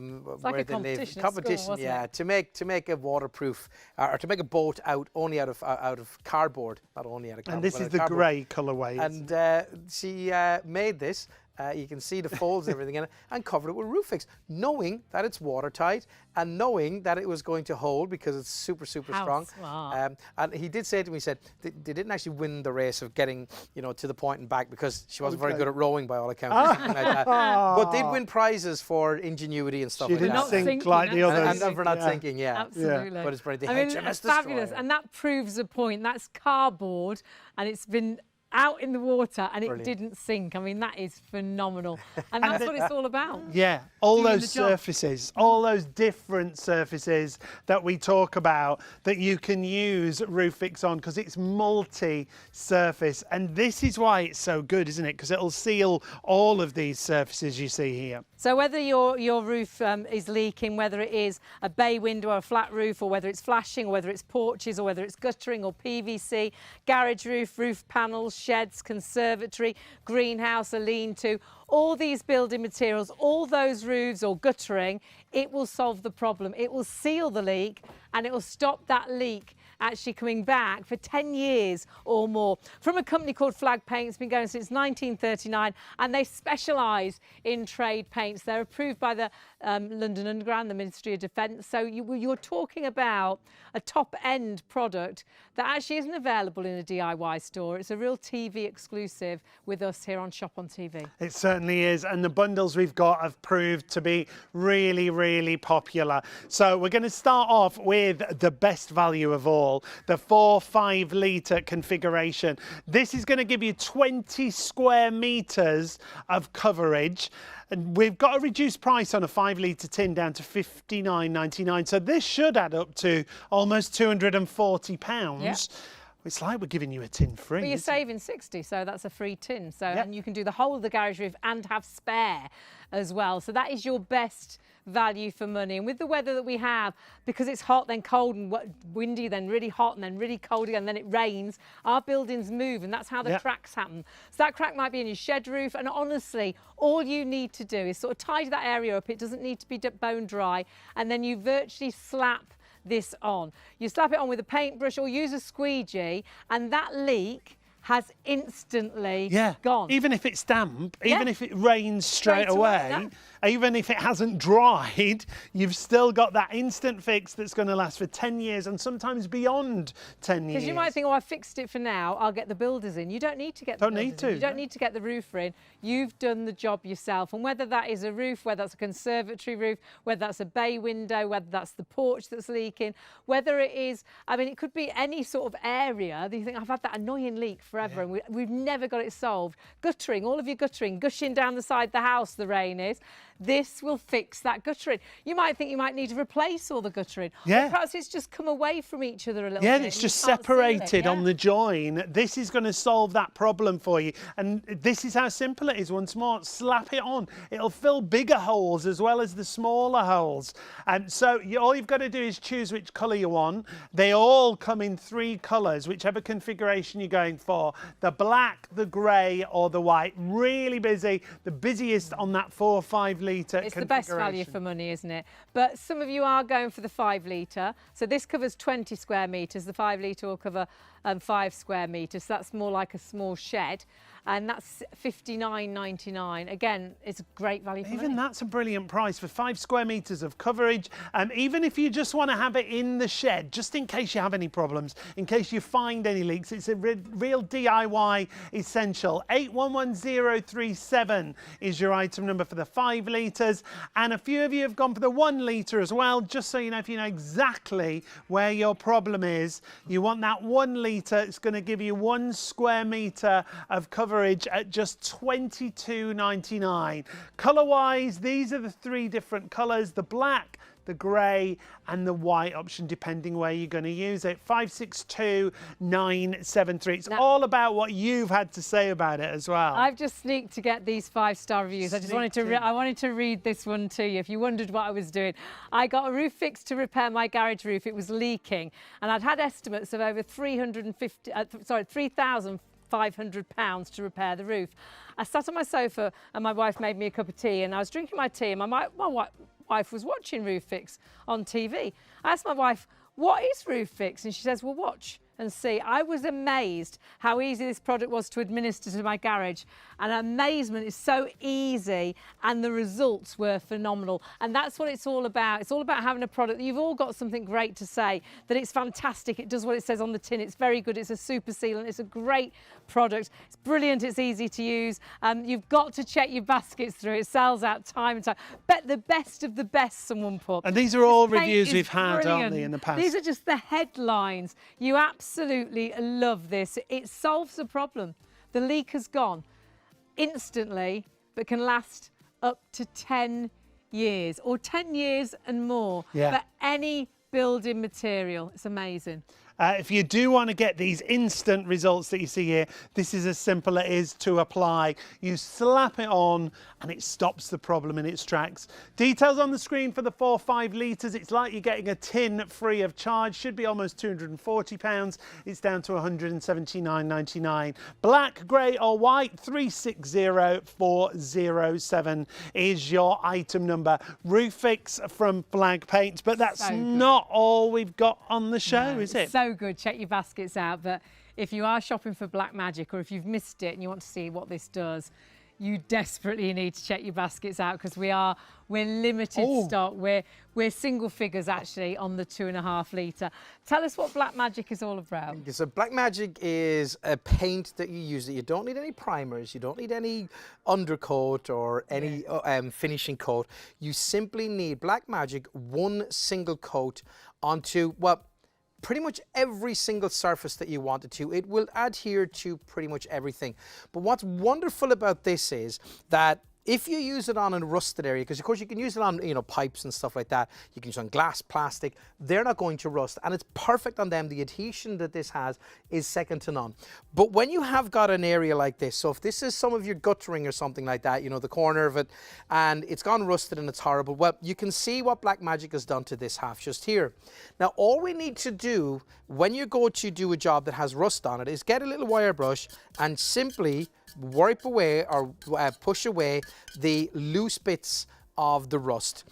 they live, competition, to make a waterproof or to make a boat only out of cardboard, not only out of cardboard. And this is the grey colourway. And she made this. You can see the folds and everything in it, and covered it with Roof Fix, knowing that it's watertight and knowing that it was going to hold because it's super, super strong. Smart. And he did say to me, he said, they didn't actually win the race of getting, you know, to the point and back because she wasn't very good at rowing by all accounts, or something like that. But did win prizes for ingenuity and stuff like that. She didn't sink like the others. And for not sinking, Absolutely. But it's pretty it's fabulous, and that proves a point. That's cardboard, and it's been out in the water and it didn't sink. I mean, that is phenomenal. And that's what it's all about. Yeah, all those surfaces, all those different surfaces that we talk about that you can use Roof Fix on because it's multi-surface. And this is why it's so good, isn't it? Because it'll seal all of these surfaces you see here. So whether your roof is leaking, whether it is a bay window or a flat roof, or whether it's flashing, or whether it's porches, or whether it's guttering or PVC, garage roof, roof panels, sheds, conservatory, greenhouse, a lean-to, all these building materials, all those roofs or guttering, it will solve the problem. It will seal the leak and it will stop that leak actually coming back for 10 years or more. From a company called Flag Paint, it's been going since 1939 and they specialise in trade paints. They're approved by the London Underground, the Ministry of Defence. So you're talking about a top-end product that actually isn't available in a DIY store. It's a real TV exclusive with us here on ShopOnTV. It certainly is, and the bundles we've got have proved to be really, really popular. So we're going to start off with the best value of all, the 4-5 litre configuration. This is going to give you 20 square metres of coverage. And we've got a reduced price on a 5 litre tin down to £59.99. So this should add up to almost £240. It's like we're giving you a tin free. But you're isn't it? saving 60, so that's a free tin. So and you can do the whole of the garage roof and have spare as well. So that is your best value for money. And with the weather that we have, because it's hot, then cold and windy, then really hot and then really cold again, then it rains, our buildings move, and that's how the cracks happen. So that crack might be in your shed roof, and honestly, all you need to do is sort of tidy that area up. It doesn't need to be bone dry, and then you virtually slap this on. You slap it on with a paintbrush or use a squeegee, and that leak has instantly gone. Even if it's damp, even if it rains straight away, even if it hasn't dried, you've still got that instant fix that's going to last for 10 years and sometimes beyond 10 years. Because you might think, oh, I fixed it for now, I'll get the builders in. You don't need to get the builders in. You don't need to get the roofer in. You've done the job yourself. And whether that is a roof, whether that's a conservatory roof, whether that's a bay window, whether that's the porch that's leaking, whether it is, I mean, it could be any sort of area that you think, I've had that annoying leak forever and we've never got it solved. Guttering, all of your guttering, gushing down the side of the house, the rain is. This will fix that guttering. You might think you might need to replace all the guttering. Or perhaps it's just come away from each other a little bit. Yeah, it's just separated on the join. This is going to solve that problem for you. And this is how simple it is. Once more, slap it on. It'll fill bigger holes as well as the smaller holes. And so all you've got to do is choose which colour you want. They all come in 3 colours, whichever configuration you're going for. The black, the grey or the white. Really busy. The busiest on that 4 or 5 litre It's the best value for money, isn't it? But some of you are going for the 5 litre. So this covers 20 square metres. The 5 litre will cover 5 square metres. So that's more like a small shed. And that's $59.99. Again, it's a great value for money. Even that's a brilliant price for 5 square metres of coverage. Even if you just want to have it in the shed, just in case you have any problems, in case you find any leaks, it's a real DIY essential. 811037 is your item number for the 5 litres. And a few of you have gone for the 1 litre as well, just so you know, if you know exactly where your problem is, you want that 1 litre. It's going to give you 1 square metre of coverage at just $22.99. Colour-wise, these are the 3 different colours, the black, the grey and the white option, depending where you're going to use it. 562973. It's all about what you've had to say about it as well. I've just sneaked to get these 5-star reviews. I wanted to read this one to you if you wondered what I was doing. I got a roof fix to repair my garage roof. It was leaking and I'd had estimates of over £3,500 to repair the roof. I sat on my sofa and my wife made me a cup of tea and I was drinking my tea and my wife was watching Roof Fix on TV. I asked my wife, what is Roof Fix? And she says, well, watch and see. I was amazed how easy this product was to administer to my garage. And amazement is so easy and the results were phenomenal. And that's what it's all about. It's all about having a product that you've all got something great to say, that it's fantastic, it does what it says on the tin, it's very good, it's a super sealant, it's a great product, it's brilliant, it's easy to use. You've got to check your baskets through, it sells out time and time. Bet the best of the best, someone put. And these are all reviews we've had, aren't they, in the past? These are just the headlines. You absolutely love this. It solves the problem. The leak has gone instantly, but can last up to 10 years or 10 years and more for any building material. It's amazing. If you do want to get these instant results that you see here, this is as simple as it is to apply. You slap it on and it stops the problem in its tracks. Details on the screen for the 4 or 5 litres. It's like you're getting a tin free of charge. Should be almost £240. It's down to £179.99. Black, grey or white, 360407 is your item number. Roof Fix from Flag Paint. But that's not all we've got on the show, is it? So good. Check your baskets out. But if you are shopping for Black Magic or if you've missed it and you want to see what this does, you desperately need to check your baskets out because we're limited stock. We're single figures actually on the 2.5 litre. Tell us what Black Magic is all about. So Black Magic is a paint that you use that you don't need any primers, you don't need any undercoat or any finishing coat. You simply need Black Magic 1 single coat onto, well, pretty much every single surface that you want it to. It will adhere to pretty much everything. But what's wonderful about this is that if you use it on a rusted area, because of course you can use it on, you know, pipes and stuff like that. You can use it on glass, plastic. They're not going to rust, and it's perfect on them. The adhesion that this has is second to none. But when you have got an area like this, so if this is some of your guttering or something like that, you know, the corner of it, and it's gone rusted and it's horrible, well, you can see what Black Magic has done to this half just here. Now, all we need to do when you go to do a job that has rust on it is get a little wire brush and simply wipe away or push away the loose bits of the rust.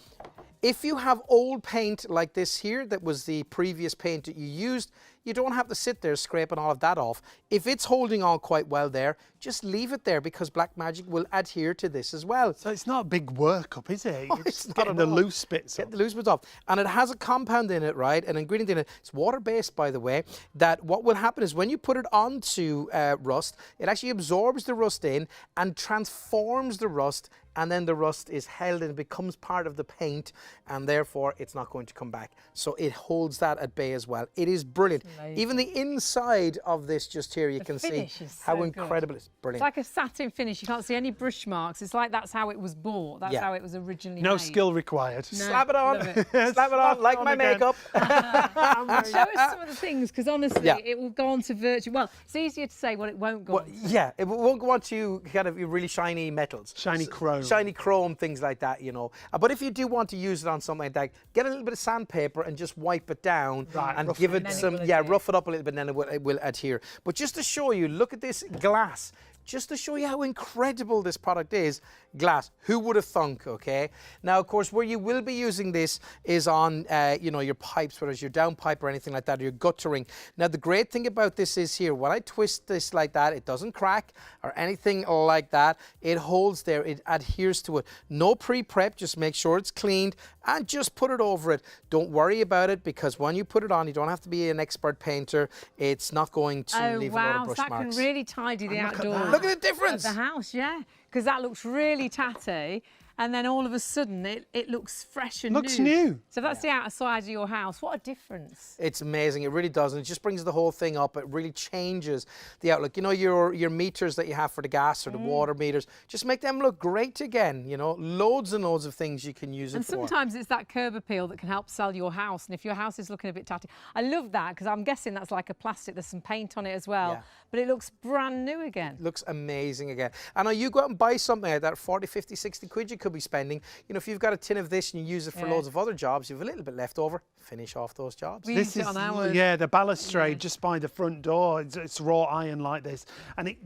If you have old paint like this here, that was the previous paint that you used, you don't have to sit there scraping all of that off. If it's holding on quite well there, just leave it there, because Black Magic will adhere to this as well. So it's not a big workup, is it? Oh, It's it's not getting at the all. loose bits Get off. the loose bits off. And it has a compound in it, right? An ingredient in it. It's water-based, by the way, that what will happen is when you put it onto rust, it actually absorbs the rust in and transforms the rust, and then the rust is held and becomes part of the paint, and therefore it's not going to come back. So it holds that at bay as well. It is brilliant. Even the inside of this just here, you can see finish is how so incredible it is. It's Brilliant. like a satin finish. You can't see any brush marks. It's like that's how it was bought. That's Yeah. how it was originally No made. skill required. No. Slap it on. Love it. Slap it on like on my again. makeup. Show us some of the things, because honestly, Yeah. it will go on to virtual. Well, it's easier to say what it won't go Well, on to. yeah, it won't go on to kind of really shiny metals. Shiny chrome. Shiny chrome, things like that, you know. But if you do want to use it on something like that, get a little bit of sandpaper and just wipe it down and rough give it it in. some, Then it will yeah, adhere. rough it up a little bit, and then it will adhere. But just to show you, look at this glass. Just to show you how incredible this product is, glass. Who would have thunk, okay? Now, of course, where you will be using this is on, you know, your pipes, whether it's your downpipe or anything like that, or your guttering. Now, the great thing about this is here, when I twist this like that, it doesn't crack or anything like that. It holds there, it adheres to it. No pre-prep, just make sure it's cleaned and just put it over it. Don't worry about it, because when you put it on, you don't have to be an expert painter. It's not going to leave a lot of So brush that marks. can really tidy the outdoors. Look at the difference. Of the house, yeah, because that looks really tatty, and then all of a sudden it looks fresh and Looks new. new. So that's the outside of your house. What a difference! It's amazing. It really does. And it just brings the whole thing up. It really changes the outlook. You know, your meters that you have for the gas or the water meters, just make them look great again. You know, loads and loads of things you can use it And for. sometimes it's that curb appeal that can help sell your house. And if your house is looking a bit tatty, I love that, because I'm guessing that's like a plastic. There's some paint on it as well, Yeah. but it looks brand new again. Looks amazing again. And now you go out and buy something like that, 40, 50, 60 quid you could be spending. You know, if you've got a tin of this and you use it for Yeah. loads of other jobs, you have a little bit left over, finish off those jobs. We This used it is, on ours. yeah, the balustrade just by the front door. It's wrought iron like this, and it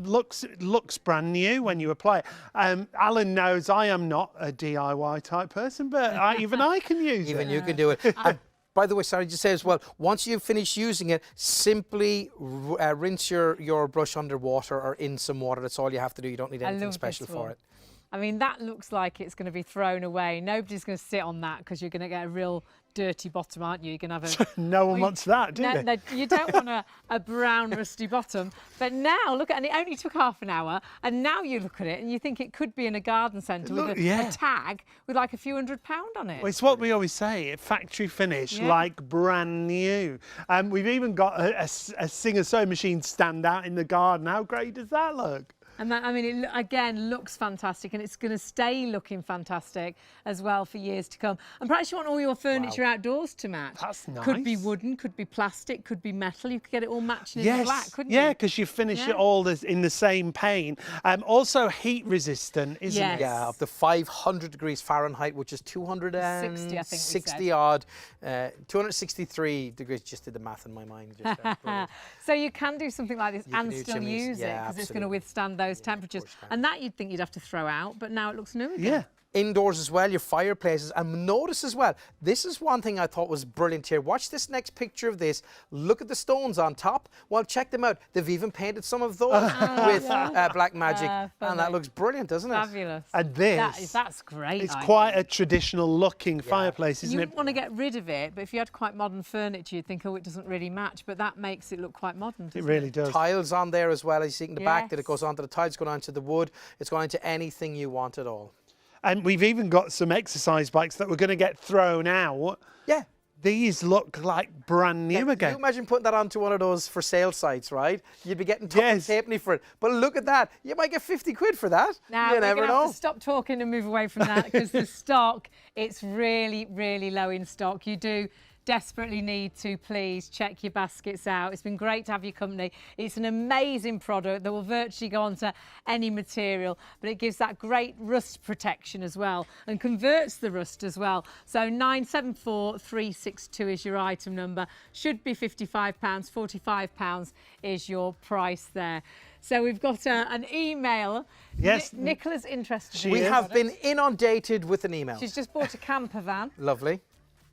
looks brand new when you apply it. Alan knows I am not a DIY type person, but even I can use Even it. you can do it. And by the way, sorry, just say as well, once you've finished using it, simply rinse your brush under water or in some water. That's all you have to do. You don't need I anything love special this for one. it. I mean, that looks like it's going to be thrown away. Nobody's going to sit on that, because you're going to get a real dirty bottom, aren't you? You're going to have a... No one wants that, do No, they? no, you don't want a brown rusty bottom. But now, look at, and it only took half an hour, and now you look at it and you think it could be in a garden centre with Look, a yeah. tag with like a few £100 on it. Well, it's what we always say, factory finish, Yeah. like brand new. We've even got a Singer sewing machine stand out in the garden. How great does that look? And that, I mean, it again looks fantastic, and it's going to stay looking fantastic as well for years to come. And perhaps you want all your furniture outdoors to match. That's Could be nice. wooden, could be plastic, could be metal. You could get it all matching in the black, couldn't yeah, you? because you finish Yeah. it all in the same paint. Also heat resistant, isn't Yes. it? Yeah, up to 500 degrees Fahrenheit, which is 60, I think we 260 said. odd, 263 degrees. Just did the math in my mind. Just there. Brilliant. So you can do something like this You can and do still chimneys. use it, Yeah, because it's going to absolutely. withstand those temperatures. course you can. And that you'd think you'd have to throw out, but now it looks new again. Yeah. Indoors as well, your fireplaces. And notice as well, this is one thing I thought was brilliant here. Watch this next picture of this. Look at the stones on top. Well, check them out. They've even painted some of those with Black Magic. And that funny. looks brilliant, doesn't it? Fabulous. And this, That's great. it's I quite think. a traditional looking fireplace, isn't You it? want to get rid of it, but if you had quite modern furniture, you'd think, oh, it doesn't really match. But that makes it look quite modern, It doesn't really does. Tiles on there as well, as you see in the back, that it Yes. goes onto the tiles, going onto the wood. It's going into anything you want at all. And we've even got some exercise bikes that we're going to get thrown out. Yeah. these look like brand new Can again. you imagine putting that onto one of those for sale sites, right? You'd be getting tuppence halfpenny for it. But look at that. You might get 50 quid for that. Now, you we're never going to know. have to stop talking and move away from that because the stock, it's really, really low in stock. You do desperately need to please check your baskets out. It's been great to have your company. It's an amazing product that will virtually go onto any material, but it gives that great rust protection as well and converts the rust as well. So 974362 is your item number. Should be £55, £45 is your price there. So we've got an email. Yes. Nicola's interested. We is. have been inundated with an email. She's just bought a camper van. Lovely.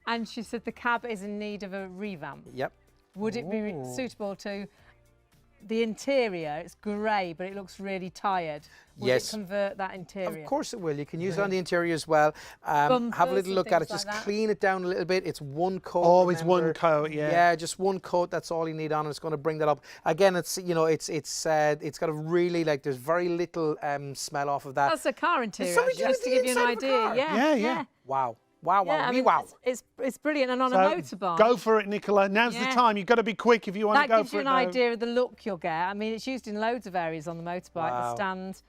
And she said the cab is in need of a revamp. Yep. Would it be suitable to the interior? It's grey, but it looks really tired. Would Yes. it convert that interior? Of course it will. You can use it on the interior as well. Have a Bumpers little and look at it. things Just like that. clean it down a little bit. It's one coat. Always remember. one coat, yeah. Yeah, just one coat. That's all you need on it. It's going to bring that up. Again, it's it's got a really there's very little smell off of that. That's a car interior, something actually, just to give you an inside of a idea. car. Yeah, Yeah. Wow. Wow, wow, Yeah, I wee mean, wow. It's brilliant. And on So a motorbike, go for it, Nicola. Now's the Yeah. time. You've got to be quick if you want to that go gives for you it. an now. idea of the look you'll get. I mean, it's used in loads of areas on the motorbike. Wow. The stand,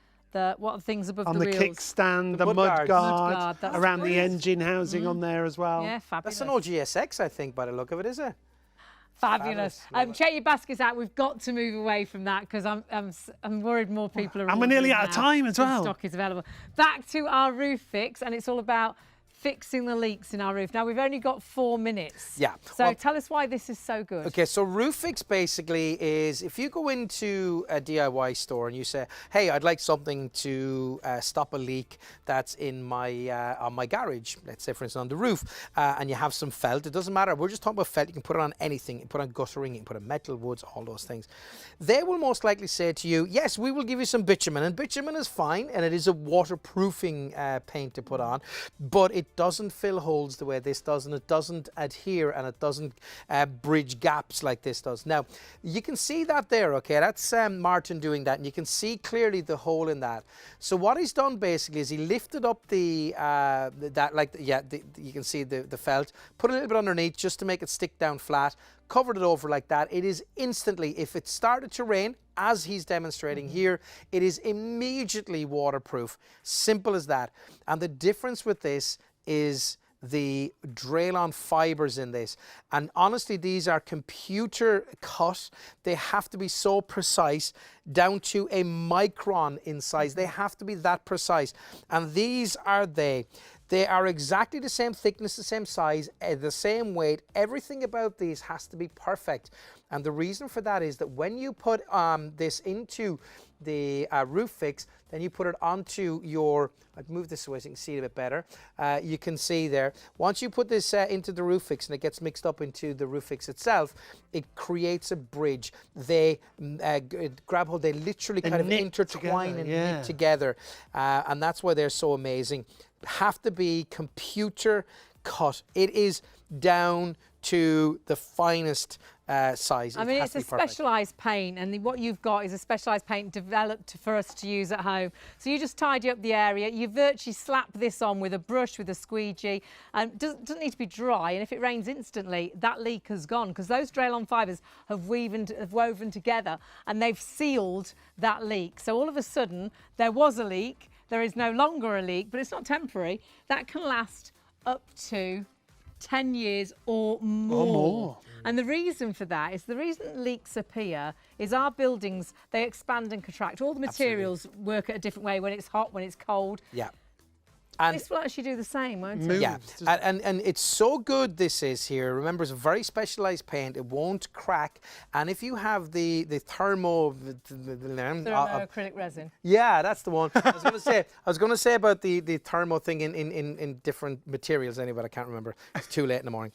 what are things above On the the wheels? kickstand, the mud mud guards. guard, Mud guard, that's around the brilliant. engine housing on there as well. Yeah, fabulous. That's an old GSX, I think, by the look of it, is it? Fabulous. Love it. Check your baskets out. We've got to move away from that because I'm worried more people are. And we're nearly ordering out of now time as than well. Stock is available. Back to our roof fix, and it's all about fixing the leaks in our roof. Now we've only got 4 minutes. Yeah. So Well- tell us why this is so good. Okay, so Roof Fix basically is if you go into a DIY store and you say, hey, I'd like something to stop a leak that's in my on my garage, let's say for instance on the roof, and you have some felt, it doesn't matter, we're just talking about felt, you can put it on anything, you can put it on guttering, you can put it on metal, woods, all those things. They will most likely say to you, yes, we will give you some bitumen, and bitumen is fine, and it is a waterproofing paint to put on, but it doesn't fill holes the way this does, and it doesn't adhere, and it doesn't bridge gaps like this does. Now, you can see that there, okay? That's Martin doing that, and you can see clearly the hole in that. So what he's done basically is he lifted up you can see the felt, put a little bit underneath just to make it stick down flat, covered it over like that. It is instantly, if it started to rain, as he's demonstrating here, it is immediately waterproof. Simple as that. And the difference with this is the Draylon fibers in this, and honestly these are computer cut. They have to be so precise down to a micron in size. They have to be that precise, and these are they are exactly the same thickness, the same size, the same weight. Everything about these has to be perfect, and the reason for that is that when you put this into the roof fix, then you put it onto your, I've moved this away so you can see it a bit better. You can see there, once you put this into the roof fix and it gets mixed up into the roof fix itself, it creates a bridge. They grab hold, they literally kind of knit intertwine together, and yeah. knit together. And that's why they're so amazing. Have to be computer cut. It is down to the finest size. I mean, it's a specialised paint, and what you've got is a specialised paint developed for us to use at home. So you just tidy up the area. You virtually slap this on with a brush, with a squeegee, and doesn't need to be dry. And if it rains instantly, that leak has gone because those Draylon fibres have woven together, and they've sealed that leak. So all of a sudden, there was a leak. There is no longer a leak, but it's not temporary. That can last up to 10 years or more. And the reason for that is the reason leaks appear is our buildings, they expand and contract. All the materials work at a different way when it's hot, when it's cold. Yeah. And this will actually do the same, won't it? yeah, and it's so good this is here. Remember, it's a very specialised paint. It won't crack. And if you have the Thermoacrylic resin. yeah, that's the one. I was going to say about the thermo thing in different materials anyway, but I can't remember. It's too late in the morning.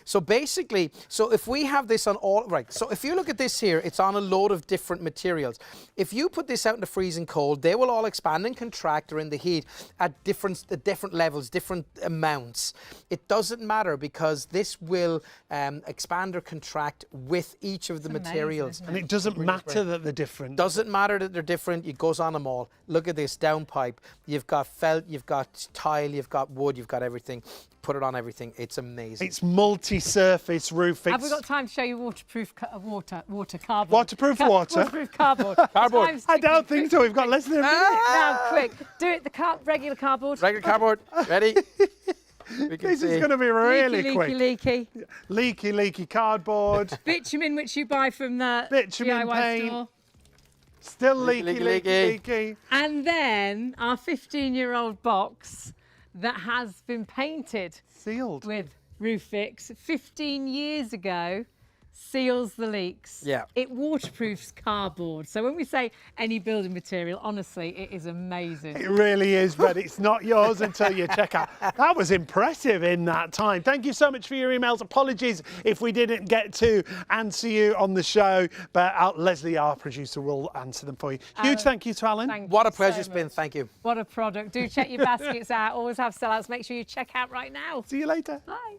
So basically, so if we have this on all right, so if you look at this here, it's on a load of different materials. If you put this out in the freezing cold, they will all expand and contract or in the heat at different levels, different amounts. It doesn't matter because this will expand or contract with each of the materials. And it doesn't matter that they're different. Doesn't matter that they're different. It goes on them all. Look at this downpipe. You've got felt, you've got tile, you've got wood, you've got everything. Put it on everything. It's amazing. It's multi-surface roof. Have we got time to show you waterproof cardboard? Waterproof water? Waterproof cardboard. Cardboard. I don't think so. We've got less than a minute. Now, quick, do it. The regular cardboard. Regular cardboard. Ready? We can This see. is going to be really quick. Leaky. Leaky cardboard. Bitumen, which you buy from the Bitumen DIY paint. store. Still Leaky. leaky. And then our 15-year-old box that has been painted Sealed. with Roof Fix 15 years ago seals the leaks. Yeah. It waterproofs cardboard. So when we say any building material, honestly, it is amazing. It really is, but it's not yours until you check out. That was impressive in that time. Thank you so much for your emails. Apologies if we didn't get to answer you on the show, but Leslie, our producer, will answer them for you. Huge thank you to Alan. What a pleasure it's been. Thank you. What a product. Do check your baskets out. Always have sellouts. Make sure you check out right now. See you later. Bye.